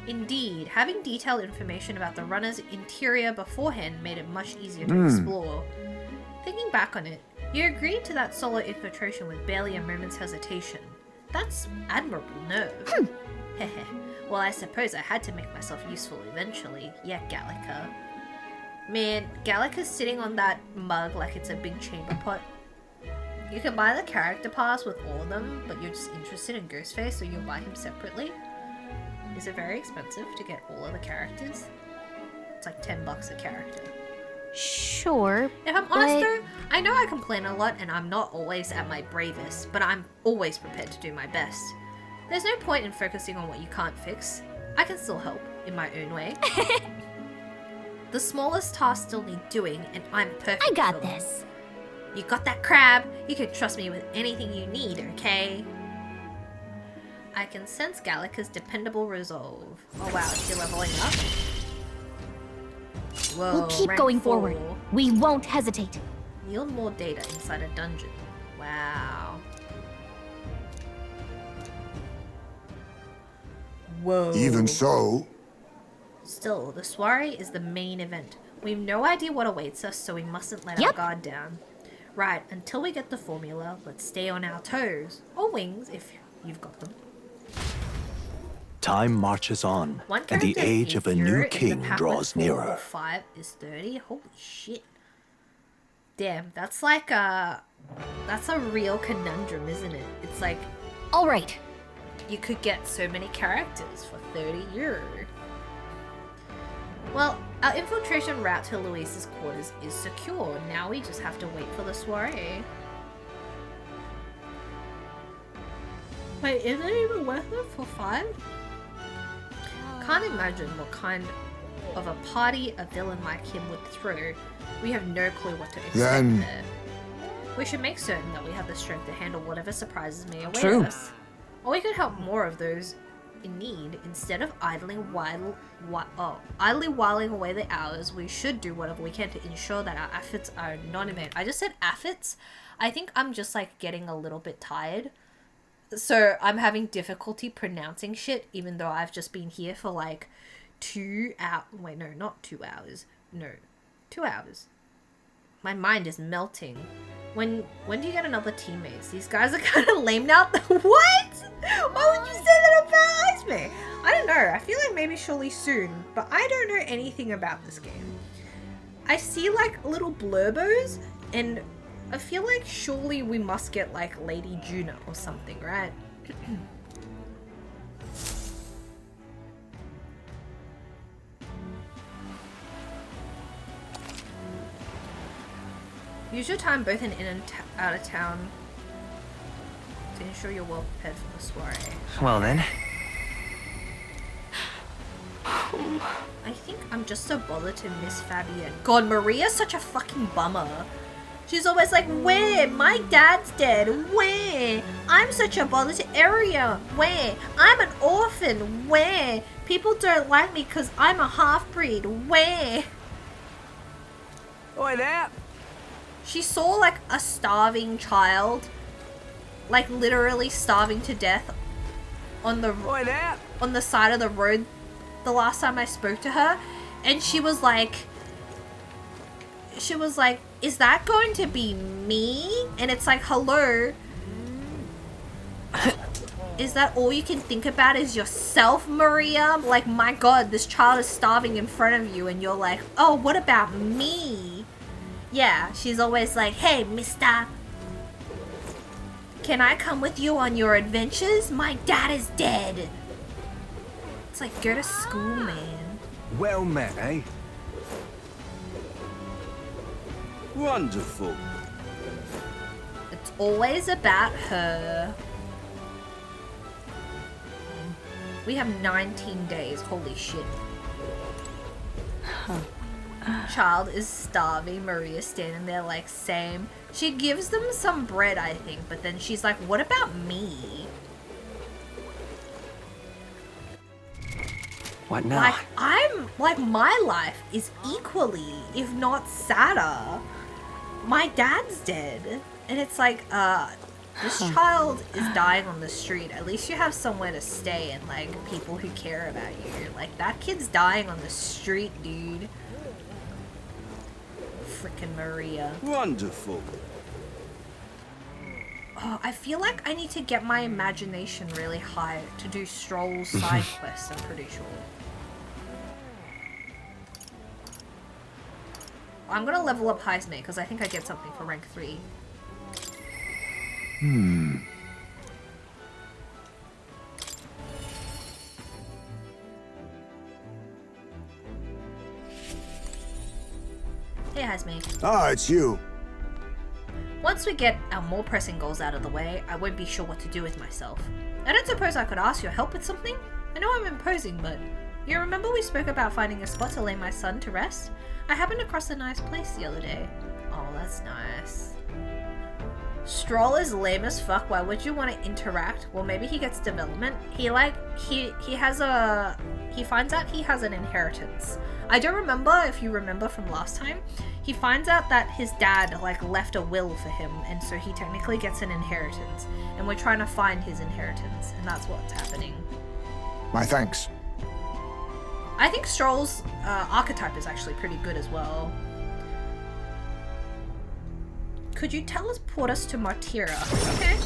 Indeed, having detailed information about the runner's interior beforehand made it much easier to explore. Thinking back on it, you agreed to that solo infiltration with barely a moment's hesitation. That's admirable nerve. Heh. Well, I suppose I had to make myself useful eventually. Yeah, Gallica. Man, Gallica's sitting on that mug like it's a big chamber pot. You can buy the character pass with all of them, but you're just interested in Ghostface, so you'll buy him separately. Is it very expensive to get all of the characters? It's like $10 a character. Sure, If I'm honest but- though, I know I complain a lot and I'm not always at my bravest, but I'm always prepared to do my best. There's no point in focusing on what you can't fix. I can still help, in my own way. The smallest tasks still need doing, and I'm perfect I got for them. this. You got that, Crab? You can trust me with anything you need, okay? I can sense Gallica's dependable resolve. Oh wow, is she leveling up? Whoa, We'll keep rank going 4. forward. We won't hesitate. Yield more data inside a dungeon. Wow. Whoa. Even so, Still, the soiree is the main event. We've no idea what awaits us, so we mustn't let our Yep. guard down. Right, until we get the formula, let's stay on our toes. Or wings, if you've got them. Time marches on, One and the character age of a is new 0 and the king power draws is 4 or nearer. 5 is 30. Holy shit. Damn, that's like a... That's a real conundrum, isn't it? It's like, All right. you could get so many characters for 30 euros. Well, our infiltration route to Luis's quarters is secure. Now we just have to wait for the soiree. Wait, is it even worth it for 5? Can't imagine what kind of a party a villain like him would throw. We have no clue what to expect Then- there. We should make certain that we have the strength to handle whatever surprises may await True. us. Or we could help more of those in need. Instead of idly whiling away the hours, we should do whatever we can to ensure that our efforts are not in vain. I just said efforts. I think I'm just like getting a little bit tired. So I'm having difficulty pronouncing shit, even though I've just been here for like 2 hours. Wait, no, not 2 hours. No, 2 hours. My mind is melting. When do you get another teammates? These guys are kind of lame now. What? Why would you say that about Iceman? I don't know. I feel like maybe surely soon, but I don't know anything about this game. I see like little blurbos, and I feel like surely we must get like Lady Juna or something, right? Use your time both in and out of town to ensure you're well prepared for the soiree. Well then. I think I'm just so bothered to miss Fabienne. God, Maria's such a fucking bummer. She's always like, where? My dad's dead. Where? I'm such a bother to Aria. Where? I'm an orphan. Where? People don't like me because I'm a half-breed. Where? Oi there! She saw like a starving child, like literally starving to death on Oi there! the side of the road the last time I spoke to her, and she was like, is that going to be me? And it's like, hello, is that all you can think about is yourself, Maria? Like, my god, this child is starving in front of you and you're like, oh, what about me? Yeah, she's always like, hey, mister, can I come with you on your adventures? My dad is dead. It's like, go to school, man. Well met, eh? Wonderful. It's always about her. We have 19 days. Holy shit. Child is starving. Maria's standing there like, same. She gives them some bread, I think, but then she's like, what about me? What now? Like, my life is equally, if not sadder. My dad's dead. And it's like, this child is dying on the street. At least you have somewhere to stay and, like, people who care about you. Like, that kid's dying on the street, dude. Frickin' Maria. Wonderful. Oh, I feel like I need to get my imagination really high to do Stroll's side quests, I'm pretty sure. I'm gonna level up Heisman because I think I get something for rank 3. Hey, Hazme. Ah, it's you. Once we get our more pressing goals out of the way, I won't be sure what to do with myself. I don't suppose I could ask your help with something? I know I'm imposing, but you remember we spoke about finding a spot to lay my son to rest? I happened across a nice place the other day. Oh, that's nice. Stroll is lame as fuck. Why would you want to interact? Well, maybe he gets development. He finds out he has an inheritance. I don't remember if you remember from last time. He finds out that his dad left a will for him, and so he technically gets an inheritance. And we're trying to find his inheritance, and that's what's happening. My thanks. I think Stroll's archetype is actually pretty good as well. Could you teleport us to Martira? Okay.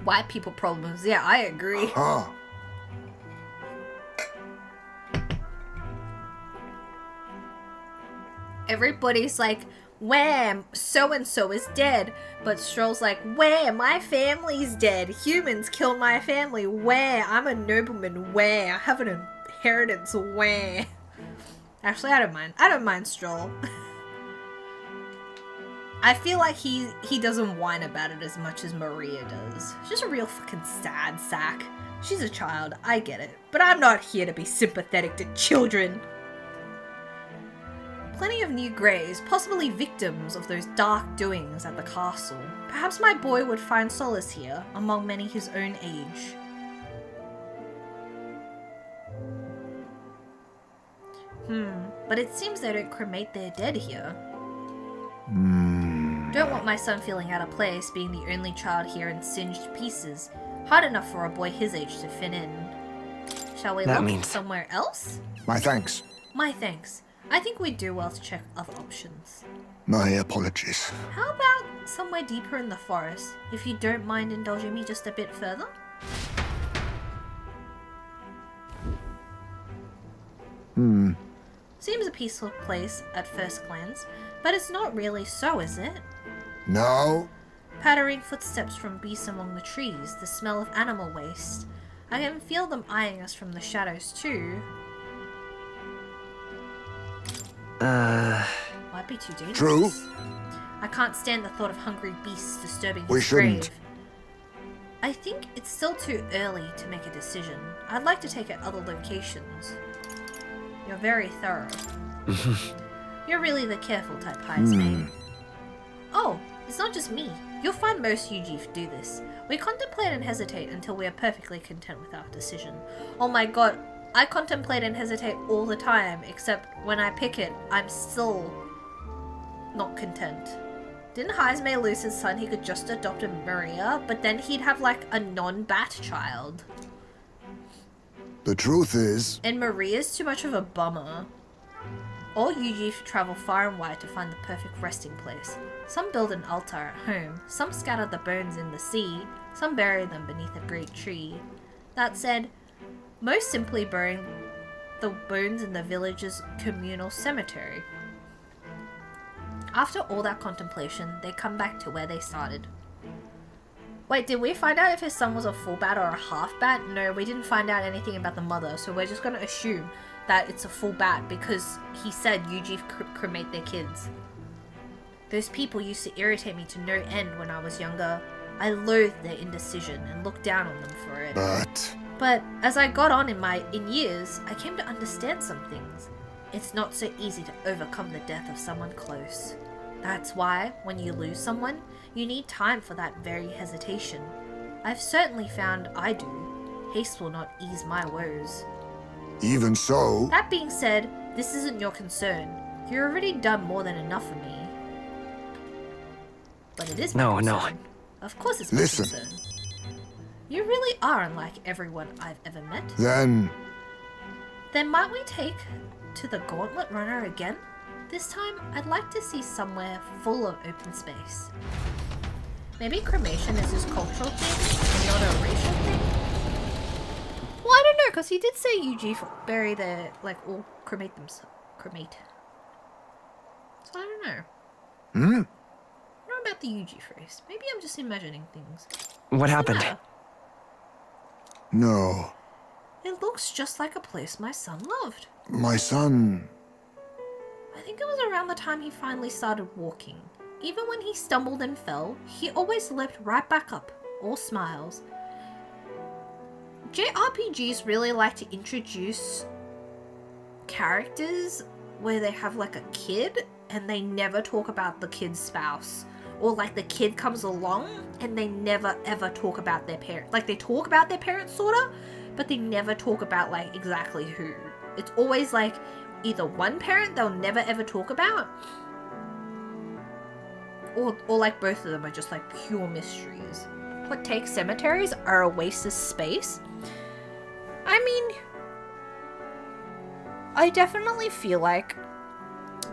White people problems. Yeah, I agree. Huh. Everybody's like, wham, so-and-so is dead. But Stroll's like, where? My family's dead. Humans killed my family. Where? I'm a nobleman. Where? I have an inheritance. Where? Actually, I don't mind. I don't mind Stroll. I feel like he doesn't whine about it as much as Maria does. She's a real fucking sad sack. She's a child, I get it. But I'm not here to be sympathetic to children. Plenty of new greys, possibly victims of those dark doings at the castle. Perhaps my boy would find solace here, among many his own age. But it seems they don't cremate their dead here. Don't want my son feeling out of place, being the only child here and singed to pieces. Hard enough for a boy his age to fit in. Shall we look somewhere else? My thanks. My thanks. I think we'd do well to check other options. My apologies. How about somewhere deeper in the forest, if you don't mind indulging me just a bit further? Seems a peaceful place at first glance, but it's not really so, is it? No. Pattering footsteps from beasts among the trees, the smell of animal waste. I can feel them eyeing us from the shadows too. Might be too dangerous. True. I can't stand the thought of hungry beasts disturbing We his shouldn't. grave. I think it's still too early to make a decision. I'd like to take it other locations. You're very thorough. You're really the careful type, Heisman. Oh, it's not just me. You'll find most UG do this. We contemplate and hesitate until we are perfectly content with our decision. Oh my god, I contemplate and hesitate all the time, except when I pick it, I'm still not content. Didn't Heisme lose his son? He could just adopt a Maria, but then he'd have a non-bat child. The truth is... And Maria's too much of a bummer. All UG travel far and wide to find the perfect resting place. Some build an altar at home, some scatter the bones in the sea, some bury them beneath a great tree. That said, most simply burying the bones in the village's communal cemetery. After all that contemplation, they come back to where they started. Wait, did we find out if his son was a full bat or a half bat? No, we didn't find out anything about the mother, so we're just going to assume that it's a full bat because he said UG cremate their kids. Those people used to irritate me to no end when I was younger. I loathed their indecision and looked down on them for it. But as I got on in years, I came to understand some things. It's not so easy to overcome the death of someone close. That's why, when you lose someone, you need time for that very hesitation. I've certainly found I do. Haste will not ease my woes. Even so... That being said, this isn't your concern. You've already done more than enough for me. But it is my concern. Of course it's my concern. You really are unlike everyone I've ever met. Then might we take to the Gauntlet Runner again? This time, I'd like to see somewhere full of open space. Maybe cremation is his cultural thing, not a racial thing? Well, I don't know, because he did say UG bury their, all cremate themselves. Cremate. So I don't know. I don't know about the UG phrase. Maybe I'm just imagining things. What happened? no. It looks just like a place my son loved. My son think it was around the time he finally started walking. Even when he stumbled and fell, he always leapt right back up, all smiles. JRPGs really like to introduce characters where they have like a kid and they never talk about the kid's spouse. Or like the kid comes along and they never ever talk about their parents. Like they talk about their parents sorta, but they never talk about like exactly who. It's always like either one parent they'll never ever talk about, or like both of them are just like pure mysteries. What takes cemeteries are a waste of space. I mean, I definitely feel like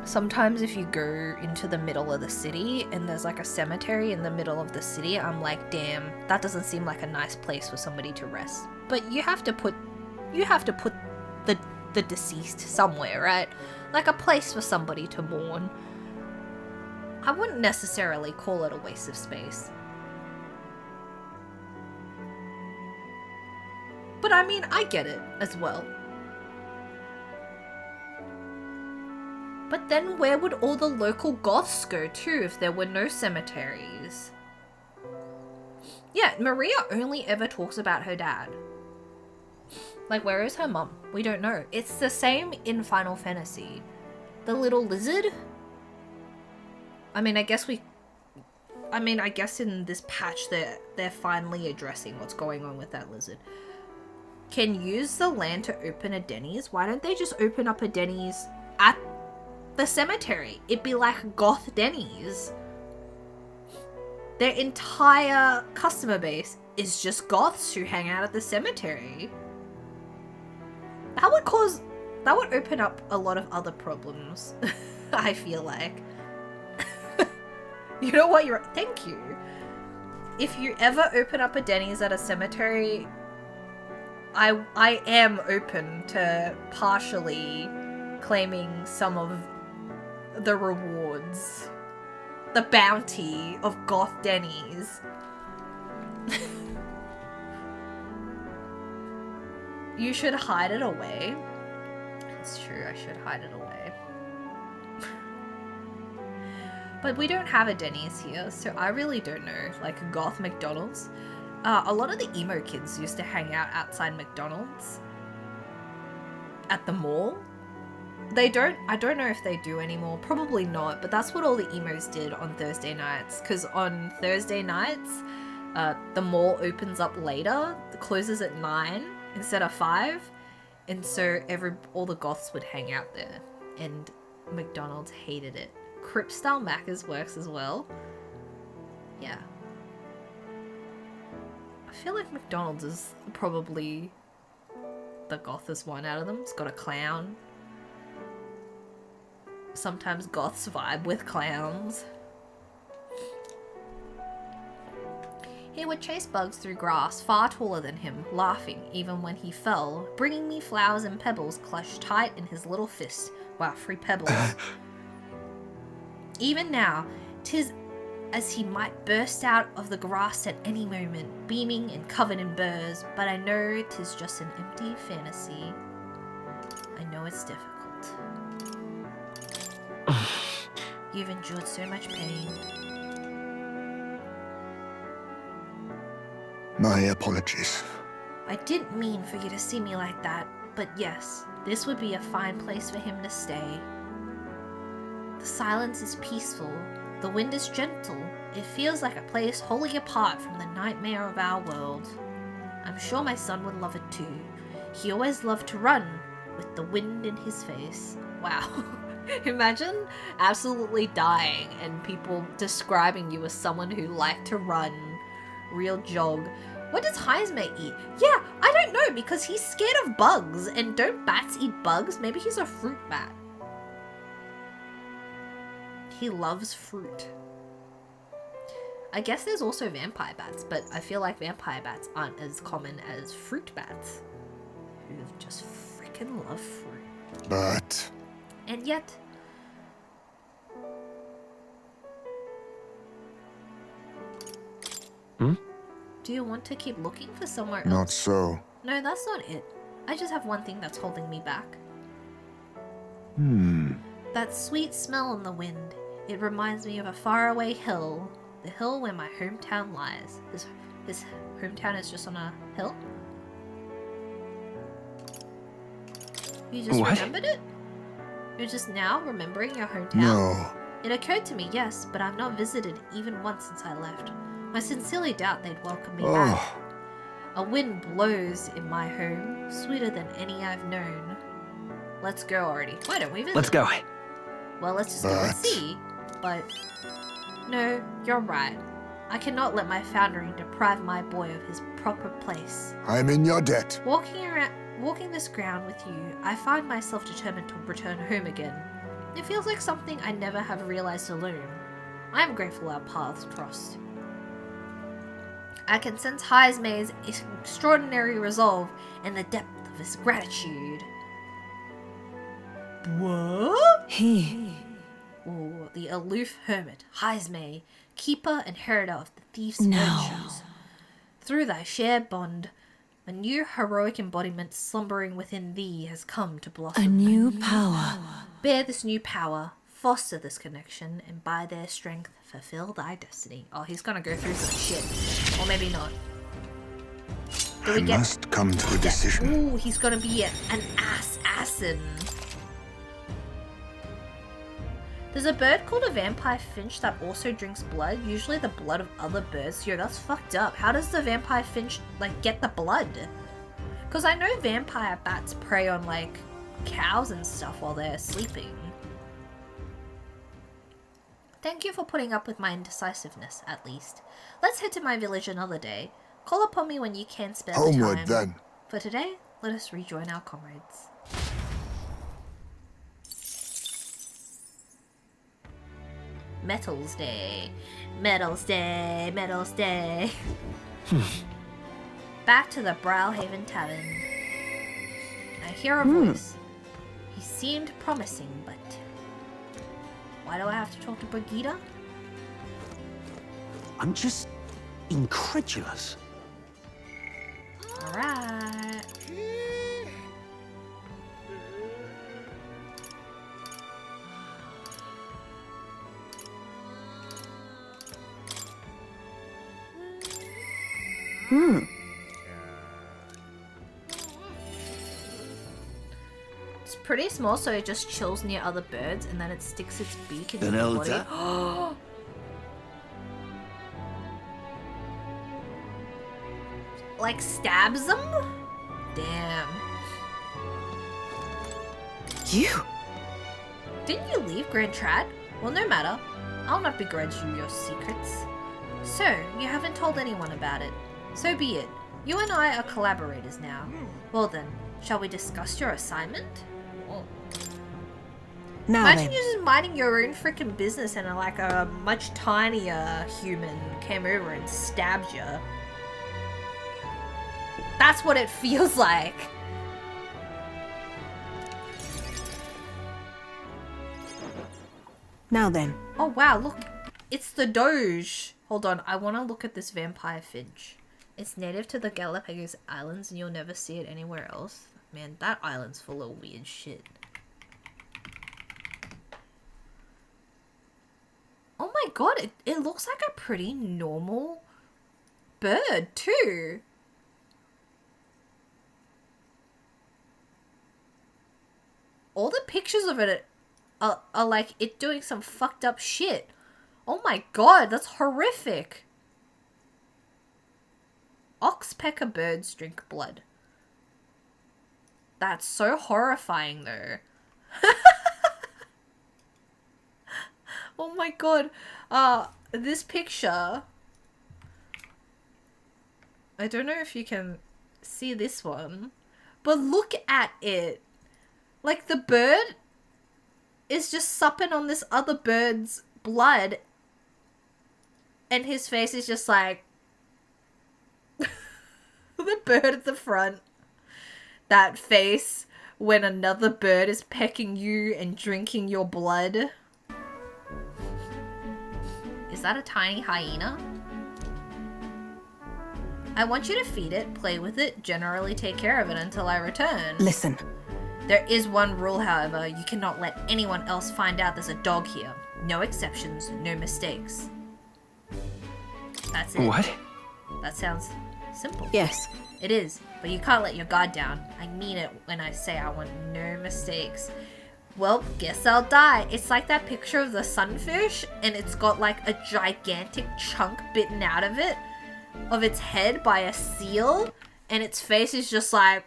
sometimes if you go into the middle of the city and there's like a cemetery in the middle of the city, I'm like, damn, that doesn't seem like a nice place for somebody to rest. But you have to put the deceased somewhere, right? Like a place for somebody to mourn. I wouldn't necessarily call it a waste of space. But I mean, I get it as well. But then where would all the local goths go too if there were no cemeteries? Yeah, Maria only ever talks about her dad. Like, where is her mum? We don't know. It's the same in Final Fantasy. The little lizard? I guess in this patch they're finally addressing what's going on with that lizard. Can use the land to open a Denny's. Why don't they just open up a Denny's at the cemetery? It'd be like goth Denny's. Their entire customer base is just goths who hang out at the cemetery. That would open up a lot of other problems. I feel like. You know what? Thank you. If you ever open up a Denny's at a cemetery, I am open to partially claiming some of the rewards. The bounty of goth Denny's. You should hide it away. It's true, I should hide it away. But we don't have a Denny's here, so I really don't know. Like, goth McDonald's. A lot of the emo kids used to hang out outside McDonald's. At the mall. I don't know if they do anymore. Probably not, but that's what all the emos did on Thursday nights. Because on Thursday nights, the mall opens up later. It closes at 9 instead of 5. And so all the goths would hang out there. And McDonald's hated it. Crip style Macca's works as well. Yeah. I feel like McDonald's is probably the gothest one out of them. It's got a clown. Sometimes goths vibe with clowns. He would chase bugs through grass far taller than him, laughing even when he fell, bringing me flowers and pebbles clutched tight in his little fist. Wow, free pebbles. Even now, 'tis as he might burst out of the grass at any moment, beaming and covered in burrs, but I know 'tis just an empty fantasy. I know it's difficult. You've endured so much pain. My apologies. I didn't mean for you to see me like that, but yes, this would be a fine place for him to stay. The silence is peaceful, the wind is gentle, it feels like a place wholly apart from the nightmare of our world. I'm sure my son would love it too. He always loved to run, with the wind in his face. Wow. Imagine absolutely dying and people describing you as someone who liked to run, real jog. What does Heisme eat? Yeah, I don't know, because he's scared of bugs, and don't bats eat bugs? Maybe he's a fruit bat. He loves fruit. I guess there's also vampire bats, but I feel like vampire bats aren't as common as fruit bats, who just freaking love fruit. But... And yet... Do you want to keep looking for somewhere else? Not so. No, that's not it. I just have one thing that's holding me back. That sweet smell in the wind. It reminds me of a faraway hill. The hill where my hometown lies. His hometown is just on a hill? You just remembered it? You're just now remembering your hometown? No. It occurred to me, yes, but I've not visited even once since I left. I sincerely doubt they'd welcome me back. A wind blows in my home, sweeter than any I've known. Let's go already. Why don't we visit? Let's go. Well, let's just go and see. But no, you're right. I cannot let my foundering deprive my boy of his proper place. I'm in your debt. Walking this ground with you, I find myself determined to return home again. It feels like something I never have realized alone. I am grateful our paths crossed. I can sense Heismay's extraordinary resolve and the depth of his gratitude. What? Oh, the aloof hermit, Heismay, keeper and heriter of the thief's virtues. Through thy shared bond, a new heroic embodiment slumbering within thee has come to blossom. A new power. Bear this new power, foster this connection, and by their strength fulfill thy destiny. Oh, he's gonna go through some shit. Or maybe not. I must come to a decision. Ooh, he's gonna be an assassin. There's a bird called a vampire finch that also drinks blood, usually the blood of other birds. Yo, that's fucked up. How does the vampire finch, like, get the blood? Because I know vampire bats prey on, like, cows and stuff while they're sleeping. Thank you for putting up with my indecisiveness, at least. Let's head to my village another day. Call upon me when you can spare the time. Homeward, then. For today, let us rejoin our comrades. Metals Day. Metals Day. Metals Day. Back to the Browhaven Tavern. I hear a voice. He seemed promising, but... Why do I have to talk to Brigitte? I'm just incredulous. Alright. It's pretty small, so it just chills near other birds, and then it sticks its beak into the body. Like stabs them? Damn. You? Didn't you leave Grand Trad? Well, no matter. I'll not begrudge you your secrets. So, you haven't told anyone about it. So be it. You and I are collaborators now. Well then, shall we discuss your assignment? Oh. Now Imagine you just minding your own freaking business and like a much tinier human came over and stabbed you. That's what it feels like. Now then. Oh wow, look. It's the Doge. Hold on, I want to look at this vampire finch. It's native to the Galapagos Islands and you'll never see it anywhere else. Man, that island's full of weird shit. Oh my god, it looks like a pretty normal bird too. All the pictures of it are like it doing some fucked up shit. Oh my god, that's horrific. Oxpecker birds drink blood. That's so horrifying though. Oh my god. This picture. I don't know if you can see this one. But look at it. Like the bird is just supping on this other bird's blood. And his face is just like... the bird at the front. That face when another bird is pecking you and drinking your blood. Is that a tiny hyena? I want you to feed it, play with it, generally take care of it until I return. Listen. There is one rule, however. You cannot let anyone else find out there's a dog here. No exceptions, no mistakes. That's it. What? That sounds simple. Yes. It is, but you can't let your guard down. I mean it when I say I want no mistakes. Well, guess I'll die. It's like that picture of the sunfish, and it's got like a gigantic chunk bitten out of it, of its head by a seal, and its face is just like...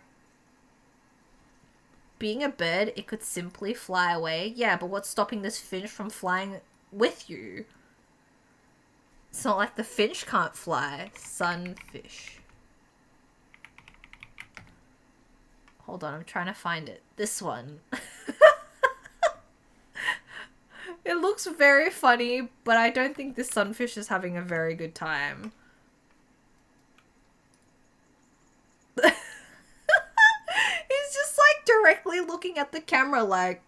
Being a bird, it could simply fly away. Yeah, but what's stopping this finch from flying with you? It's not like the finch can't fly. Sunfish. Hold on, I'm trying to find it. This one. It looks very funny, but I don't think this sunfish is having a very good time. He's just like directly looking at the camera like,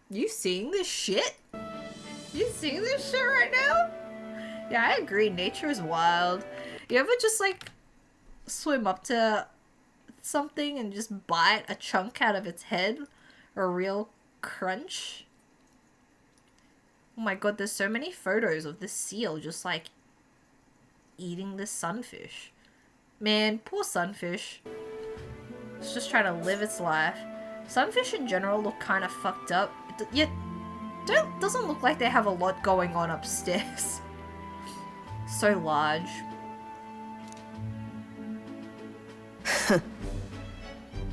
you seeing this shit? You seeing this shit right now? Yeah, I agree. Nature is wild. You ever just like swim up to something and just bite a chunk out of its head? A real crunch? Oh my god, there's so many photos of this seal just like eating this sunfish. Man, poor sunfish. It's just trying to live its life. Sunfish in general look kind of fucked up. Yet, doesn't look like they have a lot going on upstairs. So large.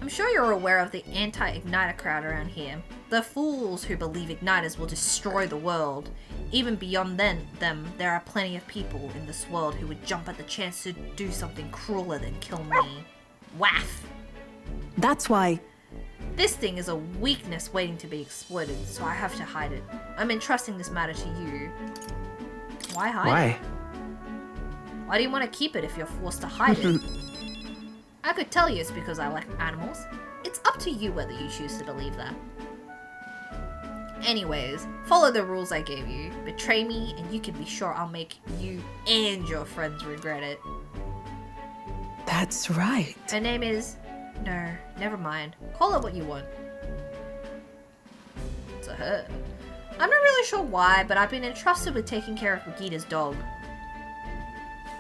I'm sure you're aware of the anti-igniter crowd around here. The fools who believe igniters will destroy the world. Even beyond them, there are plenty of people in this world who would jump at the chance to do something crueler than kill me. Waff! That's why... This thing is a weakness waiting to be exploited, so I have to hide it. I'm entrusting this matter to you. Why hide it? Why do you want to keep it if you're forced to hide it? I could tell you it's because I like animals. It's up to you whether you choose to believe that. Anyways, follow the rules I gave you. Betray me, and you can be sure I'll make you and your friends regret it. That's right. Her name is... No, never mind. Call it what you want. It's a her. I'm not really sure why, but I've been entrusted with taking care of Brigida's dog.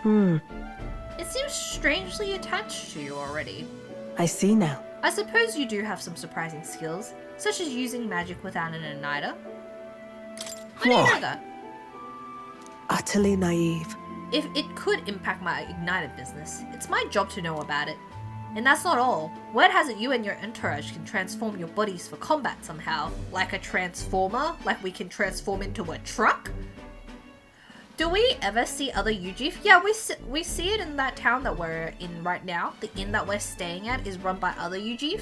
It seems strangely attached to you already. I see now. I suppose you do have some surprising skills, such as using magic without an igniter. How do you know that? Utterly naive. If it could impact my igniter business, it's my job to know about it. And that's not all. Word has it you and your entourage can transform your bodies for combat somehow. Like a transformer? Like we can transform into a truck? Do we ever see other UGF? Yeah, we see it in that town that we're in right now. The inn that we're staying at is run by other UGF.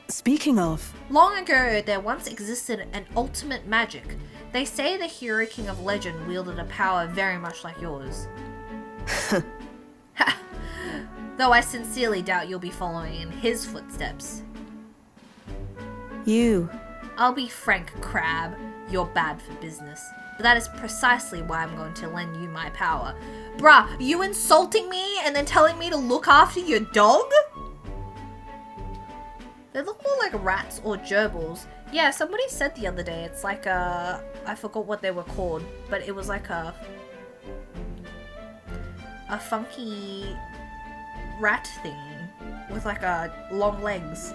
Speaking of... Long ago, there once existed an ultimate magic. They say the hero king of legend wielded a power very much like yours. Though I sincerely doubt you'll be following in his footsteps. You. I'll be frank, Crab. You're bad for business. But that is precisely why I'm going to lend you my power. Bruh, you insulting me and then telling me to look after your dog? They look more like rats or gerbils. Yeah, somebody said the other day it's like a... I forgot what they were called, but it was like a funky rat thing with like long legs.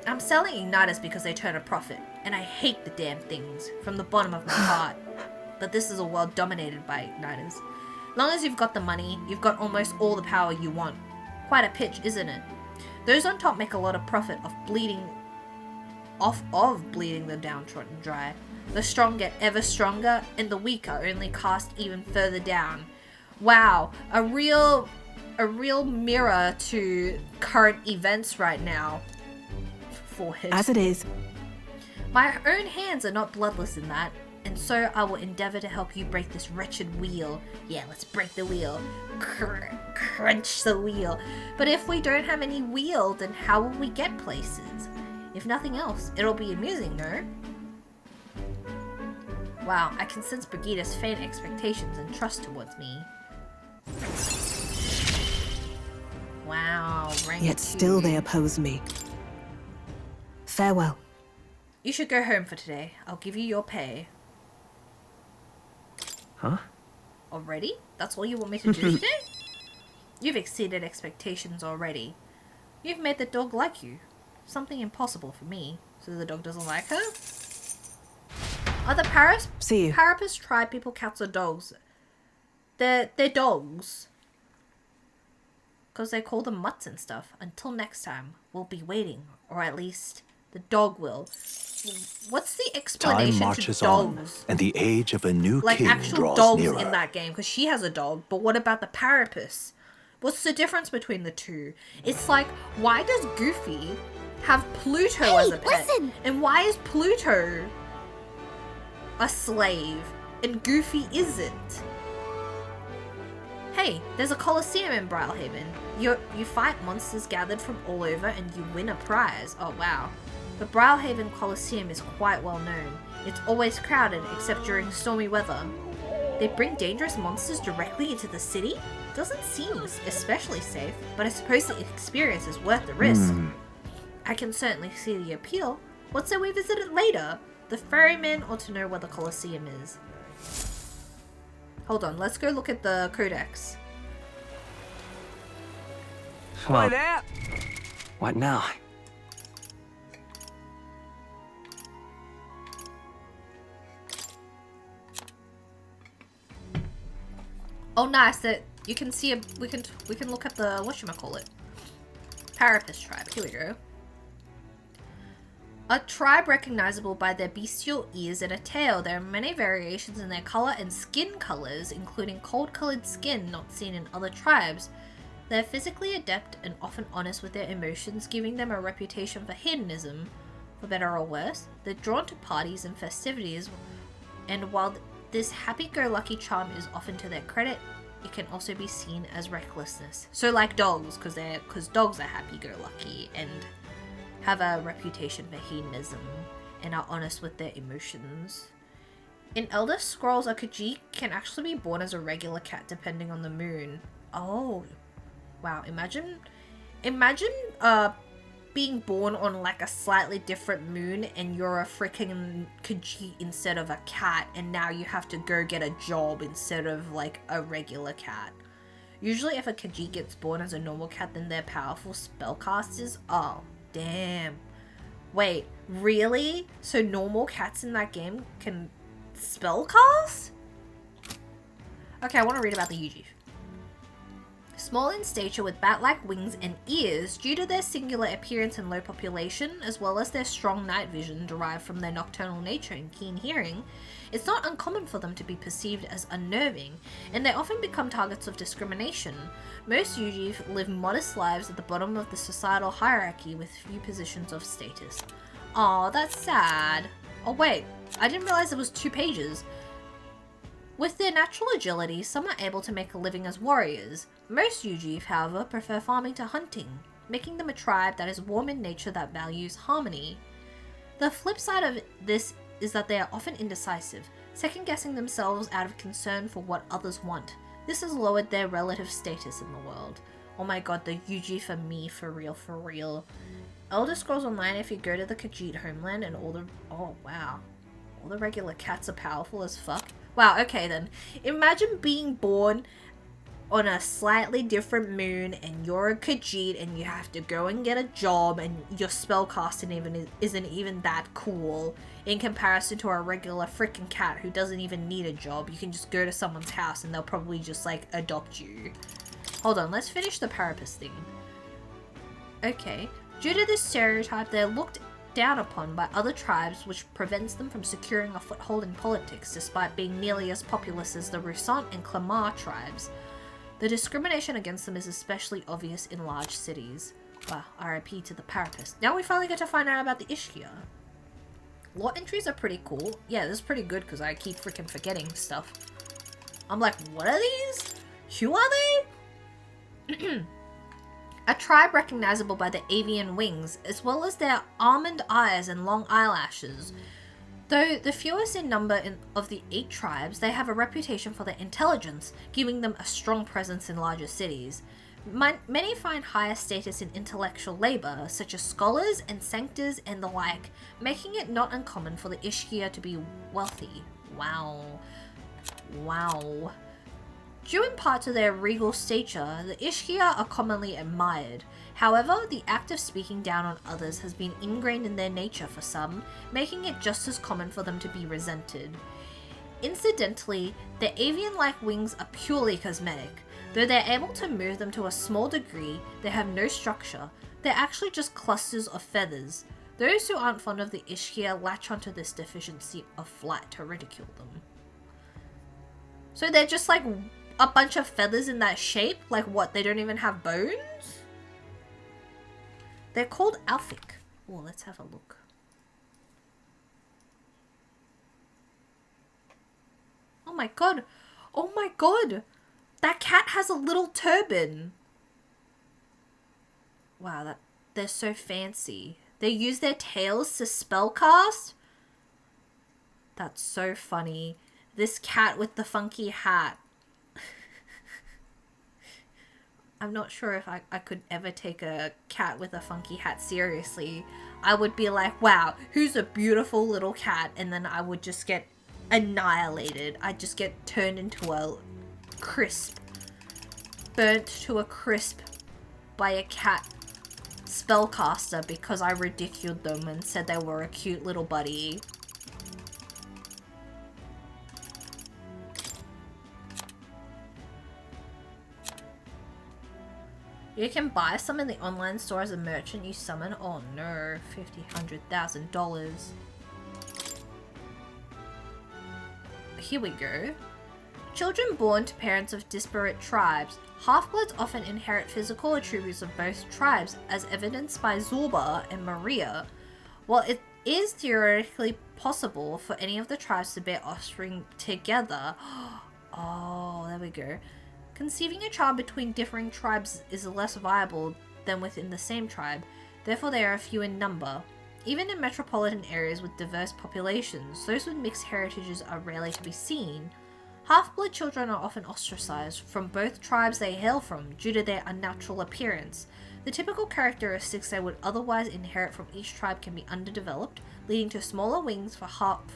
I'm selling igniters because they turn a profit, and I hate the damn things from the bottom of my heart. But this is a world dominated by igniters. Long as you've got the money, you've got almost all the power you want. Quite a pitch, isn't it? Those on top make a lot of profit of bleeding the downtrodden dry. The strong get ever stronger, and the weak are only cast even further down. Wow, a real mirror to current events right now. Forehead. As it is. My own hands are not bloodless in that, and so I will endeavor to help you break this wretched wheel. Yeah, let's break the wheel. Crunch the wheel. But if we don't have any wheel, then how will we get places? If nothing else, it'll be amusing, no? Wow, I can sense Brigida's faint expectations and trust towards me. Wow, trying Yet still they oppose me. Farewell. You should go home for today. I'll give you your pay. Huh? Already? That's all you want me to do today? You've exceeded expectations already. You've made the dog like you. Something impossible for me. So the dog doesn't like her? Other See you. Parapus tribe people cats or dogs. They're dogs. Because they call them mutts and stuff. Until next time, we'll be waiting. Or at least, the dog will. What's the explanation Time to marches dogs? on, and the age of a new Like king actual draws dogs nearer. in that game, because she has a dog. But what about the Parapus? What's the difference between the two? It's like, why does Goofy have Pluto as a pet? Listen! And why is Pluto a slave and Goofy isn't? Hey, there's a Colosseum in Brilhaven. You fight monsters gathered from all over and you win a prize. Oh wow. The Brilhaven Colosseum is quite well known. It's always crowded except during stormy weather. They bring dangerous monsters directly into the city? Doesn't seem especially safe, but I suppose the experience is worth the risk. I can certainly see the appeal. What say we visit it later? The ferryman ought to know where the Colosseum is. Hold on, let's go look at the codex. Well, what now? Oh, nice that you can see a, we can look at the whatchamacallit. Parapus tribe. Here we go. A tribe recognizable by their bestial ears and a tail. There are many variations in their color and skin colors, including cold-colored skin not seen in other tribes. They're physically adept and often honest with their emotions, giving them a reputation for hedonism. For better or worse, they're drawn to parties and festivities, and while this happy-go-lucky charm is often to their credit, it can also be seen as recklessness. So like dogs, because dogs are happy-go-lucky and have a reputation for hedonism and are honest with their emotions. In Elder Scrolls, a Khajiit can actually be born as a regular cat depending on the moon. Oh, wow! Imagine being born on like a slightly different moon and you're a freaking Khajiit instead of a cat, and now you have to go get a job instead of like a regular cat. Usually if a Khajiit gets born as a normal cat, then they're powerful spellcasters. Oh, damn. Wait, really? So normal cats in that game can spellcast? Okay, I want to read about the Yuji. Small in stature with bat-like wings and ears, due to their singular appearance and low population, as well as their strong night vision derived from their nocturnal nature and keen hearing, it's not uncommon for them to be perceived as unnerving, and they often become targets of discrimination. Most Yuji live modest lives at the bottom of the societal hierarchy with few positions of status. Aw, that's sad. Oh wait, I didn't realize there was 2 pages. With their natural agility, some are able to make a living as warriors. Most Yuji, however, prefer farming to hunting, making them a tribe that is warm in nature that values harmony. The flip side of this is that they are often indecisive, second-guessing themselves out of concern for what others want. This has lowered their relative status in the world. Oh my god, the Yuji for me, for real, for real. Elder Scrolls Online, if you go to the Khajiit homeland and all the... oh wow. All the regular cats are powerful as fuck. Wow, okay then. Imagine being born on a slightly different moon and you're a Khajiit and you have to go and get a job and your spellcasting isn't even that cool in comparison to a regular freaking cat who doesn't even need a job. You can just go to someone's house and they'll probably just like adopt you. Hold on, let's finish the Parapus thing. Okay. Due to this stereotype, they're looked down upon by other tribes, which prevents them from securing a foothold in politics despite being nearly as populous as the Rusant and Clamar tribes. The discrimination against them is especially obvious in large cities. Wow, RIP to the Parapus. Now we finally get to find out about the Ishkia. Law entries are pretty cool. Yeah, this is pretty good because I keep freaking forgetting stuff. I'm like, what are these? Who are they? A tribe recognizable by their avian wings, as well as their almond eyes and long eyelashes. Though the fewest in number of the 8 tribes, they have a reputation for their intelligence, giving them a strong presence in larger cities. Many find higher status in intellectual labor, such as scholars and sanctors and the like, making it not uncommon for the Ishkia to be wealthy. Wow. Wow. Due in part to their regal stature, the Ishkia are commonly admired. However, the act of speaking down on others has been ingrained in their nature for some, making it just as common for them to be resented. Incidentally, their avian-like wings are purely cosmetic. Though they're able to move them to a small degree, they have no structure. They're actually just clusters of feathers. Those who aren't fond of the Ishkia latch onto this deficiency of flight to ridicule them. So they're just like a bunch of feathers in that shape? Like what, they don't even have bones? They're called Alphic. Oh, let's have a look. Oh my god. Oh my god. That cat has a little turban. Wow, they're so fancy. They use their tails to spellcast? That's so funny. This cat with the funky hat. I'm not sure if I could ever take a cat with a funky hat seriously. I would be like, wow, who's a beautiful little cat? And then I would just get annihilated. I'd just get turned into a crisp. Burnt to a crisp by a cat spellcaster because I ridiculed them and said they were a cute little buddy. You can buy some in the online store as a merchant you summon. Oh no, $1,000. Here we go. Children born to parents of disparate tribes. Half-bloods often inherit physical attributes of both tribes, as evidenced by Zorba and Maria. While it is theoretically possible for any of the tribes to bear offspring together. Oh, there we go. Conceiving a child between differing tribes is less viable than within the same tribe, therefore they are few in number. Even in metropolitan areas with diverse populations, those with mixed heritages are rarely to be seen. Half-blood children are often ostracized from both tribes they hail from due to their unnatural appearance. The typical characteristics they would otherwise inherit from each tribe can be underdeveloped, leading to smaller wings for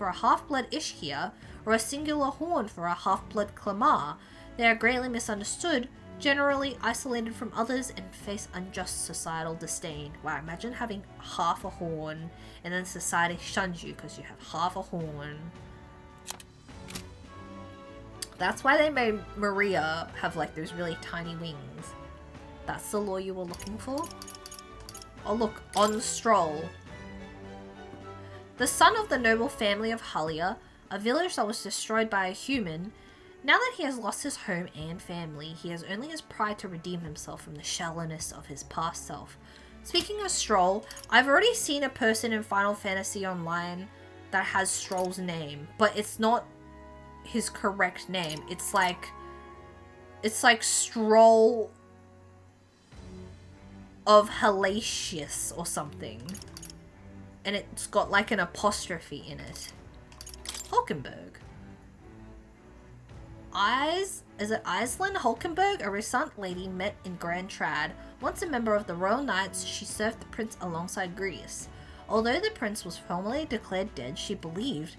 a half-blood Ishkia or a singular horn for a half-blood Clamar. They are greatly misunderstood, generally isolated from others, and face unjust societal disdain. Wow, imagine having half a horn and then society shuns you because you have half a horn. That's why they made Maria have like those really tiny wings. That's the law you were looking for? Oh look, on Stroll. The son of the noble family of Halia, a village that was destroyed by a human. Now that he has lost his home and family, he has only his pride to redeem himself from the shallowness of his past self. Speaking of Stroll, I've already seen a person in Final Fantasy Online that has Stroll's name, but it's not his correct name. It's like Stroll of Halatius or something. And it's got like an apostrophe in it. Hulkenberg. Is it Iselin Hulkenberg, a recent lady met in Grand Trad. Once a member of the Royal Knights, she served the prince alongside Greece. Although the prince was formally declared dead, she believed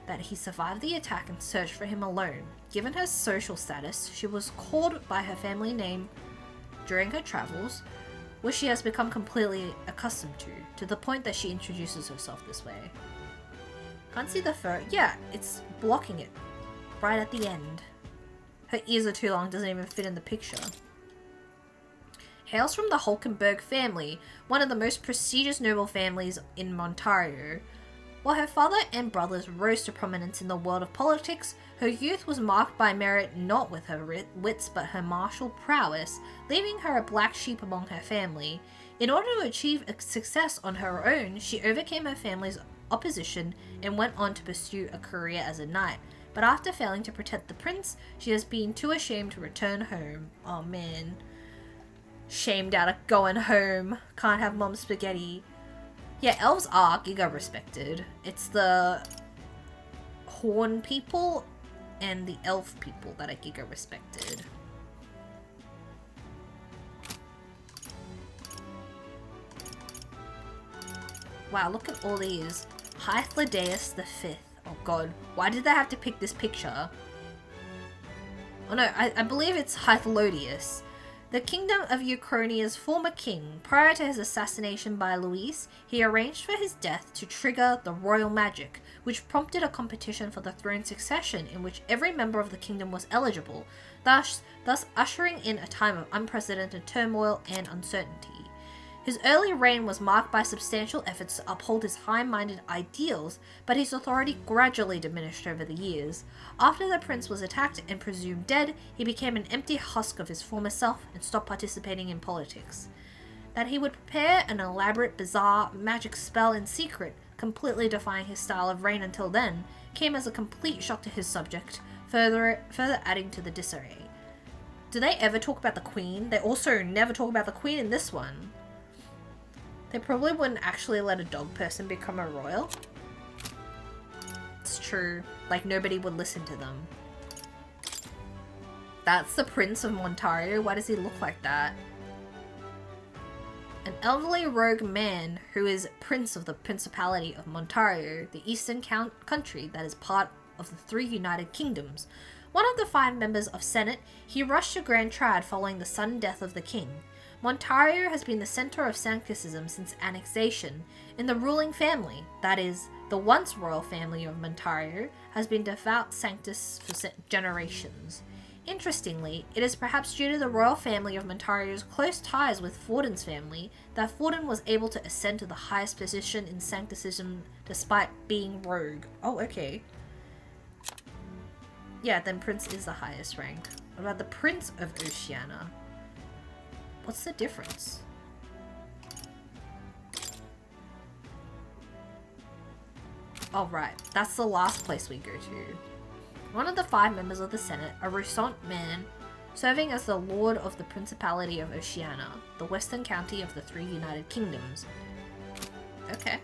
that he survived the attack and searched for him alone. Given her social status, she was called by her family name during her travels, which she has become completely accustomed to the point that she introduces herself this way. Can't see the fur. Yeah, it's blocking it. Right at the end. Her ears are too long, doesn't even fit in the picture. Hails from the Hulkenberg family, one of the most prestigious noble families in Ontario. While her father and brothers rose to prominence in the world of politics, her youth was marked by merit not with her wits but her martial prowess, leaving her a black sheep among her family. In order to achieve a success on her own, she overcame her family's opposition and went on to pursue a career as a knight. But after failing to protect the prince, she has been too ashamed to return home. Oh man. Shamed out of going home. Can't have mom's spaghetti. Yeah, elves are giga respected. It's the horn people and the elf people that are giga respected. Wow, look at all these. Hythlodaeus V. Oh god, why did they have to pick this picture? Oh no, I believe it's Hythlodius. The kingdom of Eucronia's former king. Prior to his assassination by Luis, he arranged for his death to trigger the royal magic, which prompted a competition for the throne succession in which every member of the kingdom was eligible, thus ushering in a time of unprecedented turmoil and uncertainty. His early reign was marked by substantial efforts to uphold his high-minded ideals, but his authority gradually diminished over the years. After the prince was attacked and presumed dead, he became an empty husk of his former self and stopped participating in politics. That he would prepare an elaborate, bizarre magic spell in secret, completely defying his style of reign until then, came as a complete shock to his subject, further adding to the disarray. Do they ever talk about the queen? They also never talk about the queen in this one. They probably wouldn't actually let a dog person become a royal. It's true. Like, nobody would listen to them. That's the Prince of Montario? Why does he look like that? An elderly rogue man who is Prince of the Principality of Montario, the eastern country that is part of the 3 United Kingdoms. One of the 5 members of Senate, he rushed to Grand Triad following the sudden death of the king. Montario has been the center of sancticism since annexation, and the ruling family, that is, the once royal family of Montario, has been devout sanctus for generations. Interestingly, it is perhaps due to the royal family of Montario's close ties with Forden's family that Forden was able to ascend to the highest position in sancticism despite being rogue. Oh, okay. Yeah, then Prince is the highest rank. What about the Prince of Oceania? What's the difference? Oh, right. That's the last place we go to. One of the 5 members of the Senate, a Roussant man, serving as the Lord of the Principality of Oceania, the western county of the 3 United Kingdoms. Okay.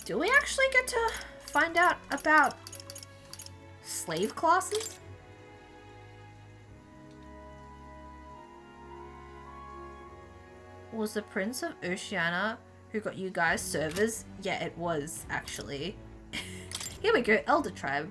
Do we actually get to find out about slave classes? Was the Prince of Oceania who got you guys servers? Yeah, it was, actually. Here we go, Elder Tribe.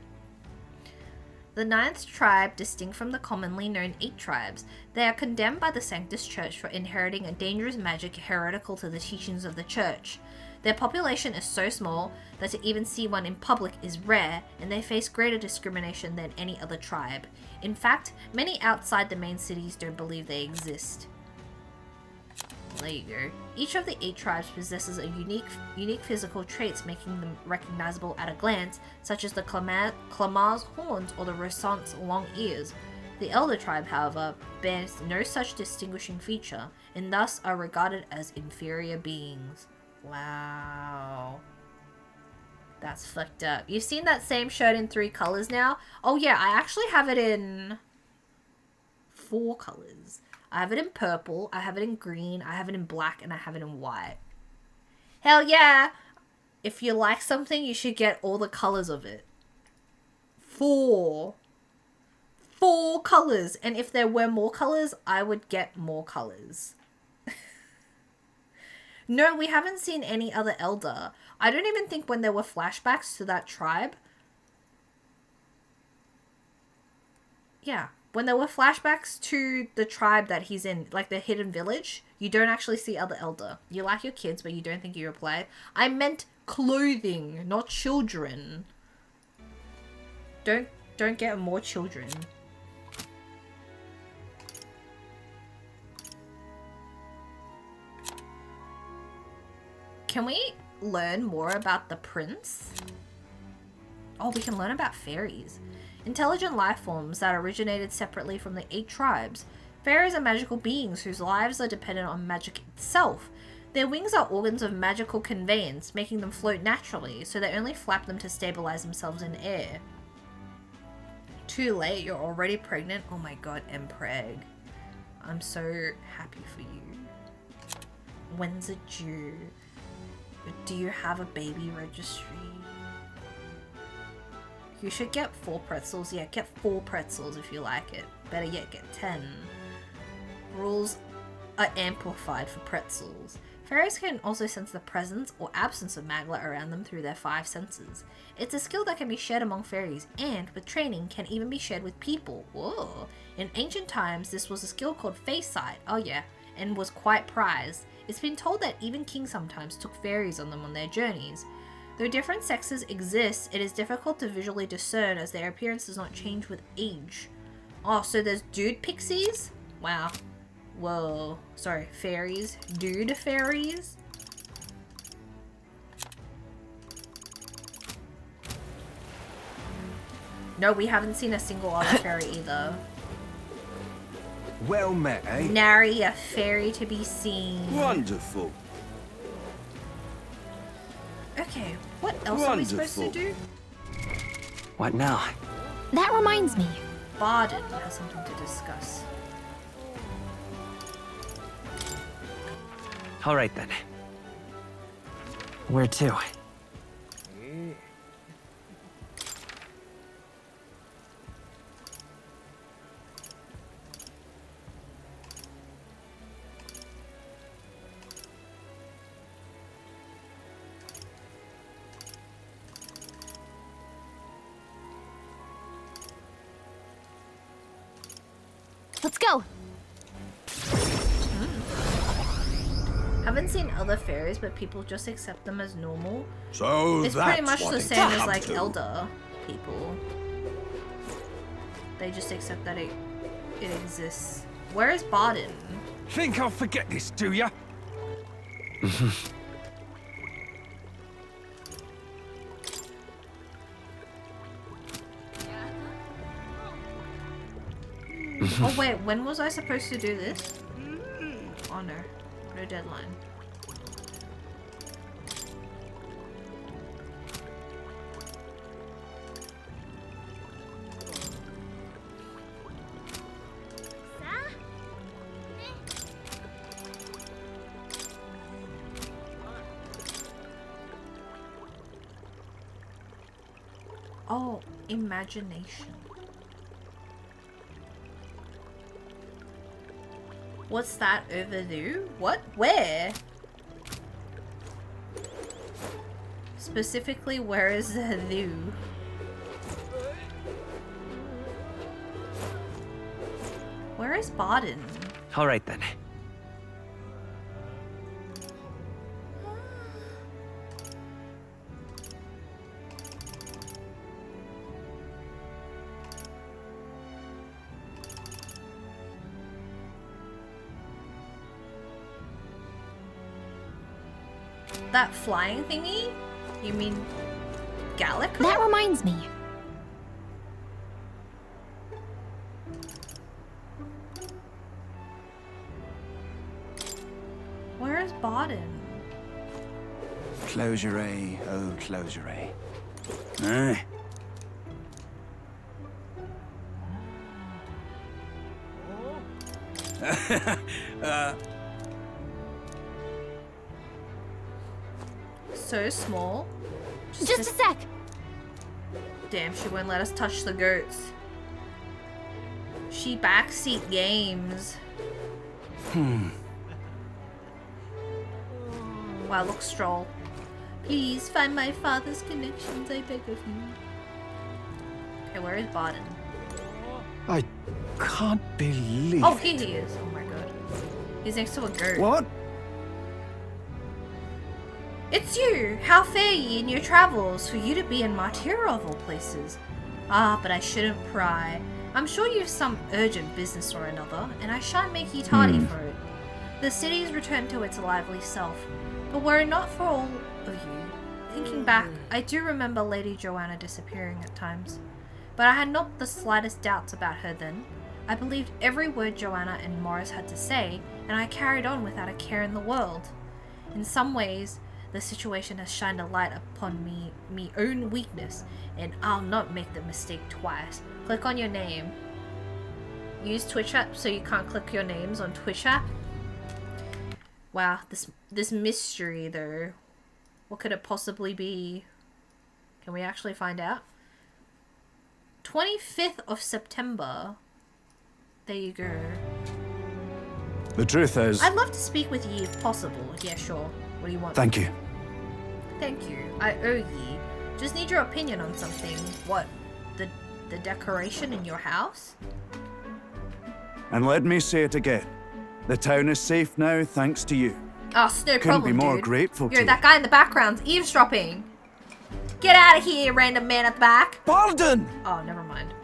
The 9th tribe, distinct from the commonly known 8 tribes, they are condemned by the Sanctus Church for inheriting a dangerous magic heretical to the teachings of the Church. Their population is so small that to even see one in public is rare, and they face greater discrimination than any other tribe. In fact, many outside the main cities don't believe they exist. There you go. Each of the 8 tribes possesses a unique physical traits making them recognizable at a glance, such as the Clamar's horns or the Roussant's long ears. The Elder Tribe, however, bears no such distinguishing feature, and thus are regarded as inferior beings. Wow. That's fucked up. You've seen that same shirt in 3 colors now? Oh yeah, I actually have it in 4 colors. I have it in purple, I have it in green, I have it in black, and I have it in white. Hell yeah! If you like something, you should get all the colors of it. 4 colors. And if there were more colors, I would get more colors. No, we haven't seen any other Elder. I don't even think when there were flashbacks to that tribe. Yeah. When there were flashbacks to the tribe that he's in, like the hidden village, you don't actually see other Elder. You like your kids, but you don't think you apply. I meant clothing, not children. Don't get more children. Can we learn more about the prince? Oh, we can learn about fairies. Intelligent life forms that originated separately from the 8 tribes. Fairies are magical beings whose lives are dependent on magic itself. Their wings are organs of magical conveyance, making them float naturally, so they only flap them to stabilize themselves in air. Too late, you're already pregnant? Oh my god, Mpreg. I'm so happy for you. When's it due? Do you have a baby registry? You should get 4 pretzels. Yeah, get 4 pretzels if you like it. Better yet, get 10. Rules are amplified for pretzels. Fairies can also sense the presence or absence of magla around them through their 5 senses. It's a skill that can be shared among fairies, and, with training, can even be shared with people. Whoa! In ancient times, this was a skill called face sight, oh yeah, and was quite prized. It's been told that even kings sometimes took fairies on them on their journeys. Though different sexes exist, it is difficult to visually discern as their appearance does not change with age. Oh, so there's dude pixies? Wow. Whoa. Sorry, fairies. Dude fairies? No, we haven't seen a single other fairy either. Well met, eh? Nary a fairy to be seen. Wonderful. Okay, what else are we supposed to do? What now? That reminds me. Barden has something to discuss. All right then. Where to? Let's go. Haven't seen other fairies, but people just accept them as normal. So It's pretty much the same as like elder people. They just accept that it exists. Where is Barden? Think I'll forget this, do ya? Oh wait, when was I supposed to do this? Oh no, no deadline. Oh, imagination. What's that over there? What? Where? Specifically, where is the there? Where is Barden? All right then. That flying thingy? You mean Gallica? That reminds me. Where is Barden? Closure, oh closure. So small. Just a sec. Damn, she won't let us touch the goats. She backseat games. Wow, look, Stroll. Please find my father's connections, I beg of you. Okay, where is Barden? I can't believe Oh, here he is. Oh my god. He's next to a goat. What? It's you! How fare ye in your travels, for you to be in Martyra of all places? Ah, but I shouldn't pry. I'm sure you've some urgent business or another, and I shan't make ye tardy for it. The city's returned to its lively self, but were it not for all of you, thinking back, I do remember Lady Joanna disappearing at times. But I had not the slightest doubts about her then. I believed every word Joanna and Morris had to say, and I carried on without a care in the world. In some ways, the situation has shined a light upon me own weakness, and I'll not make the mistake twice. Click on your name. Use Twitch app so you can't click your names on Twitch app. Wow, this mystery though. What could it possibly be? Can we actually find out? 25th of September. There you go. The truth is... I'd love to speak with ye if possible. Yeah, sure. What do you want? Thank you. Thank you. I owe ye. Just need your opinion on something. What? The decoration in your house? And let me say it again. The town is safe now thanks to you. Oh, it's no Couldn't problem, be more dude. grateful to You're you. that guy in the background's eavesdropping. Get out of here, random man at the back. Pardon! Oh, never mind.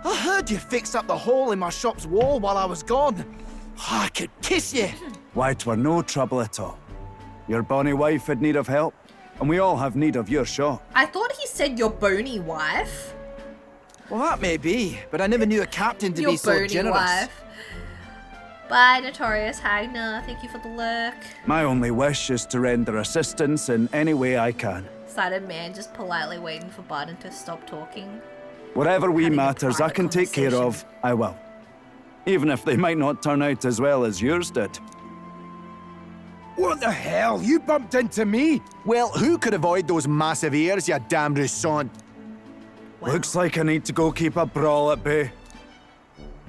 I heard you fixed up the hole in my shop's wall while I was gone. I could kiss you. Why, 'twere no trouble at all. Your bonny wife had need of help, and we all have need of your shop. I thought he said your bony wife. Well, that may be, but I never knew a captain to Your be so bony generous. wife. Bye, Notorious Hagner. Thank you for the lurk. My only wish is to render assistance in any way I can. Silent man just politely waiting for Barton to stop talking. Whatever wee Having a matters I private can take care of, I will. Even if they might not turn out as well as yours did. What the hell? You bumped into me? Well, who could avoid those massive ears, you damn Rousson? Wow. Looks like I need to go keep a brawl at bay.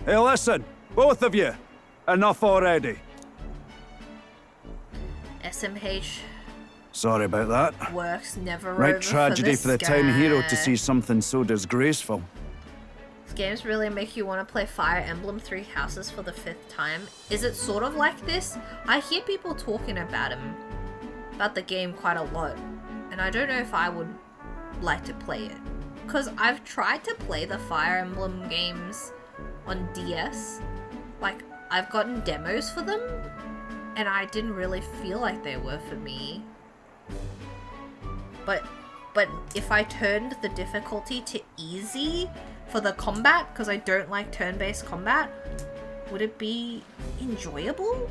Hey, listen, both of you. Enough already. SMH Sorry about that. works never Right over tragedy for the town hero to see something so disgraceful. These games really make you want to play Fire Emblem Three Houses for the 5th time. Is it sort of like this? I hear people talking about the game quite a lot, and I don't know if I would like to play it. Because I've tried to play the Fire Emblem games on DS. Like, I've gotten demos for them, and I didn't really feel like they were for me. But if I turned the difficulty to easy for the combat, because I don't like turn-based combat, would it be enjoyable?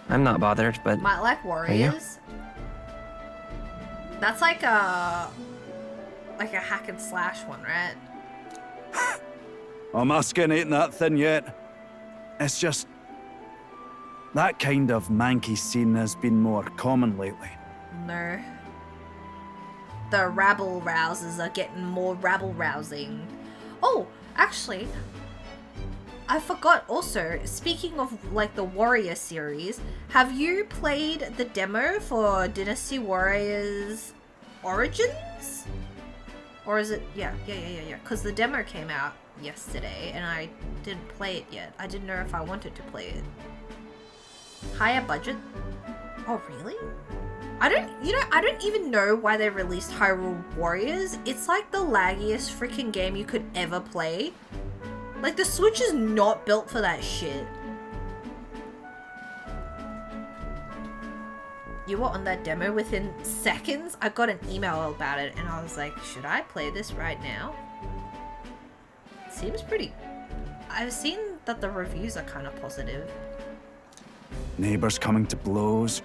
I'm not bothered, but... Might like Warriors. That's like a hack and slash one, right? I'm asking ain't that thin yet. It's just... that kind of manky scene has been more common lately. No. The rabble rousers are getting more rabble rousing. Oh, actually, I forgot also, speaking of like the Warrior series, have you played the demo for Dynasty Warriors Origins? Or is it, yeah, because the demo came out yesterday and I didn't play it yet. I didn't know if I wanted to play it. Higher budget? Oh, really? I don't even know why they released Hyrule Warriors. It's like the laggiest freaking game you could ever play. Like, the Switch is not built for that shit. You were on that demo within seconds? I got an email about it and I was like, should I play this right now? Seems pretty... I've seen that the reviews are kind of positive. Neighbours coming to blows.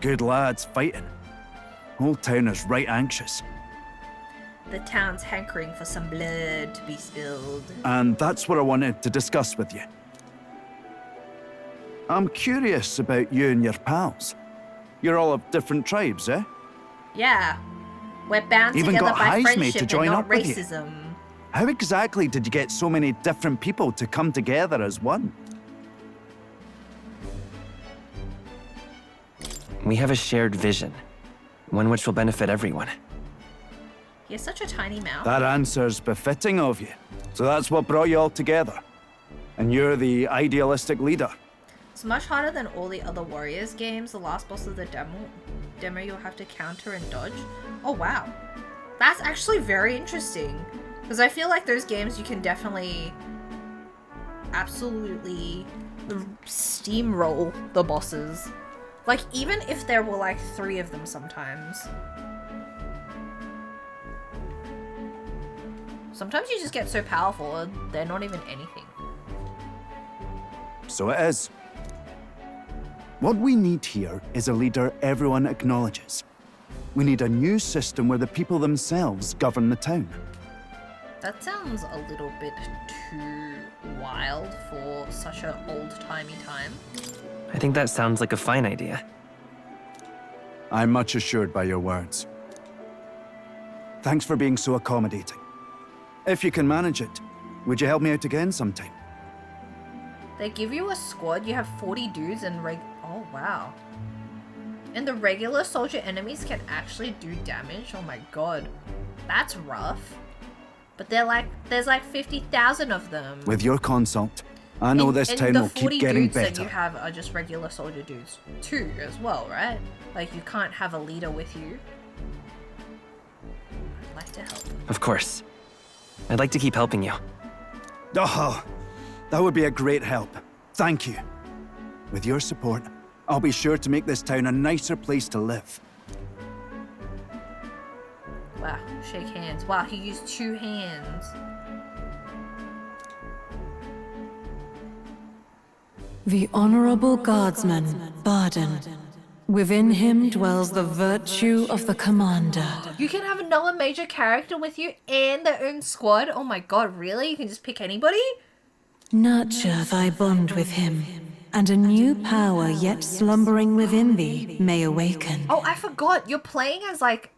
Good lads fighting. Whole town is right anxious. The town's hankering for some blood to be spilled. And that's what I wanted to discuss with you. I'm curious about you and your pals. You're all of different tribes, eh? Yeah. We're bound Even together got by Highsmith friendship to join and not up with you. racism. How exactly did you get so many different people to come together as one? We have a shared vision, one which will benefit everyone. He has such a tiny mouth. That answer's befitting of you. So that's what brought you all together. And you're the idealistic leader. It's much harder than all the other Warriors games. The last boss of the demo you'll have to counter and dodge. Oh wow. That's actually very interesting. Because I feel like those games you can definitely absolutely steamroll the bosses. Like, even if there were like 3 of them sometimes. Sometimes you just get so powerful and they're not even anything. So it is. What we need here is a leader everyone acknowledges. We need a new system where the people themselves govern the town. That sounds a little bit too wild for such an old-timey time. I think that sounds like a fine idea. I'm much assured by your words. Thanks for being so accommodating. If you can manage it, would you help me out again sometime? They give you a squad, you have 40 dudes and oh wow. And the regular soldier enemies can actually do damage? Oh my god. That's rough. But there's like 50,000 of them. With your consult, I know this town will keep getting dudes that better. you have are just regular soldier dudes too as well, right? Like you can't have a leader with you. I'd like to help. Of course. I'd like to keep helping you. Oh, that would be a great help. Thank you. With your support, I'll be sure to make this town a nicer place to live. Wow, shake hands. Wow, he used 2 hands. The Honorable Guardsman, Barden. Within him dwells the virtue of the commander. You can have another major character with you and their own squad? Oh my god, really? You can just pick anybody? Nurture thy bond with him, and a new power yet slumbering within thee may awaken. Oh, I forgot. You're playing as like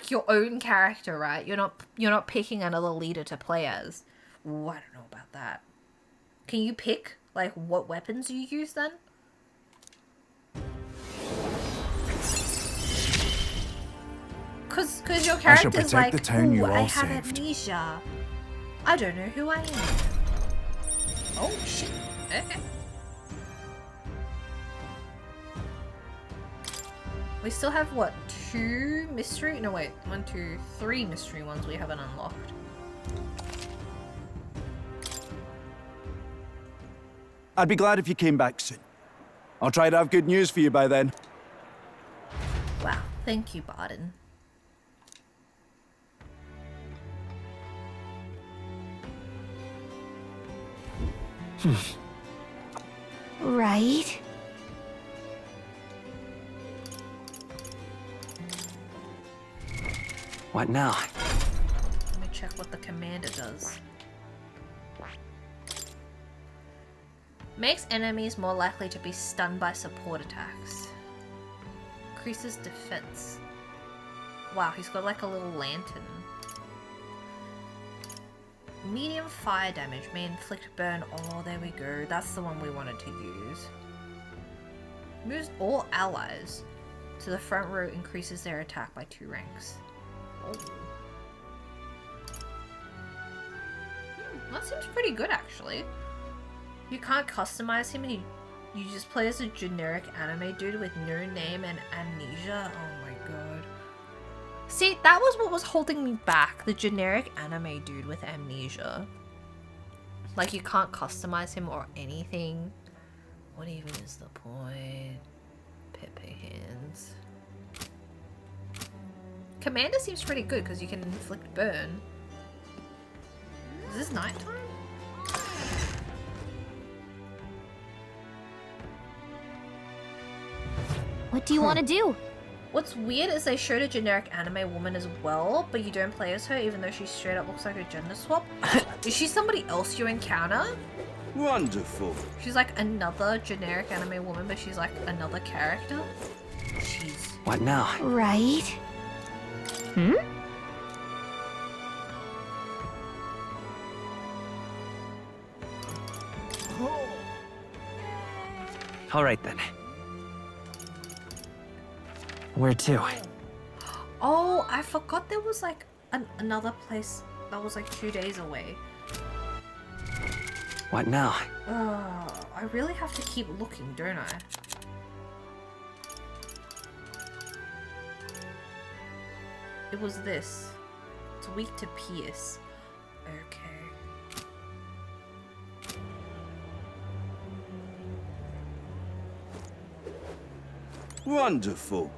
your own character, right? You're not picking another leader to play as. Ooh, I don't know about that. Can you pick like what weapons you use then? Cause your character's like, the town you ooh, I all have saved. amnesia. I don't know who I am. Oh shit. Okay. We still have what, 2 mystery? No wait, 1, 2, 3 mystery ones we haven't unlocked. I'd be glad if you came back soon. I'll try to have good news for you by then. Wow, thank you, Barden. Right? What now? Let me check what the commander does. Makes enemies more likely to be stunned by support attacks. Increases defense. Wow, he's got like a little lantern. Medium fire damage may inflict burn. Oh, there we go. That's the one we wanted to use. Moves all allies to the front row, increases their attack by 2 ranks. Oh. That seems pretty good, actually. You can't customize him, and you just play as a generic anime dude with no name and amnesia. Oh my god. See, that was what was holding me back. The generic anime dude with amnesia. Like, you can't customize him or anything. What even is the point? Pepe hands. Commander seems pretty good because you can inflict burn. Is this nighttime? What do you want to do? What's weird is they showed a generic anime woman as well, but you don't play as her even though she straight up looks like a gender swap. Is she somebody else you encounter? Wonderful. She's like another generic anime woman, but she's like another character? Jeez. What now? Right? Hmm? All right then. Where to? Oh, I forgot there was like another place that was like 2 days away. What now? I really have to keep looking, don't I? It was this. It's weak to pierce. Okay. Wonderful.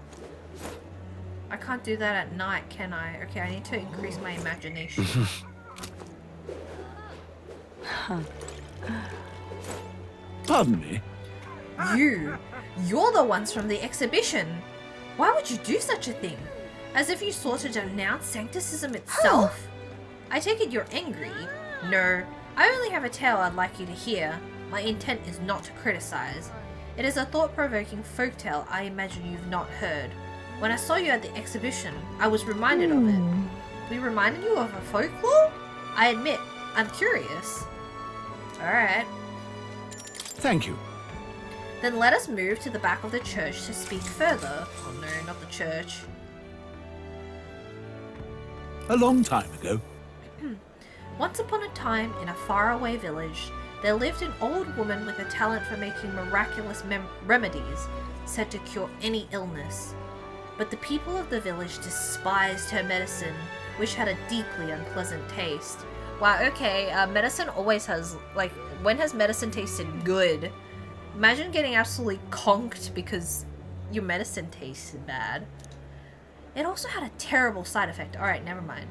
I can't do that at night, can I? Okay, I need to increase my imagination. Pardon me? You're the ones from the exhibition. Why would you do such a thing? As if you sought to denounce sancticism itself? I take it you're angry. No, I only have a tale I'd like you to hear. My intent is not to criticize. It is a thought-provoking folktale I imagine you've not heard. When I saw you at the exhibition, I was reminded of it. We reminded you of a folklore? I admit, I'm curious. Alright. Thank you. Then let us move to the back of the church to speak further. Oh no, not the church. A long time ago. Once upon a time, in a faraway village, there lived an old woman with a talent for making miraculous remedies said to cure any illness. But the people of the village despised her medicine, which had a deeply unpleasant taste. Wow, okay, medicine always has, like, when has medicine tasted good? Imagine getting absolutely conked because your medicine tasted bad. It also had a terrible side effect, alright, never mind.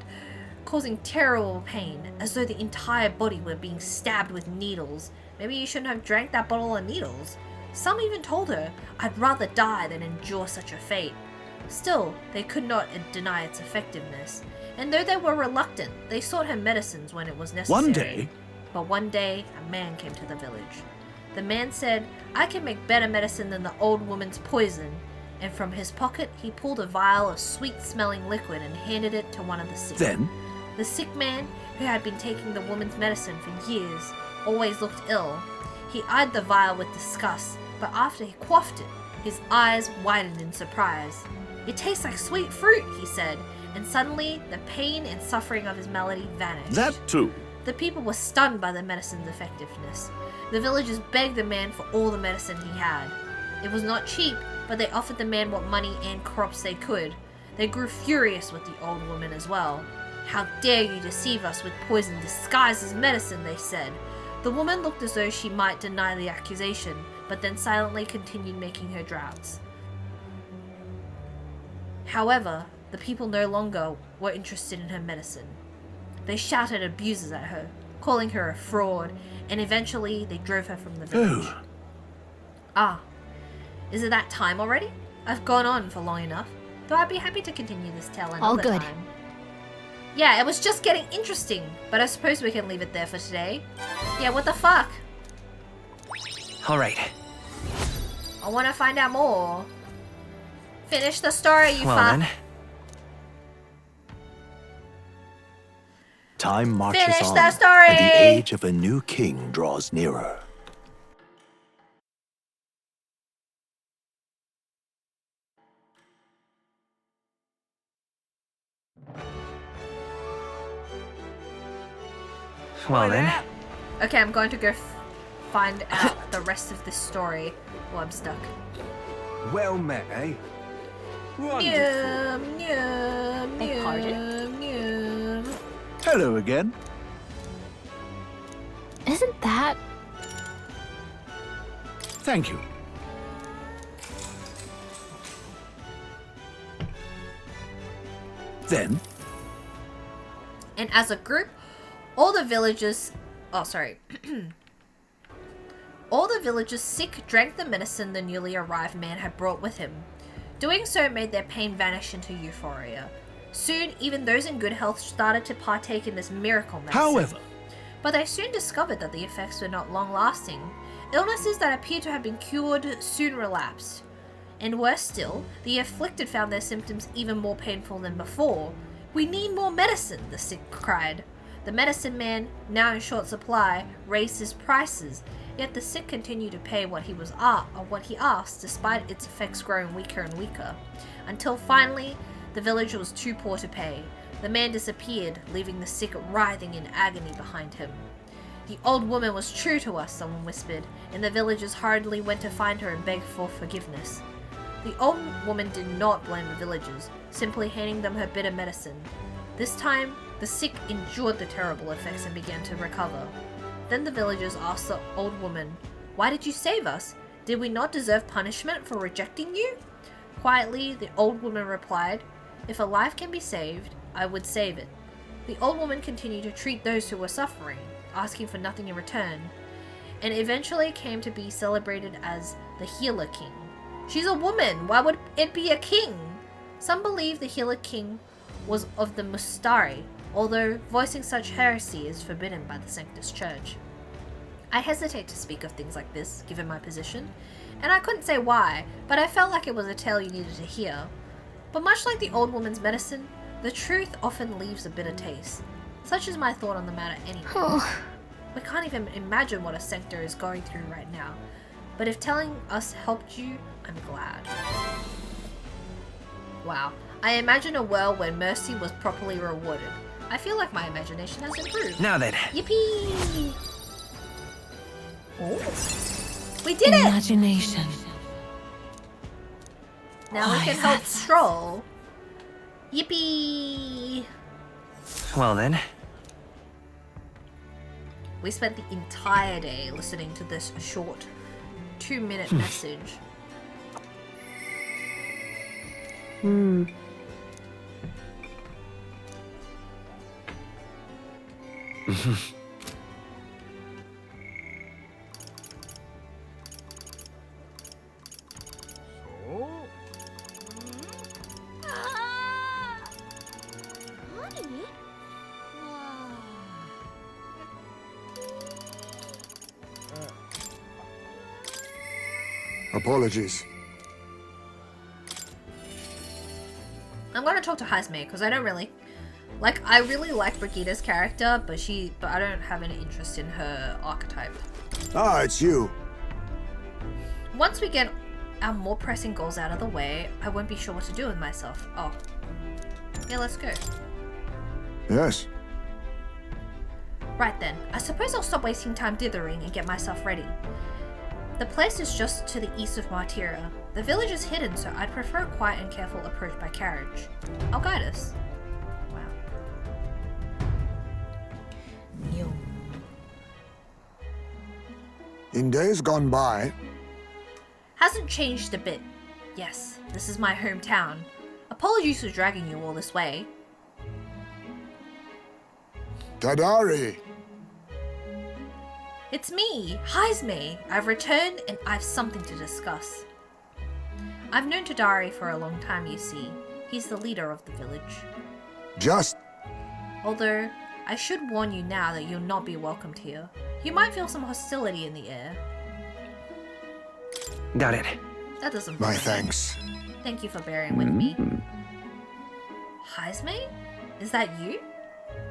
Causing terrible pain, as though the entire body were being stabbed with needles. Maybe you shouldn't have drank that bottle of needles. Some even told her, I'd rather die than endure such a fate. Still, they could not deny its effectiveness, and though they were reluctant, they sought her medicines when it was necessary. One day? But one day, a man came to the village. The man said, I can make better medicine than the old woman's poison, and from his pocket he pulled a vial of sweet-smelling liquid and handed it to one of the sick. Then? The sick man, who had been taking the woman's medicine for years, always looked ill. He eyed the vial with disgust, but after he quaffed it, his eyes widened in surprise. It tastes like sweet fruit, he said, and suddenly the pain and suffering of his malady vanished. That too. The people were stunned by the medicine's effectiveness. The villagers begged the man for all the medicine he had. It was not cheap, but they offered the man what money and crops they could. They grew furious with the old woman as well. How dare you deceive us with poison disguised as medicine, they said. The woman looked as though she might deny the accusation, but then silently continued making her draughts. However, the people no longer were interested in her medicine. They shouted abuses at her, calling her a fraud, and eventually they drove her from the village. Oh. Ah, is it that time already? I've gone on for long enough, though I'd be happy to continue this tale another All good. time. Yeah, it was just getting interesting, but I suppose we can leave it there for today. Yeah, what the fuck? Alright. I want to find out more. Finish the story, you Well fuck. then. Time marches Finish on, the story! and the age of a new king draws nearer. Well then. Okay, I'm going to go find out the rest of this story while I'm stuck. Well met, eh? Nyum, nyum, Beg pardon? nyum. Hello again. Isn't that... Thank you. Then, And as a group, all the villagers... Oh, sorry. All the villagers sick drank the medicine the newly arrived man had brought with him. Doing so made their pain vanish into euphoria. Soon, even those in good health started to partake in this miracle medicine. however, But they soon discovered that the effects were not long-lasting. Illnesses that appeared to have been cured soon relapsed. And worse still, the afflicted found their symptoms even more painful than before. We need more medicine, the sick cried. The medicine man, now in short supply, raised his prices, yet the sick continued to pay what he asked despite its effects growing weaker and weaker. Until finally, the villager was too poor to pay. The man disappeared, leaving the sick writhing in agony behind him. The old woman was true to us, someone whispered, and the villagers hurriedly went to find her and beg for forgiveness. The old woman did not blame the villagers, simply handing them her bitter medicine. This time, the sick endured the terrible effects and began to recover. Then the villagers asked the old woman, "Why did you save us? Did we not deserve punishment for rejecting you?" Quietly, the old woman replied, "If a life can be saved, I would save it." The old woman continued to treat those who were suffering, asking for nothing in return, and eventually came to be celebrated as the Healer King. She's a woman, why would it be a king? Some believe the Healer King was of the Mustari, although voicing such heresy is forbidden by the Sanctus Church. I hesitate to speak of things like this, given my position, and I couldn't say why, but I felt like it was a tale you needed to hear. But much like the old woman's medicine, the truth often leaves a bitter taste. Such is my thought on the matter anyway. We can't even imagine what a sector is going through right now. But if telling us helped you, I'm glad. Wow. I imagine a world where mercy was properly rewarded. I feel like my imagination has improved. Now then. Yippee! Oh. We did it! Imagination. Now we Why, can help that's- Stroll. Yippee! Well then. We spent the entire day listening to this short 2-minute message. Apologies. I'm gonna talk to Hazme because I don't really like. I really like Brigida's character, but I don't have any interest in her archetype. Ah, it's you. Once we get our more pressing goals out of the way, I won't be sure what to do with myself. Oh, yeah, let's go. Yes. Right then, I suppose I'll stop wasting time dithering and get myself ready. The place is just to the east of Martyria. The village is hidden, so I'd prefer a quiet and careful approach by carriage. I'll guide us. Wow. Yo. In days gone by, Hasn't changed a bit. Yes, this is my hometown. Apologies for dragging you all this way. Tadari. It's me, Hazme. I've returned and I've something to discuss. I've known Tadari for a long time, you see. He's the leader of the village. Just Although, I should warn you now that you'll not be welcomed here. You might feel some hostility in the air. Got it. That doesn't my bother me. thanks. Thank you for bearing with me. Hazme? Is that you?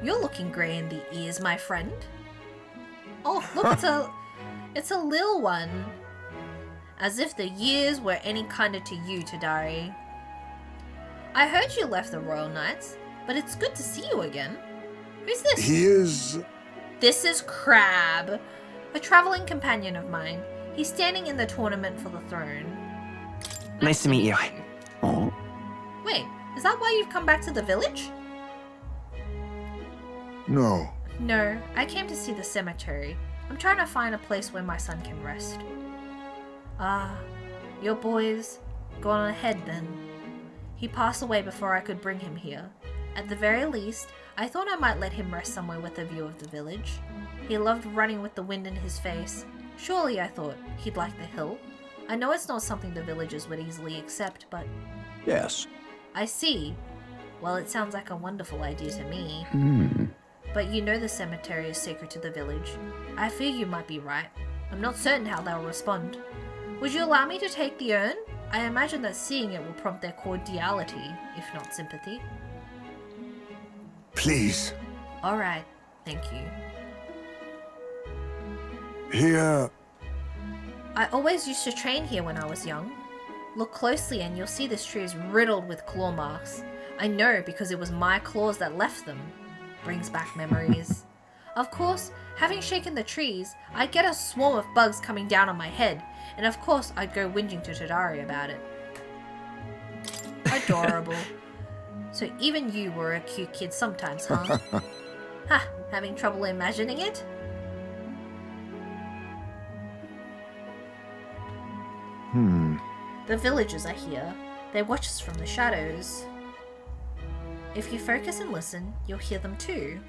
You're looking grey in the ears, my friend. Oh, look, it's a lil one. As if the years were any kinder to you, Tadari. I heard you left the Royal Knights, but it's good to see you again. Who's this? He is... This is Crab, a traveling companion of mine. He's standing in the tournament for the throne. Nice to meet you. Oh, Wait, is that why you've come back to the village? No. No, I came to see the cemetery. I'm trying to find a place where my son can rest. Ah, your boy's gone ahead then. He passed away before I could bring him here. At the very least, I thought I might let him rest somewhere with a view of the village. He loved running with the wind in his face. Surely, I thought, he'd like the hill. I know it's not something the villagers would easily accept, but... yes. I see. Well, it sounds like a wonderful idea to me. Hmm. But you know the cemetery is sacred to the village. I fear you might be right. I'm not certain how they'll respond. Would you allow me to take the urn? I imagine that seeing it will prompt their cordiality, if not sympathy. Please. Alright, thank you. Here... I always used to train here when I was young. Look closely and you'll see this tree is riddled with claw marks. I know because it was my claws that left them. Brings back memories. Of course, having shaken the trees, I'd get a swarm of bugs coming down on my head, and of course I'd go whinging to Tadari about it. Adorable. So even you were a cute kid sometimes, huh? Ha, having trouble imagining it? The villagers are here. They watch us from the shadows. If you focus and listen, you'll hear them too.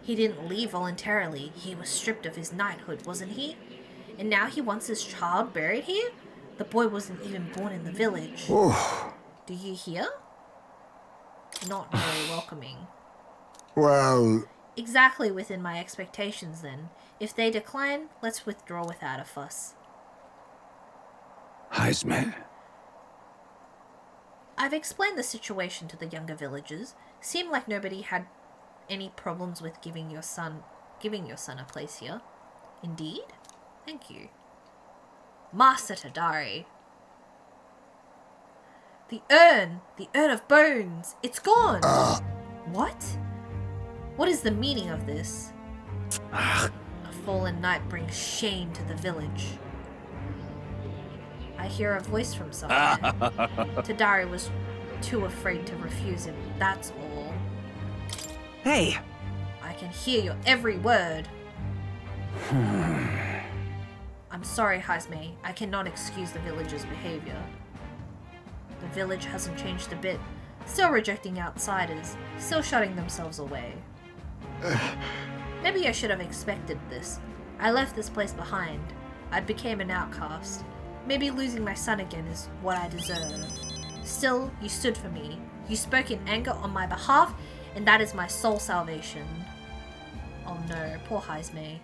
He didn't leave voluntarily. He was stripped of his knighthood, wasn't he? And now he wants his child buried here? The boy wasn't even born in the village. Oh. Do you hear? Not very welcoming. Well... Exactly within my expectations then. If they decline, let's withdraw without a fuss. Hazme, I've explained the situation to the younger villagers. Seemed like nobody had any problems with giving your son a place here. Indeed? Thank you. Master Tadari. The urn of bones, it's gone. What? What is the meaning of this? A fallen knight brings shame to the village. I hear a voice from somewhere. Tadari was too afraid to refuse him, that's all. Hey! I can hear your every word. I'm sorry, Hazme. I cannot excuse the villagers' behavior. The village hasn't changed a bit. Still rejecting outsiders. Still shutting themselves away. Maybe I should have expected this. I left this place behind. I became an outcast. Maybe losing my son again is what I deserve. Still, you stood for me. You spoke in anger on my behalf, and that is my sole salvation. Oh no, poor Hazme.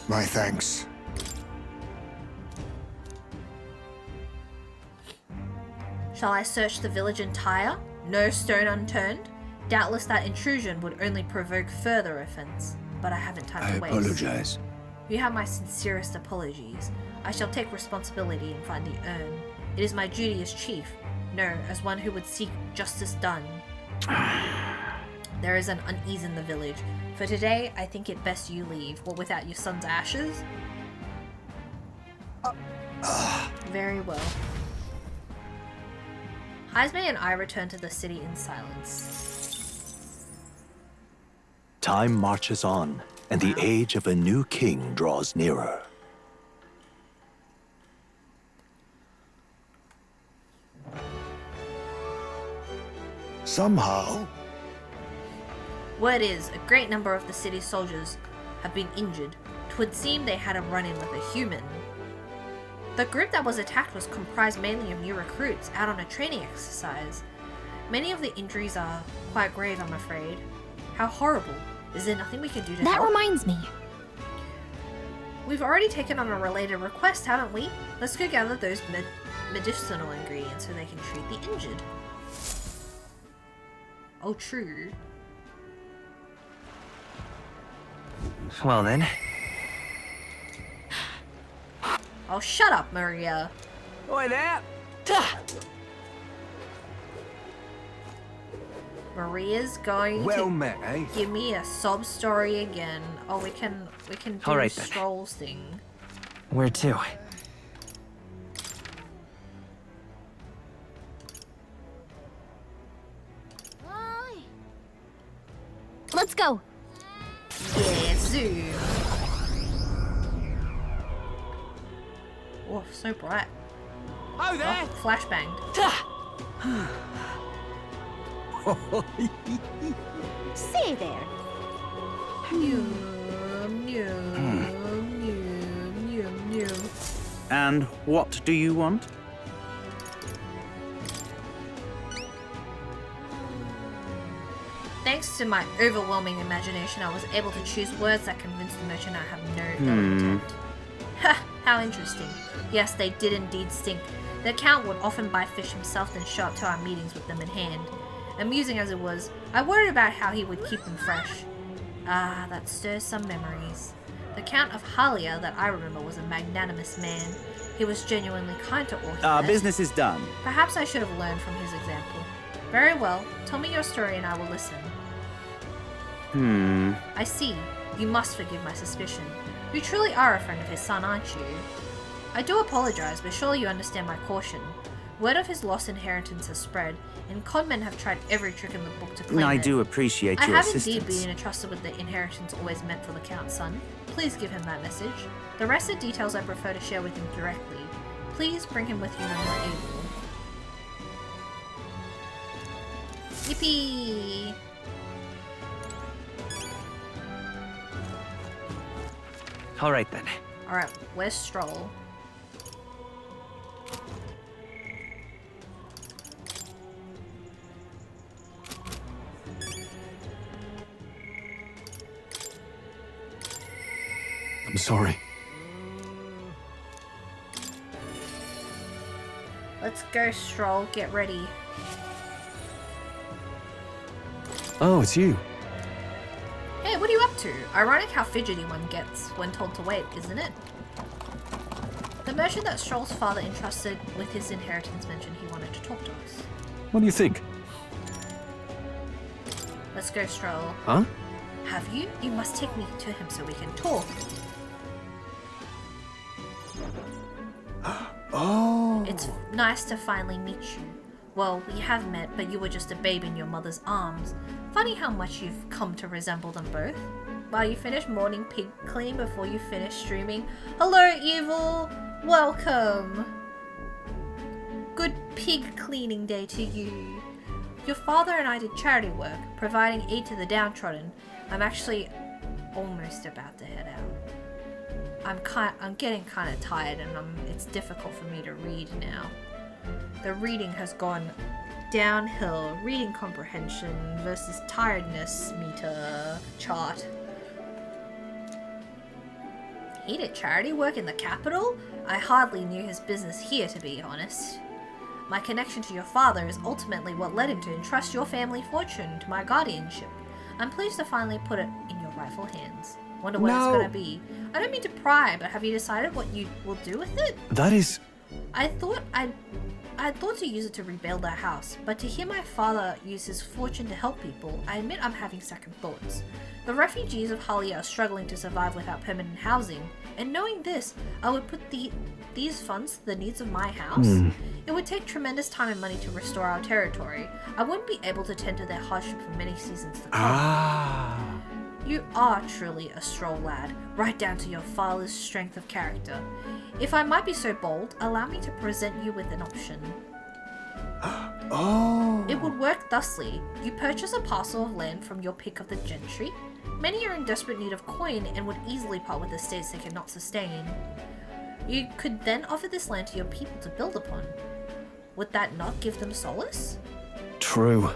My thanks. Shall I search the village entire? No stone unturned? Doubtless that intrusion would only provoke further offense, but I haven't time to waste. I apologize. You have my sincerest apologies. I shall take responsibility and find the urn. It is my duty as chief, no, as one who would seek justice done. There is an unease in the village. For today, I think it best you leave. What, without your son's ashes? Very well. Hazme and I return to the city in silence. Time marches on, and the age of a new king draws nearer. Somehow, Word is, a great number of the city's soldiers have been injured. 'Twould seem they had a run-in with a human. The group that was attacked was comprised mainly of new recruits out on a training exercise. Many of the injuries are quite grave, I'm afraid. How horrible. Is there nothing we can do to help? That reminds me. We've already taken on a related request, haven't we? Let's go gather those medicinal ingredients so they can treat the injured. Oh, true. Well then. Oh, shut up, Maria. Oi there! Maria's going Well to met, eh? give me a sob story again. Oh, we can do All a right, then. Strolls thing. Where to? Let's go. Yeah, zoom. Oh, so bright. Oh there! Oh, flashbanged. Say there. And what do you want? Thanks to my overwhelming imagination, I was able to choose words that convinced the merchant I have no ill intent. Ha! How interesting. Yes, they did indeed stink. The Count would often buy fish himself and show up to our meetings with them in hand. Amusing as it was, I worried about how he would keep them fresh. Ah, that stirs some memories. The Count of Halia that I remember was a magnanimous man. He was genuinely kind to all he Our met. business is done. Perhaps I should have learned from his example. Very well, tell me your story and I will listen. I see. You must forgive my suspicion. You truly are a friend of his son, aren't you? I do apologize, but surely you understand my caution. Word of his lost inheritance has spread, and conmen have tried every trick in the book to claim I it. do appreciate I your have assistance. indeed been entrusted with the inheritance always meant for the Count's son. Please give him that message. The rest of details I prefer to share with him directly. Please bring him with you when you're able. Yippee! All right then. Alright, where's Stroll? I'm sorry. Let's go, Stroll. Get ready. Oh, it's you. Hey, what are you up to? Ironic how fidgety one gets when told to wait, isn't it? The merchant that Stroll's father entrusted with his inheritance mentioned he wanted to talk to us. What do you think? Let's go, Stroll. Huh? Have you? You must take me to him so we can talk. Oh. It's nice to finally meet you. Well, we have met, but you were just a babe in your mother's arms. Funny how much you've come to resemble them both. While you finish morning pig cleaning before you finish streaming. Hello, evil! Welcome! Good pig cleaning day to you. Your father and I did charity work, providing aid to the downtrodden. I'm actually almost about to head out. I'm getting kind of tired, and it's difficult for me to read now. The reading has gone downhill. Reading comprehension versus tiredness meter chart. He did charity work in the capital? I hardly knew his business here, to be honest. My connection to your father is ultimately what led him to entrust your family fortune to my guardianship. I'm pleased to finally put it in your rightful hands. Wonder what it's gonna be. I don't mean to pry, but have you decided what you will do with it? That is... I thought to use it to rebuild our house, but to hear my father use his fortune to help people, I admit I'm having second thoughts. The refugees of Halia are struggling to survive without permanent housing, and knowing this, I would put these funds to the needs of my house. It would take tremendous time and money to restore our territory. I wouldn't be able to tend to their hardship for many seasons to come. You are truly a Stroll lad, right down to your father's strength of character. If I might be so bold, allow me to present you with an option. It would work thusly. You purchase a parcel of land from your pick of the gentry. Many are in desperate need of coin and would easily part with estates they cannot sustain. You could then offer this land to your people to build upon. Would that not give them solace? True.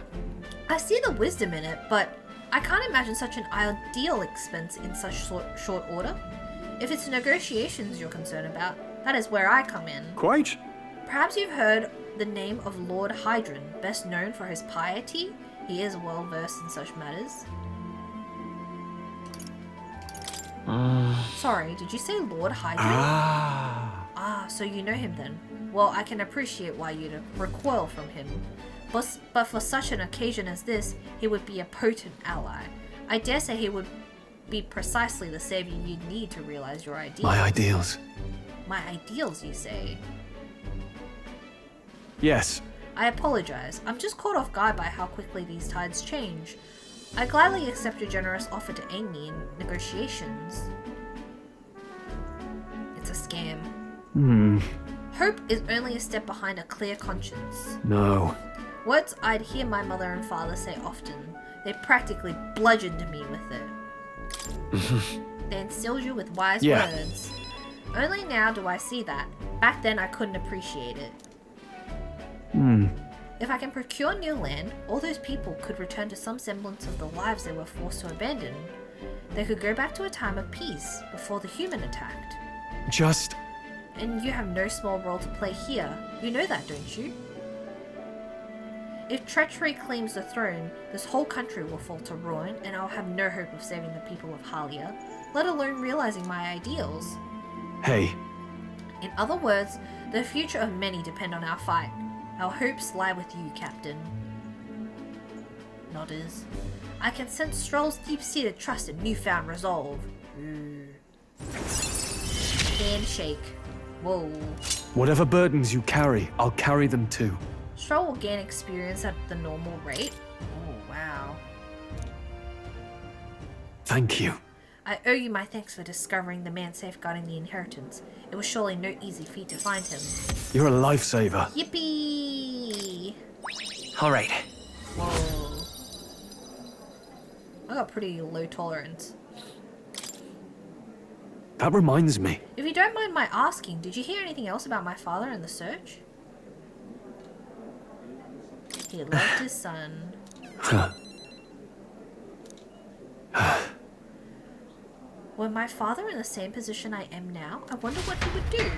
I see the wisdom in it, but I can't imagine such an ideal expense in such short order. If it's negotiations you're concerned about, that is where I come in. Quite. Perhaps you've heard the name of Lord Hydron, best known for his piety. He is well versed in such matters. Sorry, did you say Lord Hydron? So you know him then. Well, I can appreciate why you'd recoil from him. But for such an occasion as this, he would be a potent ally. I dare say he would be precisely the savior you'd need to realize your ideals. My ideals. My ideals, you say? Yes. I apologize. I'm just caught off guard by how quickly these tides change. I gladly accept your generous offer to aid me in negotiations. It's a scam. Hope is only a step behind a clear conscience. No. Words I'd hear my mother and father say often. They practically bludgeoned me with it. They instilled you with wise words. Only now do I see that. Back then I couldn't appreciate it. If I can procure new land, all those people could return to some semblance of the lives they were forced to abandon. They could go back to a time of peace, before the human attacked. And you have no small role to play here. You know that, don't you? If treachery claims the throne, this whole country will fall to ruin, and I'll have no hope of saving the people of Halia, let alone realizing my ideals. Hey. In other words, the future of many depend on our fight. Our hopes lie with you, Captain. Nodders. I can sense Stroll's deep-seated trust and newfound resolve. Handshake. Whoa. Whatever burdens you carry, I'll carry them too. Stroll will gain experience at the normal rate. Oh, wow. Thank you. I owe you my thanks for discovering the man safeguarding the inheritance. It was surely no easy feat to find him. You're a lifesaver. Yippee! All right. Whoa. I got pretty low tolerance. That reminds me. If you don't mind my asking, did you hear anything else about my father and the search? He loved his son. Were my father in the same position I am now, I wonder what he would do.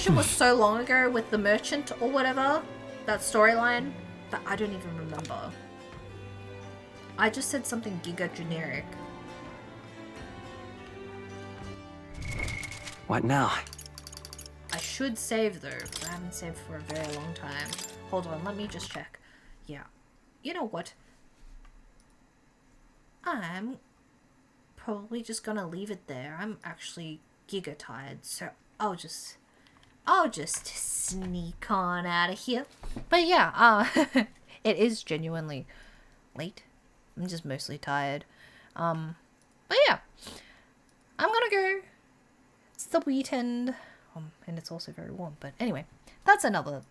conversation was so long ago with the merchant or whatever, that storyline, that I don't even remember. I just said something giga generic. What now? I should save though, because I haven't saved for a very long time. Hold on, let me just check. Yeah. You know what? I'm probably just gonna leave it there. I'm actually giga tired, so I'll just sneak on out of here. But yeah, it is genuinely late. I'm just mostly tired. But yeah, I'm gonna go. It's the weekend, and it's also very warm. But anyway, that's another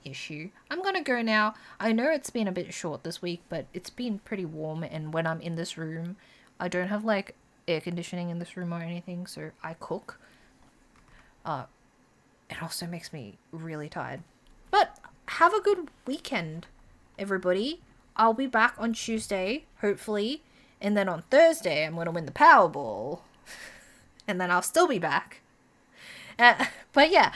issue. I'm gonna go now. I know it's been a bit short this week, but it's been pretty warm, and when I'm in this room, I don't have like air conditioning in this room or anything, so I cook. It also makes me really tired. But have a good weekend, everybody. I'll be back on Tuesday, hopefully, and then on Thursday I'm gonna win the Powerball. And then I'll still be back. But yeah,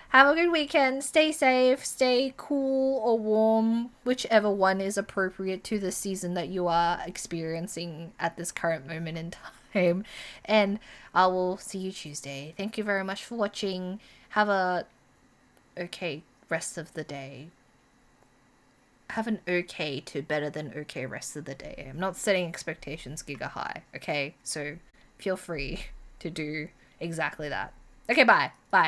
have a good weekend. Stay safe, stay cool or warm, whichever one is appropriate to the season that you are experiencing at this current moment in time. And I will see you Tuesday. Thank you very much for watching. Have a okay rest of the day. Have an okay to better than okay rest of the day. I'm not setting expectations giga high, okay? So feel free to do exactly that. Okay, bye. Bye.